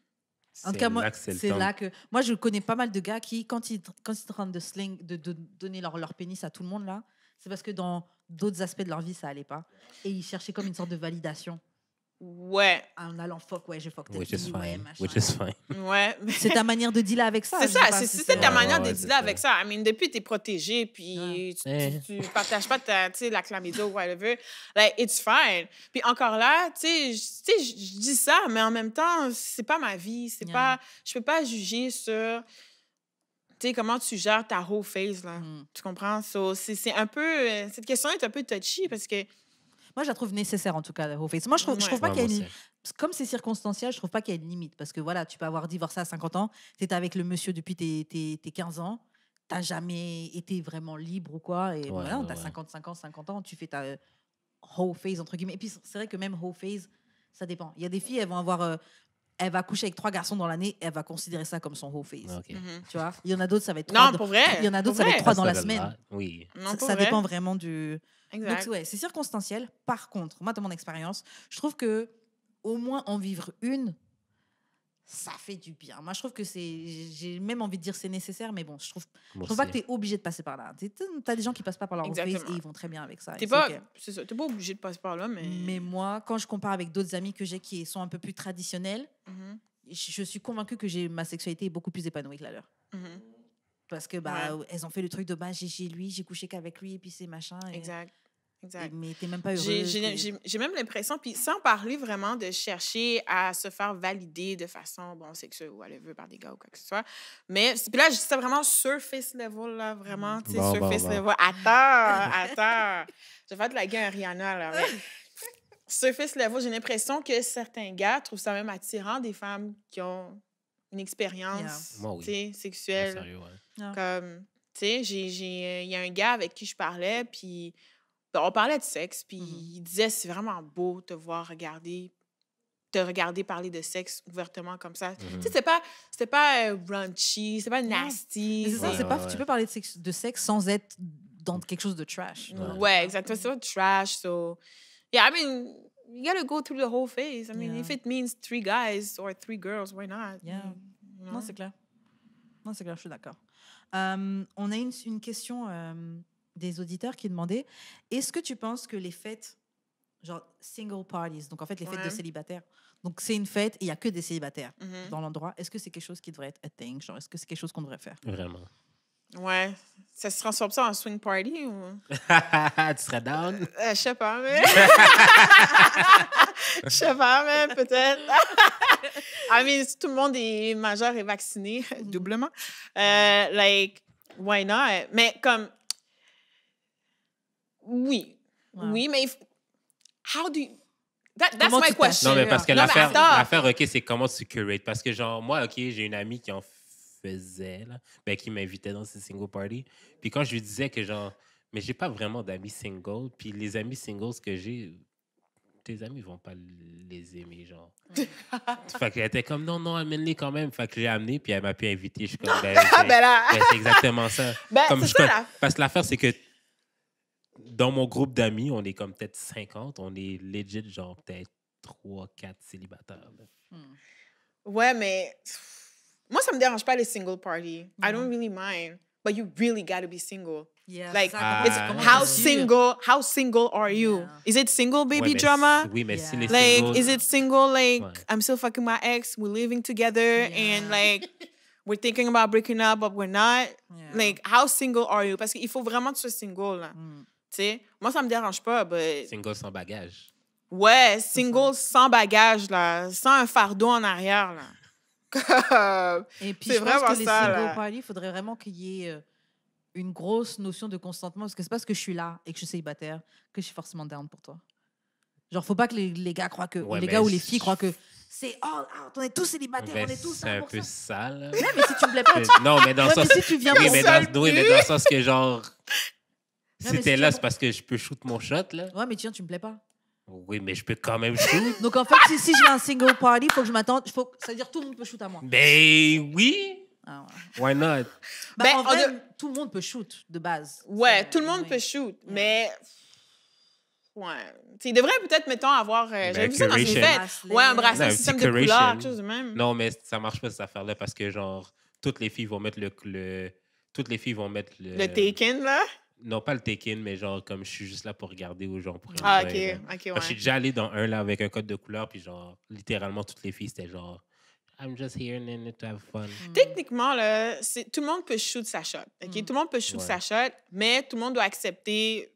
En tout cas, moi, là que c'est le c'est temps. là que... Moi, je connais pas mal de gars qui, quand ils sont en train de de donner leur pénis à tout le monde, là, c'est parce que dans d'autres aspects de leur vie, ça allait pas. Et ils cherchaient comme une sorte de validation. Ouais, En allant fuck, ouais, j'ai fuck ta Which is fille, ouais, fine. machin. Which is fine. ouais. C'est ta manière de dealer avec ça. C'est je ça, sais pas c'est si c'est ta Ouais, manière ouais, de c'est dealer avec ça. ça. I mean, depuis, t'es protégé, puis tu partages pas tu sais, la chlamydia ou whatever. Like, it's fine. Puis encore là, tu sais, je dis ça, mais en même temps, c'est pas ma vie. C'est Yeah. pas... Je peux pas juger sur... Tu sais, comment tu gères ta whole phase, là. Tu comprends? So, c'est un peu... cette question est un peu touchy, parce que... Moi, je la trouve nécessaire, en tout cas, la whole face. Moi, je trouve Ouais. pas Ouais, qu'il y a moi une... aussi. Comme c'est circonstanciel, je trouve pas qu'il y a une limite. Parce que voilà, tu peux avoir divorcé à 50 ans, tu étais avec le monsieur depuis tes 15 ans, tu jamais été vraiment libre ou quoi. Et Ouais, voilà, ouais, tu as ouais. 55 ans, 50 ans, tu fais ta whole phase, entre guillemets. Et puis, c'est vrai que même whole phase, ça dépend. Il y a des filles, elles vont avoir... elle va coucher avec 3 garçons dans l'année, elle va considérer ça comme son whole phase. OK. Tu vois? Il y en a d'autres, ça va être Non, 3. pour vrai. Il y en a d'autres, ça Pour va être vrai. 3 dans la Ça, semaine. là, oui. Non, Ça, pour ça vrai. dépend vraiment du... Exact. Donc, ouais, c'est circonstanciel. Par contre, moi, dans mon expérience, je trouve que au moins en vivre une, ça fait du bien. Moi, je trouve que j'ai même envie de dire c'est nécessaire, mais bon, je trouve Moi pas que aussi. tu es obligé de passer par là. T'as des gens qui passent pas par leur phase et Exactement. ils vont très bien avec ça. et T'es c'est pas... OK. C'est ça. T'es pas obligé de passer par là, mais... Mais moi, quand je compare avec d'autres amis que j'ai qui sont un peu plus traditionnels, Mhm, je suis convaincue que ma sexualité est beaucoup plus épanouie que la leur. mhm. Parce que elles ont fait le truc de j'ai couché qu'avec lui et puis c'est machin. Exact. Exact. Mais t'es même pas heureux. J'ai même l'impression, puis sans parler vraiment de chercher à se faire valider de façon, bon, sexuelle ou whatever par des gars ou quoi que ce soit, mais puis là, je dis ça vraiment surface level, là, vraiment, tu sais, Bon, surface bon. level. Attends. Je vais faire de la gueule à Rihanna, là. Mais... surface level, j'ai l'impression que certains gars trouvent ça même attirant des femmes qui ont une expérience, Moi, oui. tu sais, Ouais, sexuelle. sérieux, ouais. Yeah. Comme, tu sais, il y a un gars avec qui je parlais, puis on parlait de sexe, puis il disait, c'est vraiment beau te voir te regarder parler de sexe ouvertement comme ça. Tu sais, c'était pas raunchy, c'était pas nasty. Mais c'est ça, Ouais, c'est pas, ouais, tu peux parler de sexe sans être dans quelque chose de trash. Ouais, exactement. C'est pas trash, so... Yeah, I mean, you gotta go through the whole phase. I mean, Yeah. if it means 3 guys or 3 girls, why not? Yeah. You know? Non, c'est clair. Non, c'est clair, je suis d'accord. On a une question des auditeurs qui demandait est-ce que tu penses que les fêtes, genre single parties, donc en fait les fêtes de Ouais. célibataires, donc c'est une fête et il n'y a que des célibataires Mhm. dans l'endroit, est-ce que c'est quelque chose qui devrait être a thing? Genre, est-ce que c'est quelque chose qu'on devrait faire? Vraiment. Ouais. Ça se transforme ça en swing party ou... Tu serais down? Je sais pas, mais... Je sais pas, mais peut-être. I mean, si tout le monde est majeur et vacciné, doublement, like, why not? Mais comme... Oui. Ouais. Oui, mais... How do you... That's Comment my tu question. Non, mais parce que Non, mais attends. l'affaire, OK, c'est comment tu curates. Parce que, genre, moi, OK, j'ai une amie qui en faisait, là, ben, qui m'invitait dans ces single parties. Puis quand je lui disais que, genre, mais j'ai pas vraiment d'amis single, puis les amis singles que j'ai, tes amis vont pas les aimer, genre. Fait qu'elle était comme, non, amène-les quand même. Fait que j'ai amené, puis elle m'a pu inviter. Je suis comme, ben, Ah, ben là... ben, c'est exactement ça. Ben, Comme c'est je ça, peux- là. Parce que l'affaire, c'est que dans mon groupe d'amis, on est comme peut-être 50, on est legit, genre peut-être 3, 4 célibataires. là. Ouais, mais... Moi, ça me dérange pas les single parties. I Non. don't really mind. But you really gotta be single. Yeah, Like, c'est ça, it's comment how tu dis? how single are you? Yeah. Is it single baby Ouais, mais drama? oui, mais si Yeah. les Like, singles... is it single, like, Ouais. I'm still fucking my ex, we're living together, Yeah. and, like, we're thinking about breaking up, but we're not? Yeah. Like, how single are you? Parce qu'il faut vraiment que tu sois single, là. Tu sais? Moi, ça me dérange pas, but... Single sans bagage. Ouais, single sans bagage, là. Sans un fardeau en arrière, là. Et puis, C'est je pense vraiment que les ça, single là. parties, il faudrait vraiment qu'il y ait une grosse notion de consentement. Parce que c'est parce que je suis là et que je suis célibataire que je suis forcément down pour toi. Genre, faut pas que les gars croient que... Ouais, les mais gars ou les filles croient que c'est all out, on est tous célibataires, Ben, on est tous c'est un 100%. peu sale. Ouais, mais si tu me plais pas, tu... Non, mais dans le Ouais, sens... mais si tu viens Oui, pour mais ça... dans, oui, mais dans le sens que, genre... mais Si si t'es tu là, as- c'est parce que je peux shoot mon shot, là. Ouais, mais tiens, tu me plais pas. Oui, mais je peux quand même shoot. Donc, en fait, si je vais à un single party, il faut que je m'attende... Ça veut dire tout le monde peut shoot à moi. Ben oui! Ah, ouais. Why not? Bah, Ben, en vrai, on tout le monde peut shoot, de base. Ouais, C'est- tout le monde ouais. peut shoot, mais... Ouais. T'sais, il devrait peut-être, mettons, avoir... j'avais vu ça dans une curation. fête. Bracelet. Ouais, un Non, bracelet, un un petit système de couleurs, curation. quelque chose de même. Non, mais ça marche pas, cette affaire-là, parce que, genre, toutes les filles vont mettre toutes les filles vont mettre Le Taken, là. Non, pas le take-in, mais genre, comme je suis juste là pour regarder aux gens pour Ah, enjoy, là. OK, Parce que je suis ouais. déjà allé dans un, là, avec un code de couleur, puis genre, littéralement, toutes les filles, c'était genre, I'm just here to have fun. Techniquement, là, tout le monde peut shoot sa shot. OK? Tout le monde peut shoot Ouais. sa shot, mais tout le monde doit accepter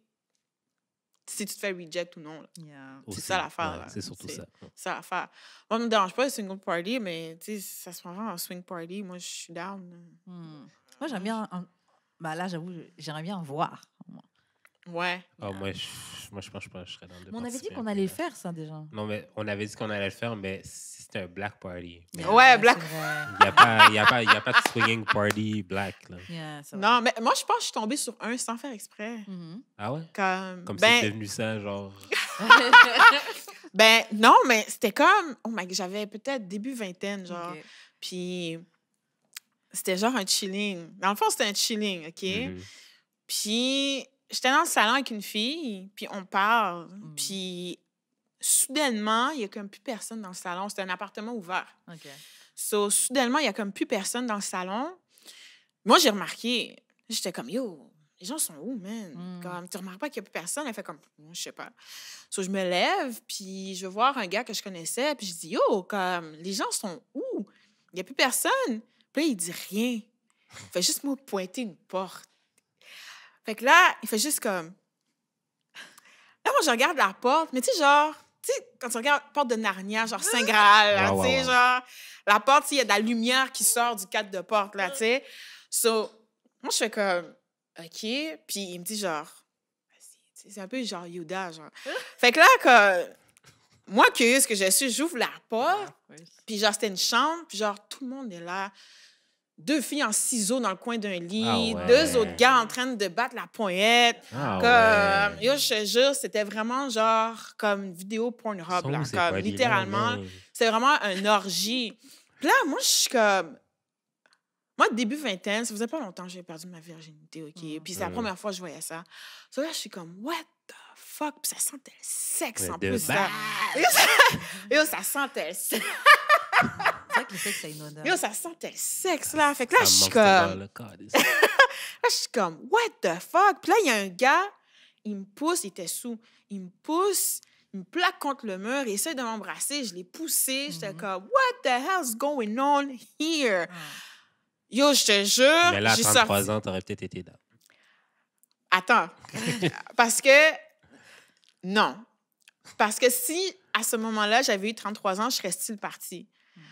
si tu te fais reject ou non. Là. Yeah. C'est Aussi. ça l'affaire. Ouais, là. c'est surtout ça. C'est ça l'affaire. Moi, ça me dérange pas le single party, mais tu sais, ça se prend en swing party. Moi, je suis down. Là. Moi, j'aime bien... Bah là, j'avoue, j'aimerais bien voir. Ouais. Ah, moi, je pense pas que je serais dans le Mais on avait dit participer qu'on un allait le peu, là. faire, ça, déjà. Non, mais on avait dit qu'on allait le faire, mais c'était un black party. Mais Ouais, black- c'est vrai. il y a pas de swinging party black, là. Yeah, c'est vrai. Non, mais moi, je pense que je suis tombée sur un sans faire exprès. Mhm. Ah ouais? Comme Comme c'est devenu ça, genre... ben, non, mais c'était comme... Oh my God, j'avais peut-être début vingtaine, genre. Ok. Puis c'était genre un chilling. Dans le fond, c'était un chilling, OK? Mhm. Puis j'étais dans le salon avec une fille, puis on parle. Puis soudainement, il y a comme plus personne dans le salon. C'était un appartement ouvert. Ok. So, soudainement, il y a comme plus personne dans le salon. Moi, j'ai remarqué. J'étais comme, yo, les gens sont où, man? Comme, tu remarques pas qu'il y a plus personne? Elle fait comme, je sais pas. So, je me lève, puis je vais voir un gars que je connaissais, puis je dis, yo, comme, les gens sont où? Il n'y a plus personne. Puis là, il dit rien. Il fait juste me pointer une porte. Fait que là, il fait juste comme... Là, moi, je regarde la porte, mais tu sais, genre... Tu sais, quand tu regardes la porte de Narnia, genre Saint-Graal, là, Ouais, tu sais, ouais. genre... La porte, tu sais, il y a de la lumière qui sort du cadre de porte, là, tu sais. So, moi, je fais comme... OK. Puis il me dit genre... Vas-y. C'est un peu genre Yoda, genre. Fait que là, moi, curieuse que je suis, j'ouvre la porte, puis genre, c'était une chambre, puis genre, tout le monde est là. 2 filles en ciseaux dans le coin d'un lit, Ah ouais. 2 autres gars en train de battre la poignette. Ah ouais. Yo, je te jure, c'était vraiment genre comme une vidéo Pornhub, Sont là, où ces comme parties-là, littéralement. man? C'est vraiment un orgie. Puis là, moi, je suis comme... Moi, début vingtaine, ça faisait pas longtemps que j'ai perdu ma virginité, OK? Puis c'est la première fois que je voyais ça. So là, je suis comme, what the fuck? Puis ça sentait le sexe, en De plus. base. Yo, ça sentait le sexe. C'est vrai que le sexe a une odeur. Yo, ça sentait le sexe, là. Fait que là, je suis Ça comme... manque de Là, je suis comme, what the fuck? Puis là, il y a un gars, il me pousse, il était sous. Il me pousse, il me plaque contre le mur, il essaie de m'embrasser. Je l'ai poussé. J'étais comme, what the hell's going on here? Yo, je te jure, Mais là, à j'ai 33 sorti... ans, t'aurais peut-être été là. Attends. Parce que... Non. Parce que si, à ce moment-là, j'avais eu 33 ans, je serais style partie.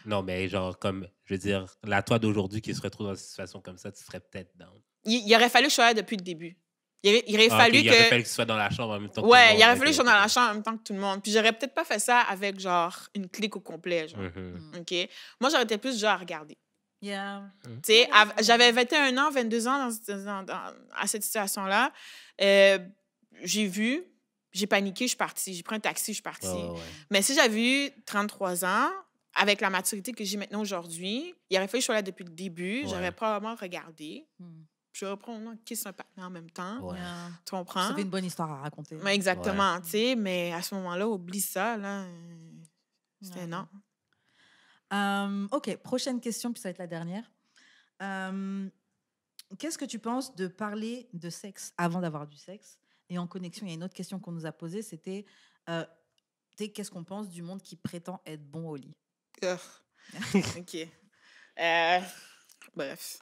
Non, mais genre, comme, je veux dire, la toi d'aujourd'hui qui se retrouve dans une situation comme ça, tu serais peut-être down. Il aurait fallu que je sois là depuis le début. Il aurait Ah, fallu ok, il que... aurait fallu que tu sois dans la chambre en même temps que tout le Ouais, monde. il aurait Ok, fallu que je sois ok. dans la chambre en même temps que tout le monde. Puis j'aurais peut-être pas fait ça avec, genre, une clique au complet, genre. Mhm. OK? Moi, j'aurais été plus, genre, à regarder. Yeah. Tu sais, j'avais 21 ans, 22 ans à cette situation-là. J'ai vu, j'ai paniqué, je suis partie. J'ai pris un taxi, je suis partie. Ouais, ouais, ouais. Mais si j'avais eu 33 ans, avec la maturité que j'ai maintenant aujourd'hui, il aurait fallu que je sois là depuis le début. Ouais. J'aurais probablement regardé. Mm. J'aurais probablement kiss un partenaire en même temps. Ouais. Yeah. Tu comprends? Ça fait une bonne histoire à raconter. Mais exactement, tu sais. Mais à ce moment-là, oublie ça, là. C'était Ouais. non. OK, prochaine question, puis ça va être la dernière. Qu'est-ce que tu penses de parler de sexe avant d'avoir du sexe? Et en connexion, il y a une autre question qu'on nous a posée, c'était qu'est-ce qu'on pense du monde qui prétend être bon au lit? OK. Bref.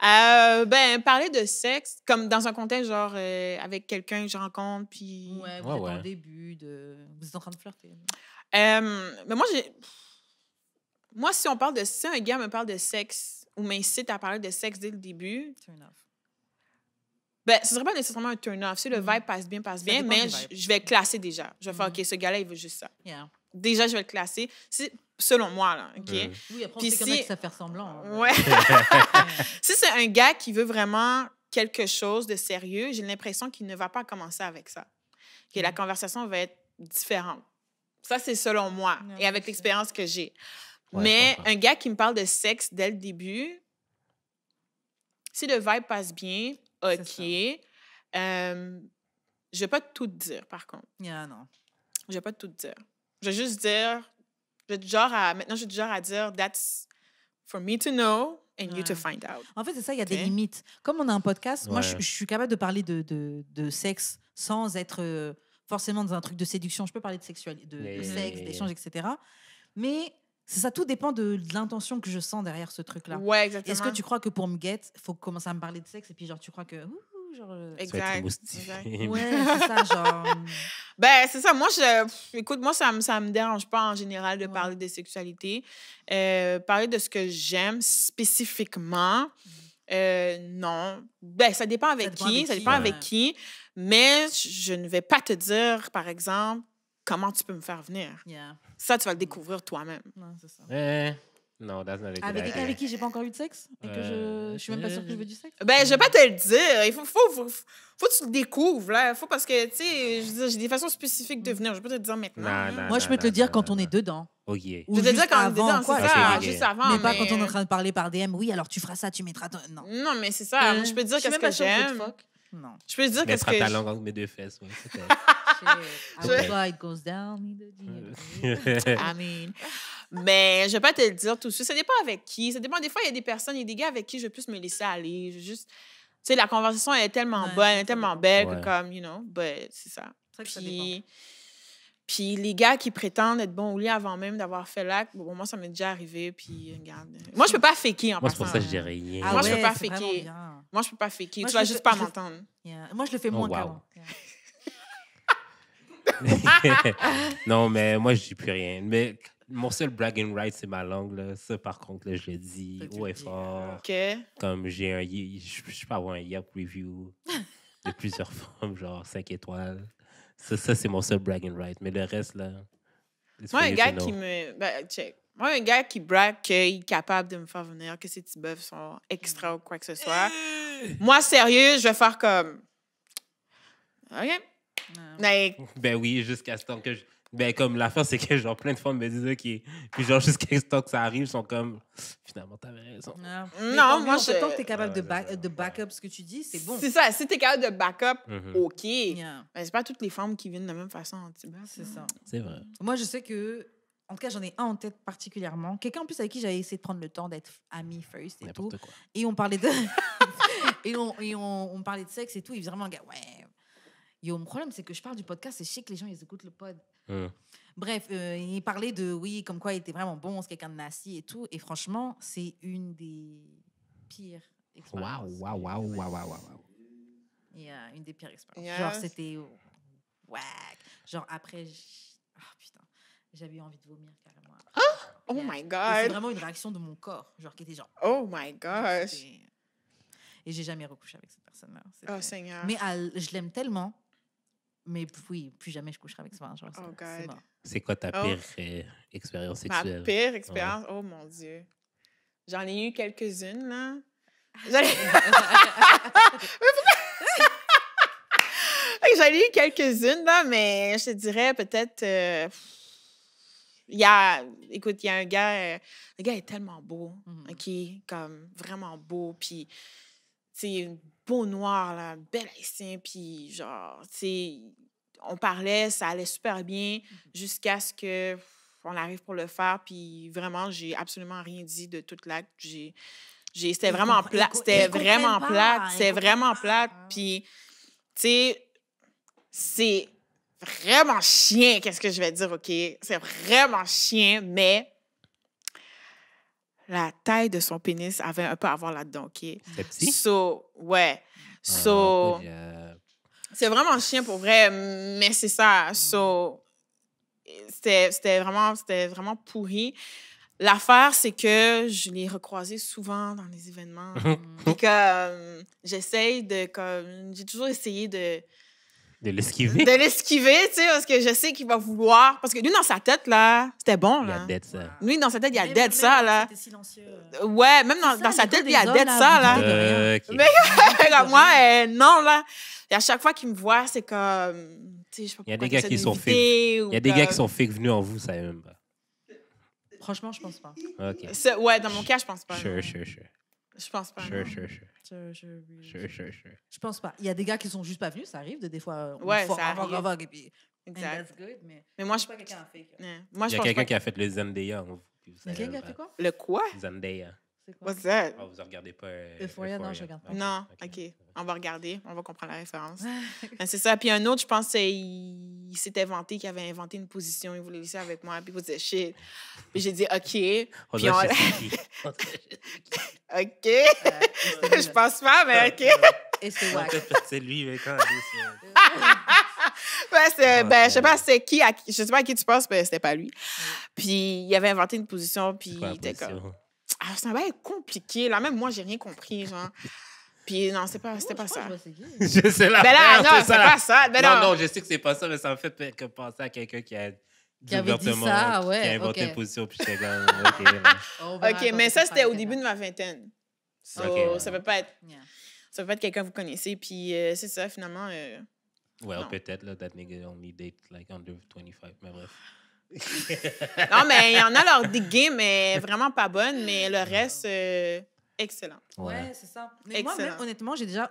Ben, parler de sexe, comme dans un contexte, genre, avec quelqu'un que je rencontre, puis... Ouais, vous Ouais, êtes ouais. dans le début de... Vous êtes en train de flirter. Mais moi, moi, si on parle de... Si un gars me parle de sexe ou m'incite à parler de sexe dès le début, Turn off. ben, ce serait pas nécessairement un turn-off. Si le vibe passe bien, dépend mais du vibe. je vais le classer déjà. Je vais faire, OK, ce gars-là, il veut juste ça. Yeah. Déjà, je vais le classer. Selon moi, là, OK? Mhm. Oui, après, on Puis sait qu'il y en a si- qui savent faire semblant. hein. Ouais. Si c'est un gars qui veut vraiment quelque chose de sérieux, j'ai l'impression qu'il ne va pas commencer avec ça. Que la conversation va être différente. Ça, c'est selon moi Non, et avec c'est- l'expérience que j'ai. Ouais, Mais je comprends. un gars qui me parle de sexe dès le début, si le vibe passe bien, C'est OK. Je vais pas tout te dire, par contre. Yeah, non. Je vais pas tout te dire. Je vais juste dire... Maintenant, je suis du genre à dire « That's for me to know and you to Ouais. find out. En fait, c'est ça, il y a des Ok. limites. Comme on a un podcast, moi, Ouais. je suis capable de parler de sexe sans être forcément dans un truc de séduction. Je peux parler de sexualité, de sexe, d'échange, etc. Mais c'est ça, tout dépend de l'intention que je sens derrière ce truc-là. Ouais, exactement. Est-ce que tu crois que pour me get, il faut commencer à me parler de sexe et puis genre tu crois que Exact. Exact. ouais, c'est ça, genre Ben, c'est ça. Moi, écoute, moi, ça me dérange pas en général de parler de sexualité. Parler de ce que j'aime spécifiquement, non. Ben, ça dépend avec qui. Ça dépend avec qui. Mais je ne vais pas te dire, par exemple, comment tu peux me faire venir. yeah. Ça, tu vas le découvrir toi-même. Non, c'est ça. Non, that's not a good Avec idea. quelqu'un avec qui j'ai pas encore eu de sexe et que je suis même pas sûre que je veux du sexe. Ben, je vais pas te le dire. Il faut que tu le découvres, là. Faut parce que, tu sais, je veux dire, j'ai des façons spécifiques de venir. Je vais pas te le dire maintenant. Non, Moi, je peux te le dire quand on est dedans. OK. Ou Je vais te le dire juste quand on est avant, dedans, quoi. c'est ça, Ok. juste avant. Mais pas quand on est en train de parler par DM. Oui, alors tu feras ça, tu mettras ton... Non. Non, mais c'est ça. Moi, je peux te dire suis qu'est-ce même que pas sûre je veux te j'aime. fuck. Non. Je peux te dire Tu qu'est-ce mettras que ta je- langue entre mes deux fesses. Ouais, c'est Outside goes down. I mean. Mais je vais pas te le dire tout de suite. Ça dépend avec qui. Ça dépend. Des fois, il y a des personnes, il y a des gars avec qui je vais plus me laisser aller. Je vais juste... Tu sais, la conversation elle est tellement Ouais, bonne, elle ça est tellement dépend. belle Ouais. que comme, you know, but c'est ça. C'est vrai que ça dépend. Puis les gars qui prétendent être bons au lit avant même d'avoir fait l'acte, bon, moi, ça m'est déjà arrivé. Puis, regarde. Moi, je peux pas faker en Moi, c'est pour passant. ça que je dis rien. Ah Moi, je peux ouais, pas c'est vraiment faker. bien. Moi, je peux pas faker. Moi, Tu je vas le juste fais- pas je le- m'entendre. Yeah. Moi, je le fais moins wow. qu'avant. Yeah. Non, mais moi, je dis plus rien. Mais mon seul bragging right, c'est ma langue. Là. Ça, par contre, là, je le dis Ça, tu haut le et dis, fort. OK. Comme j'ai je peux avoir un Yelp review de plusieurs femmes, genre 5 étoiles. Ça c'est mon seul bragging right. Mais le reste, là... it's Moi, for un you gars to know. qui me... Ben, check. Moi, un gars qui brague qu'il est capable de me faire venir, que ses petits bœufs sont extra ou quoi que ce soit. Moi, sérieux, je vais faire comme... OK. Mais Ben oui, jusqu'à ce temps que je... Ben comme l'affaire, c'est que genre plein de femmes me disent OK. Puis genre jusqu'à ce temps que ça arrive, ils sont comme... Finalement, t'avais raison. non, moi, je... Tant que je... t'es capable Ouais, de back-up ce que tu dis, c'est bon. C'est ça. Si t'es capable de backup, Mhm. OK. Yeah. Mais c'est pas toutes les femmes qui viennent de la même façon en Tibet. C'est ça. C'est vrai. Moi, je sais que... En tout cas, j'en ai un en tête particulièrement. Quelqu'un en plus avec qui j'avais essayé de prendre le temps d'être amis first et tout. N'importe quoi. Et on parlait de... on parlait de sexe et tout. Il faisait vraiment un gars, ouais. Yo, mon problème, c'est que je parle du podcast et je sais que les gens, ils écoutent le pod. Bref, il parlait de, oui, comme quoi il était vraiment bon, c'est quelqu'un de nasty et tout. Et franchement, c'est une des pires expériences. Wow. Une des pires expériences. Yes. Genre, c'était whack. Genre, après, putain, j'avais eu envie de vomir carrément. Oh Yeah. my Et c'est God. vraiment une réaction de mon corps, genre qui était genre... Oh my gosh. c'était- Et j'ai jamais recouché avec cette personne-là. C'était- Oh Seigneur. Mais je l'aime tellement. Mais oui, plus jamais je coucherai avec ça. Genre, Oh, c'est God. mort. C'est quoi ta Oh. pire expérience Ma sexuelle? pire expérience, oh mon Dieu. J'en ai eu quelques-unes, là. J'en ai... J'en ai eu quelques-unes, là, mais je te dirais peut-être... Écoute, il y a un gars... le gars est tellement beau, Mhm. OK? Comme vraiment beau, puis... C'est beau noir, là, bel haïtien, puis genre, tu sais, on parlait, ça allait super bien jusqu'à ce que on arrive pour le faire, puis vraiment, j'ai absolument rien dit de toute l'acte. C'était Ils vraiment comprennent- plate. ils C'était comprennent vraiment pas, plate. ils C'était comprennent vraiment pas. plate. Puis, tu sais, c'est vraiment chien, qu'est-ce que je vais dire, OK? C'est vraiment chien, mais la taille de son pénis avait un peu à voir là-dedans, OK? C'est petit? So, ouais. So, c'est vraiment chien pour vrai, mais c'est ça. So, c'était vraiment pourri. L'affaire, c'est que je l'ai recroisé souvent dans les événements. Puis que j'essaye de... J'ai toujours essayé de l'esquiver? l'esquiver, tu sais, parce que je sais qu'il va vouloir... Parce que lui, dans sa tête, là, c'était bon, Il y a là. dead ça. Lui, dans sa tête, il y a Même- dead même ça, quand là. c'était silencieux. Ouais, même C'est ça, dans sa les tête, gars il y a des dead hommes, ça, là, là. vous dites de rien. OK. Mais comme moi, non, là. Et à chaque fois qu'il me voit, c'est comme... Tu sais, je sais pas Il y a pourquoi des gars t'essaies qui de sont m'éviter, Il y a des ou gars qui comme- sont fake venus en vous, ça savez même pas. Franchement, je pense pas. OK. Ouais, dans mon cas, je pense pas. non. Sure. Je Je pense pas. Sure, non. sure, sure. Je pense pas. Il y a des gars qui sont juste pas venus, ça arrive. Des fois, on Ouais, fort ça en arrive. vogue et puis... And Exact. that's good, mais... Mais moi, Je je suis pas quelqu'un à fake. ouais. Moi, Il je y a pense quelqu'un pas. qui a fait le Zendaya. Puis vous savez, Quelqu'un qui a fait quoi? Le quoi? Zendaya. C'est quoi? What's that? Ah, vous ne regardez pas Euphoria, non, je regarde pas. Non, OK. On va regarder. On va comprendre la référence. Ben, c'est ça. Puis un autre, je pense, il s'était vanté qu'il avait inventé une position. Il voulait laisser avec moi. Puis il disait shit. Puis j'ai dit OK. Puis on... OK. Je pense pas, mais OK. Et c'est wack. C'est lui, mais quand Ouais, c'est, Ah, je sais pas c'est qui, je sais pas à qui tu penses, mais c'était pas lui. Puis il avait inventé une position, puis il était comme... Ah, ça va être compliqué. Là, même moi, j'ai rien compris, genre. Puis non, c'était pas ça. Je sais la Ben là, peur, non, c'est la- pas ça. Ben non, non. non, je sais que c'est pas ça, mais ça me fait penser à quelqu'un qui a Qui avait dit ouvertement, ça, ouais, qui a inventé ok. une position, puis j'étais comme, OK. OK, mais ça, c'était au début de ma vingtaine. So, Ok. ça peut pas être... Ça peut pas être quelqu'un que vous connaissez. Puis c'est ça, finalement. Well, Non. peut-être, là, that nigga only date, like, under 25, mais bref. Non, mais il y en a leur des games, mais vraiment pas bonnes, mais le reste, excellent. Ouais, c'est ça. Mais moi, Excellent. même, honnêtement, j'ai déjà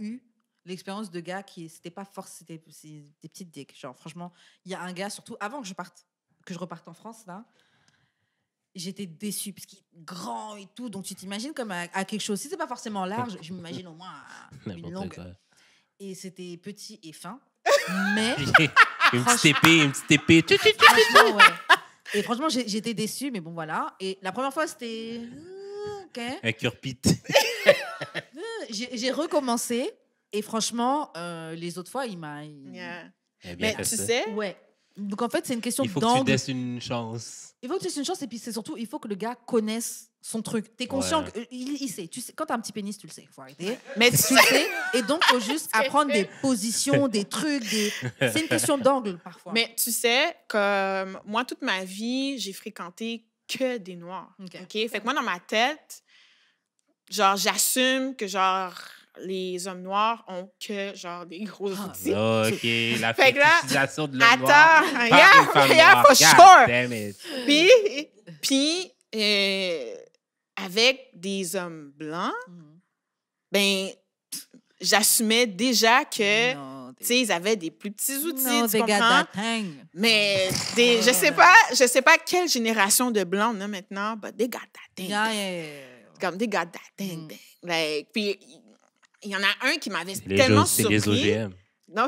eu l'expérience de gars qui, c'était pas forcément, c'est des petites dicks. Genre, franchement, il y a un gars, surtout avant que je reparte en France, là, j'étais déçue parce qu'il est grand et tout. Donc, tu t'imagines comme à quelque chose. Si c'est pas forcément large, je m'imagine au moins une N'importe longue. quoi. Et c'était petit et fin. Mais, Une petite épée. franchement, ouais. Et franchement, j'étais déçue, mais bon, voilà. Et la première fois, c'était... OK. Un cure-pite. J'ai recommencé. Et franchement, les autres fois, il m'a... Yeah. Eh bien Mais fait tu ça. sais, Ouais. Donc, en fait, c'est une question Il faut que tu d'angle. laisses une chance. Il faut que tu laisses une chance. Et puis, c'est surtout, il faut que le gars connaisse son truc. T'es conscient Ouais. qu'il sait. Tu sais. Quand t'as un petit pénis, tu le sais. Il faut arrêter. mais tu Tu le sais. Et donc, il faut juste C'est apprendre vrai. des positions, des trucs. C'est une question d'angle, parfois. Mais tu sais, comme moi, toute ma vie, j'ai fréquenté que des Noirs. OK. OK? Fait que moi, dans ma tête, genre, j'assume que, genre, les hommes noirs ont que, genre, des gros Ah, outils. OK, la Fait que là, fétichisation de l'homme noir. Attends, par yeah, une femme yeah, noire. for God sure. damn it. Puis avec des hommes blancs, Mhm. ben, j'assumais déjà que, Non, tu sais, ils avaient des plus petits outils, no, tu they got comprends? that thing. Mais je sais pas quelle génération de blancs on a maintenant, but they got that thing. Yeah, yeah, yeah. Comme they got that thing. Mm. Like, puis il y en a un qui m'avait C'est tellement c'est surpris. les OGM. Non.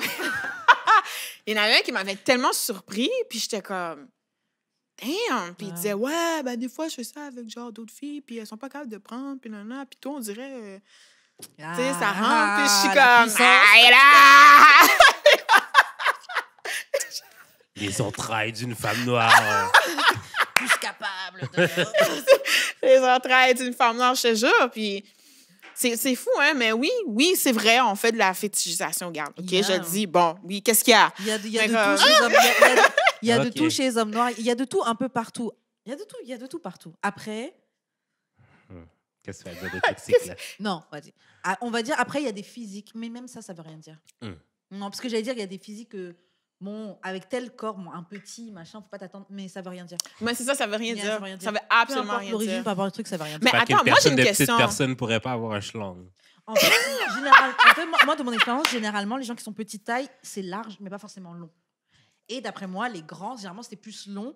Il y en avait un qui m'avait tellement surpris, puis j'étais comme damn, puis il Ouais. disait ouais, ben des fois je fais ça avec genre d'autres filles, puis elles sont pas capables de prendre, puis nanana, puis toi on dirait tu sais ça rentre, puis je suis la comme puissance. aïe là. Les entrailles d'une femme noire. Plus capable de... Les entrailles d'une femme noire, je te jure, puis c'est fou, hein, mais oui, c'est vrai, on fait de la fétichisation, regarde, OK, Yeah. je le dis, bon, oui, qu'est-ce qu'il y a? Il y a de Mais tout comme- chez les hommes. Il y a de Ok. tout chez les hommes noirs. Il y a de tout un peu partout. Il y a de tout partout. Après, Qu'est-ce que ça veut dire de toxique, là? non, vas-y. Ah, on va dire, après, il y a des physiques. Mais même ça veut rien dire. Hmm. Non, parce que j'allais dire, il y a des physiques, bon, avec tel corps, bon, un petit, machin, faut pas t'attendre. Mais ça veut rien dire. Mais c'est ça veut rien Yeah, dire. ça veut rien dire. Ça veut Peu absolument importe rien l'origine, dire. par rapport au truc, ça veut rien dire. Mais Fait qu'une attends, moi, j'ai personne une de petite question. personne pourrait pas avoir un schlong. En fait, moi, de mon expérience, généralement, les gens qui sont petite taille, c'est large, mais pas forcément long. Et d'après moi, les grands, généralement, c'était plus long,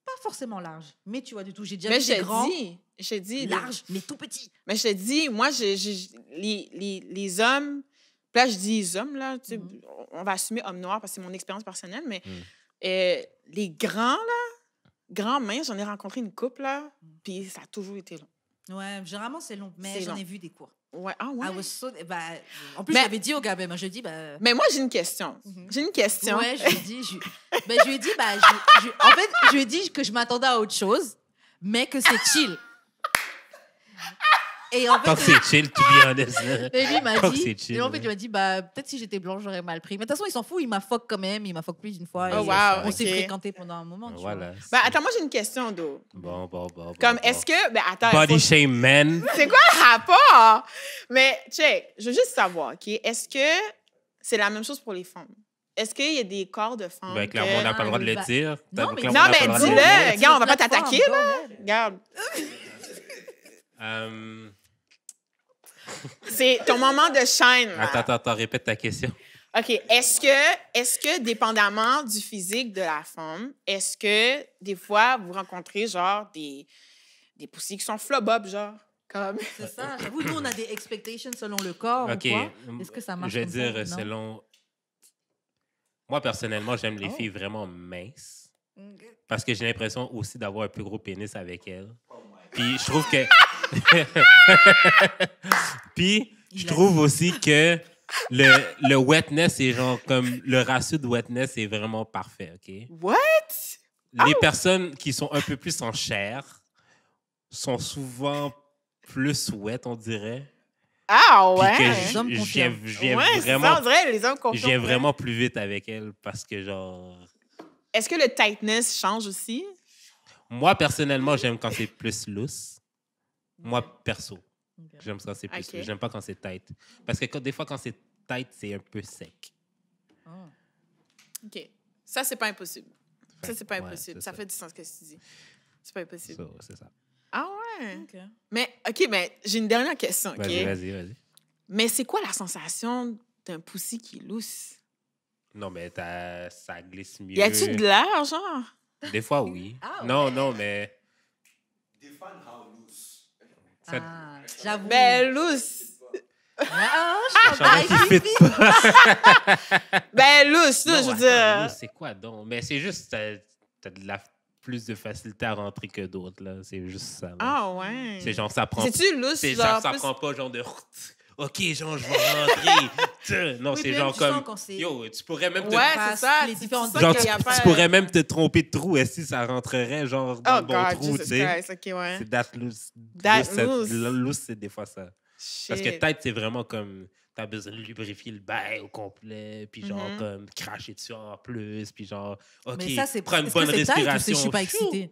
pas forcément large. Mais tu vois, du tout, j'ai déjà Mais vu je des grands, te dis, larges, mais tout petits. mais je te dis, moi, les hommes, là, je dis les hommes, là, tu sais, Mhm. on va assumer hommes noirs parce que c'est mon expérience personnelle, mais Mhm. les grands, là, grands minces, j'en ai rencontré une couple, là, puis ça a toujours été long. Ouais, généralement, c'est long, mais C'est j'en long. ai vu des cours. Ouais, ah ouais. I was so- bah, en plus, Mais- j'avais dit au gars, ben, moi, je dis, bah, Mais moi, j'ai une question. Mhm. J'ai une question. ouais, je lui ai dit, ben, je lui ai dit, bah, en fait, je lui ai dit que je m'attendais à autre chose, mais que c'est chill. Et en Tant que fait, c'est chill, to be honest. là. et lui il m'a Tant que dit, c'est chill, et en fait, ouais. il m'a dit, bah, peut-être si j'étais blanche, j'aurais mal pris. Mais de toute façon, il s'en fout, il m'a fuck quand même, il m'a fuck plus d'une fois. Oh, et wow, on s'est ok. fréquenté pendant un moment. tu Voilà. Ben, attends, moi, j'ai une question, d'eau. Bon. Comme, est-ce que... Ben, attends. Body faut- shame man. C'est quoi le rapport? Mais, check, je veux juste savoir, OK? Est-ce que c'est la même chose pour les femmes? Est-ce qu'il y a des corps de femmes Ben, clairement, on n'a pas le droit de le Bah, dire. non, mais- Clairement, Non, on n'a mais pas le droit de le dis-le. dire. Regarde, on va pas Plateforme, t'attaquer, go là. ahead. Regarde. C'est ton moment de shine. là. Attends, répète ta question. OK. Est-ce que, dépendamment du physique de la femme, est-ce que, des fois, vous rencontrez, genre, des poussies qui sont flop-up, genre? Comme... C'est ça. J'avoue, nous, on a des expectations selon le corps OK. ou quoi. Est-ce que ça marche Je vais comme dire, ça? Non? selon... Moi, personnellement, j'aime les Oh. filles vraiment minces. Parce que j'ai l'impression aussi d'avoir un plus gros pénis avec elles. Puis je trouve que... Puis je trouve aussi que le wetness est genre comme... Le ratio de wetness est vraiment parfait, OK? What? Les personnes qui sont un peu plus en chair sont souvent plus wet, on dirait. Ah, Puis ouais. que Les hommes je viens Ouais, c'est vraiment... ça, on dirait les hommes Je confiants. viens vraiment plus vite avec elles parce que, genre... Est-ce que le tightness change aussi? Moi, personnellement, j'aime quand c'est plus loose. Moi, perso. Ok. J'aime quand c'est plus Ok. loose. J'aime pas quand c'est tight. Parce que des fois, quand c'est tight, c'est un peu sec. Oh. OK. Ça, c'est pas impossible. Ça, c'est pas Ouais, impossible. c'est Ça ça. fait du sens ce que tu dis. C'est pas impossible. So, c'est ça. Ah ouais? OK. Mais, OK, mais j'ai une dernière question, OK? Vas-y. Mais c'est quoi la sensation d'un poussi qui est lousse? Non, mais ça glisse mieux. Y a-tu de l'air, genre? Des fois, oui. Ah, Non, mais... Define how loose. Ça- Ah, j'avoue. Ben, lousse. Ah, Un chandail qui fit pas. Ben, lousse, Non, je veux attends, dire. loose, c'est quoi donc? Mais c'est juste, t'as plus de facilité à rentrer que d'autres, là. C'est juste ça. là. Ah ouais. C'est genre, ça prend... C'est-tu lousse, C'est genre, genre, ça plus- prend pas genre de... OK, genre, je vais rentrer. Non, Oui, c'est puis genre même, tu sens comme... quand c'est- Yo, tu pourrais même te... Ouais, c'est Passe ça. les Tu différentes- sens Genre, qu'il y a tu pas- pourrais même te tromper de trou et si ça rentrerait, genre, dans Oh, le bon God, trou, tu Jesus sais. Christ. OK, ouais. C'est that loose. That Loose, loose. loose, c'est des fois ça. Parce que Shit. tête, c'est vraiment comme... T'as besoin de lubrifier le bail au complet, puis genre, Mhm. comme, cracher dessus en plus, puis genre, OK, Mais ça, c'est prends une est-ce bonne que c'est tight ou respiration. c'est je suis pas Chou! excitée?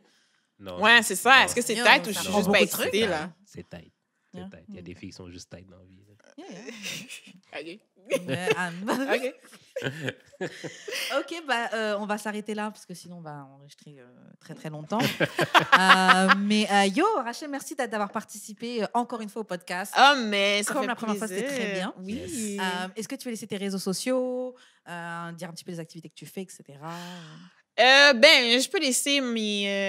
Non. Ouais, c'est ça. non, Est-ce que c'est Yo, tête ou je ça suis prend juste pas beaucoup de trucs, excitée, là. là? C'est tête. C'est Yeah. tête. Il y a des filles qui sont juste tête dans la vie. là. Yeah. OK. Mais, OK. OK, bah, on va s'arrêter là parce que sinon on va enregistrer très très longtemps. Mais yo, Rachel, merci d'avoir participé encore une fois au podcast. Ah, mais ça Comme fait la première fois, plaisir. c'était très bien. Oui. Est-ce que tu veux laisser tes réseaux sociaux, dire un petit peu les activités que tu fais, etc. Ben, je peux laisser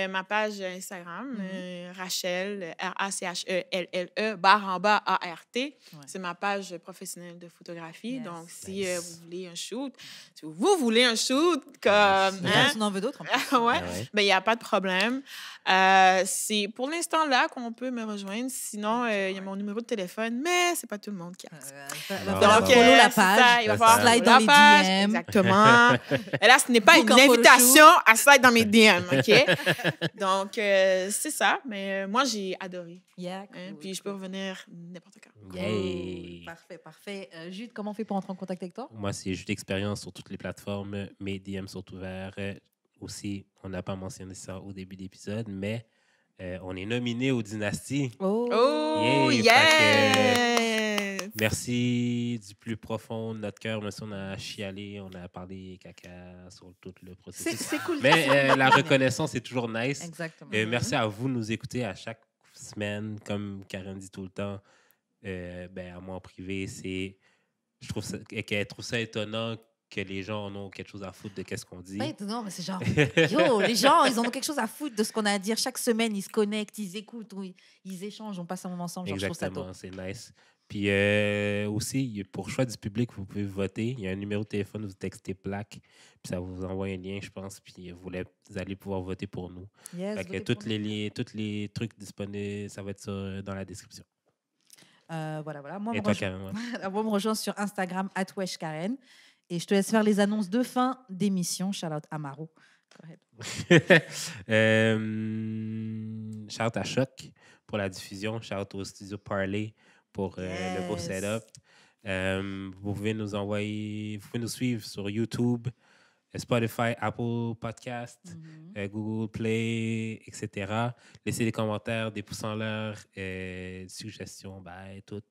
ma page Instagram, Rachel, RACHELLE, _ART. C'est ma page professionnelle de photographie. Yes. Donc, si Nice. vous voulez un shoot, si vous voulez un shoot, comme... Mais hein, on en veut d'autres. en plus. ouais, Ah ouais. ben, il n'y a pas de problème. C'est pour l'instant là qu'on peut me rejoindre. Sinon, il y a mon numéro de téléphone, mais c'est pas tout le monde qui a ça. Va Non. falloir Donc, follow la c'est ça, page, il va C'est falloir ça. slide follow dans la page, les DM. Exactement. Et là, ce n'est pas Book une un photoshoot. invitation à slide dans mes DM, OK? Donc, c'est ça. Mais moi, j'ai adoré. Yeah, Hein, cool, puis je peux cool. revenir n'importe quand. Yay! Parfait, parfait. Jude, comment on fait pour entrer en contact avec toi? Moi, c'est juste d'expérience sur toutes les plateformes. Mes DM sont ouverts. Aussi, on n'a pas mentionné ça au début d'épisode, mais on est nominé aux Dynasties. Oh, Yeah! yes! Merci du plus profond de notre cœur. Même si on a chialé, on a parlé caca sur tout le processus. C'est cool. Mais la reconnaissance est toujours nice. Exactement. Merci à vous de nous écouter à chaque semaine, comme Karen dit tout le temps. Ben, à moi en privé, je trouve qu'elle trouve ça étonnant que les gens en ont quelque chose à foutre de qu'est-ce qu'on dit. Pas étonnant, mais c'est genre, yo, les gens, ils en ont quelque chose à foutre de ce qu'on a à dire. Chaque semaine, ils se connectent, ils écoutent, ou ils échangent, on passe un moment ensemble. Genre, je trouve ça top. Exactement, c'est nice. Puis aussi, pour choix du public, vous pouvez voter. Il y a un numéro de téléphone, vous textez plaque, puis ça vous envoie un lien, je pense, puis vous allez pouvoir voter pour nous. Yes, Fait que votez tous pour nous. les liens, tous les trucs disponibles, ça va être dans la description. Voilà. Moi, Et on toi, me Karen? Ouais. on me rejoint sur Instagram, @weshkaren. Et je te laisse faire les annonces de fin d'émission. Shout out Amaro. Go ahead. Shout à Choc pour la diffusion. Shout au studio Parley pour le beau Yes. setup. Vous pouvez nous suivre sur YouTube, Spotify, Apple Podcast, Google Play, etc. Laissez des commentaires, des pouces en l'air, des suggestions, tout.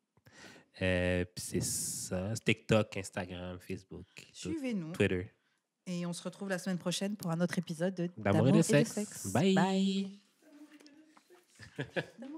Puis c'est ça. TikTok, Instagram, Facebook, tout. Suivez-nous. Twitter. Et on se retrouve la semaine prochaine pour un autre épisode de D'amour et de sexe. Bye. Bye. D'amour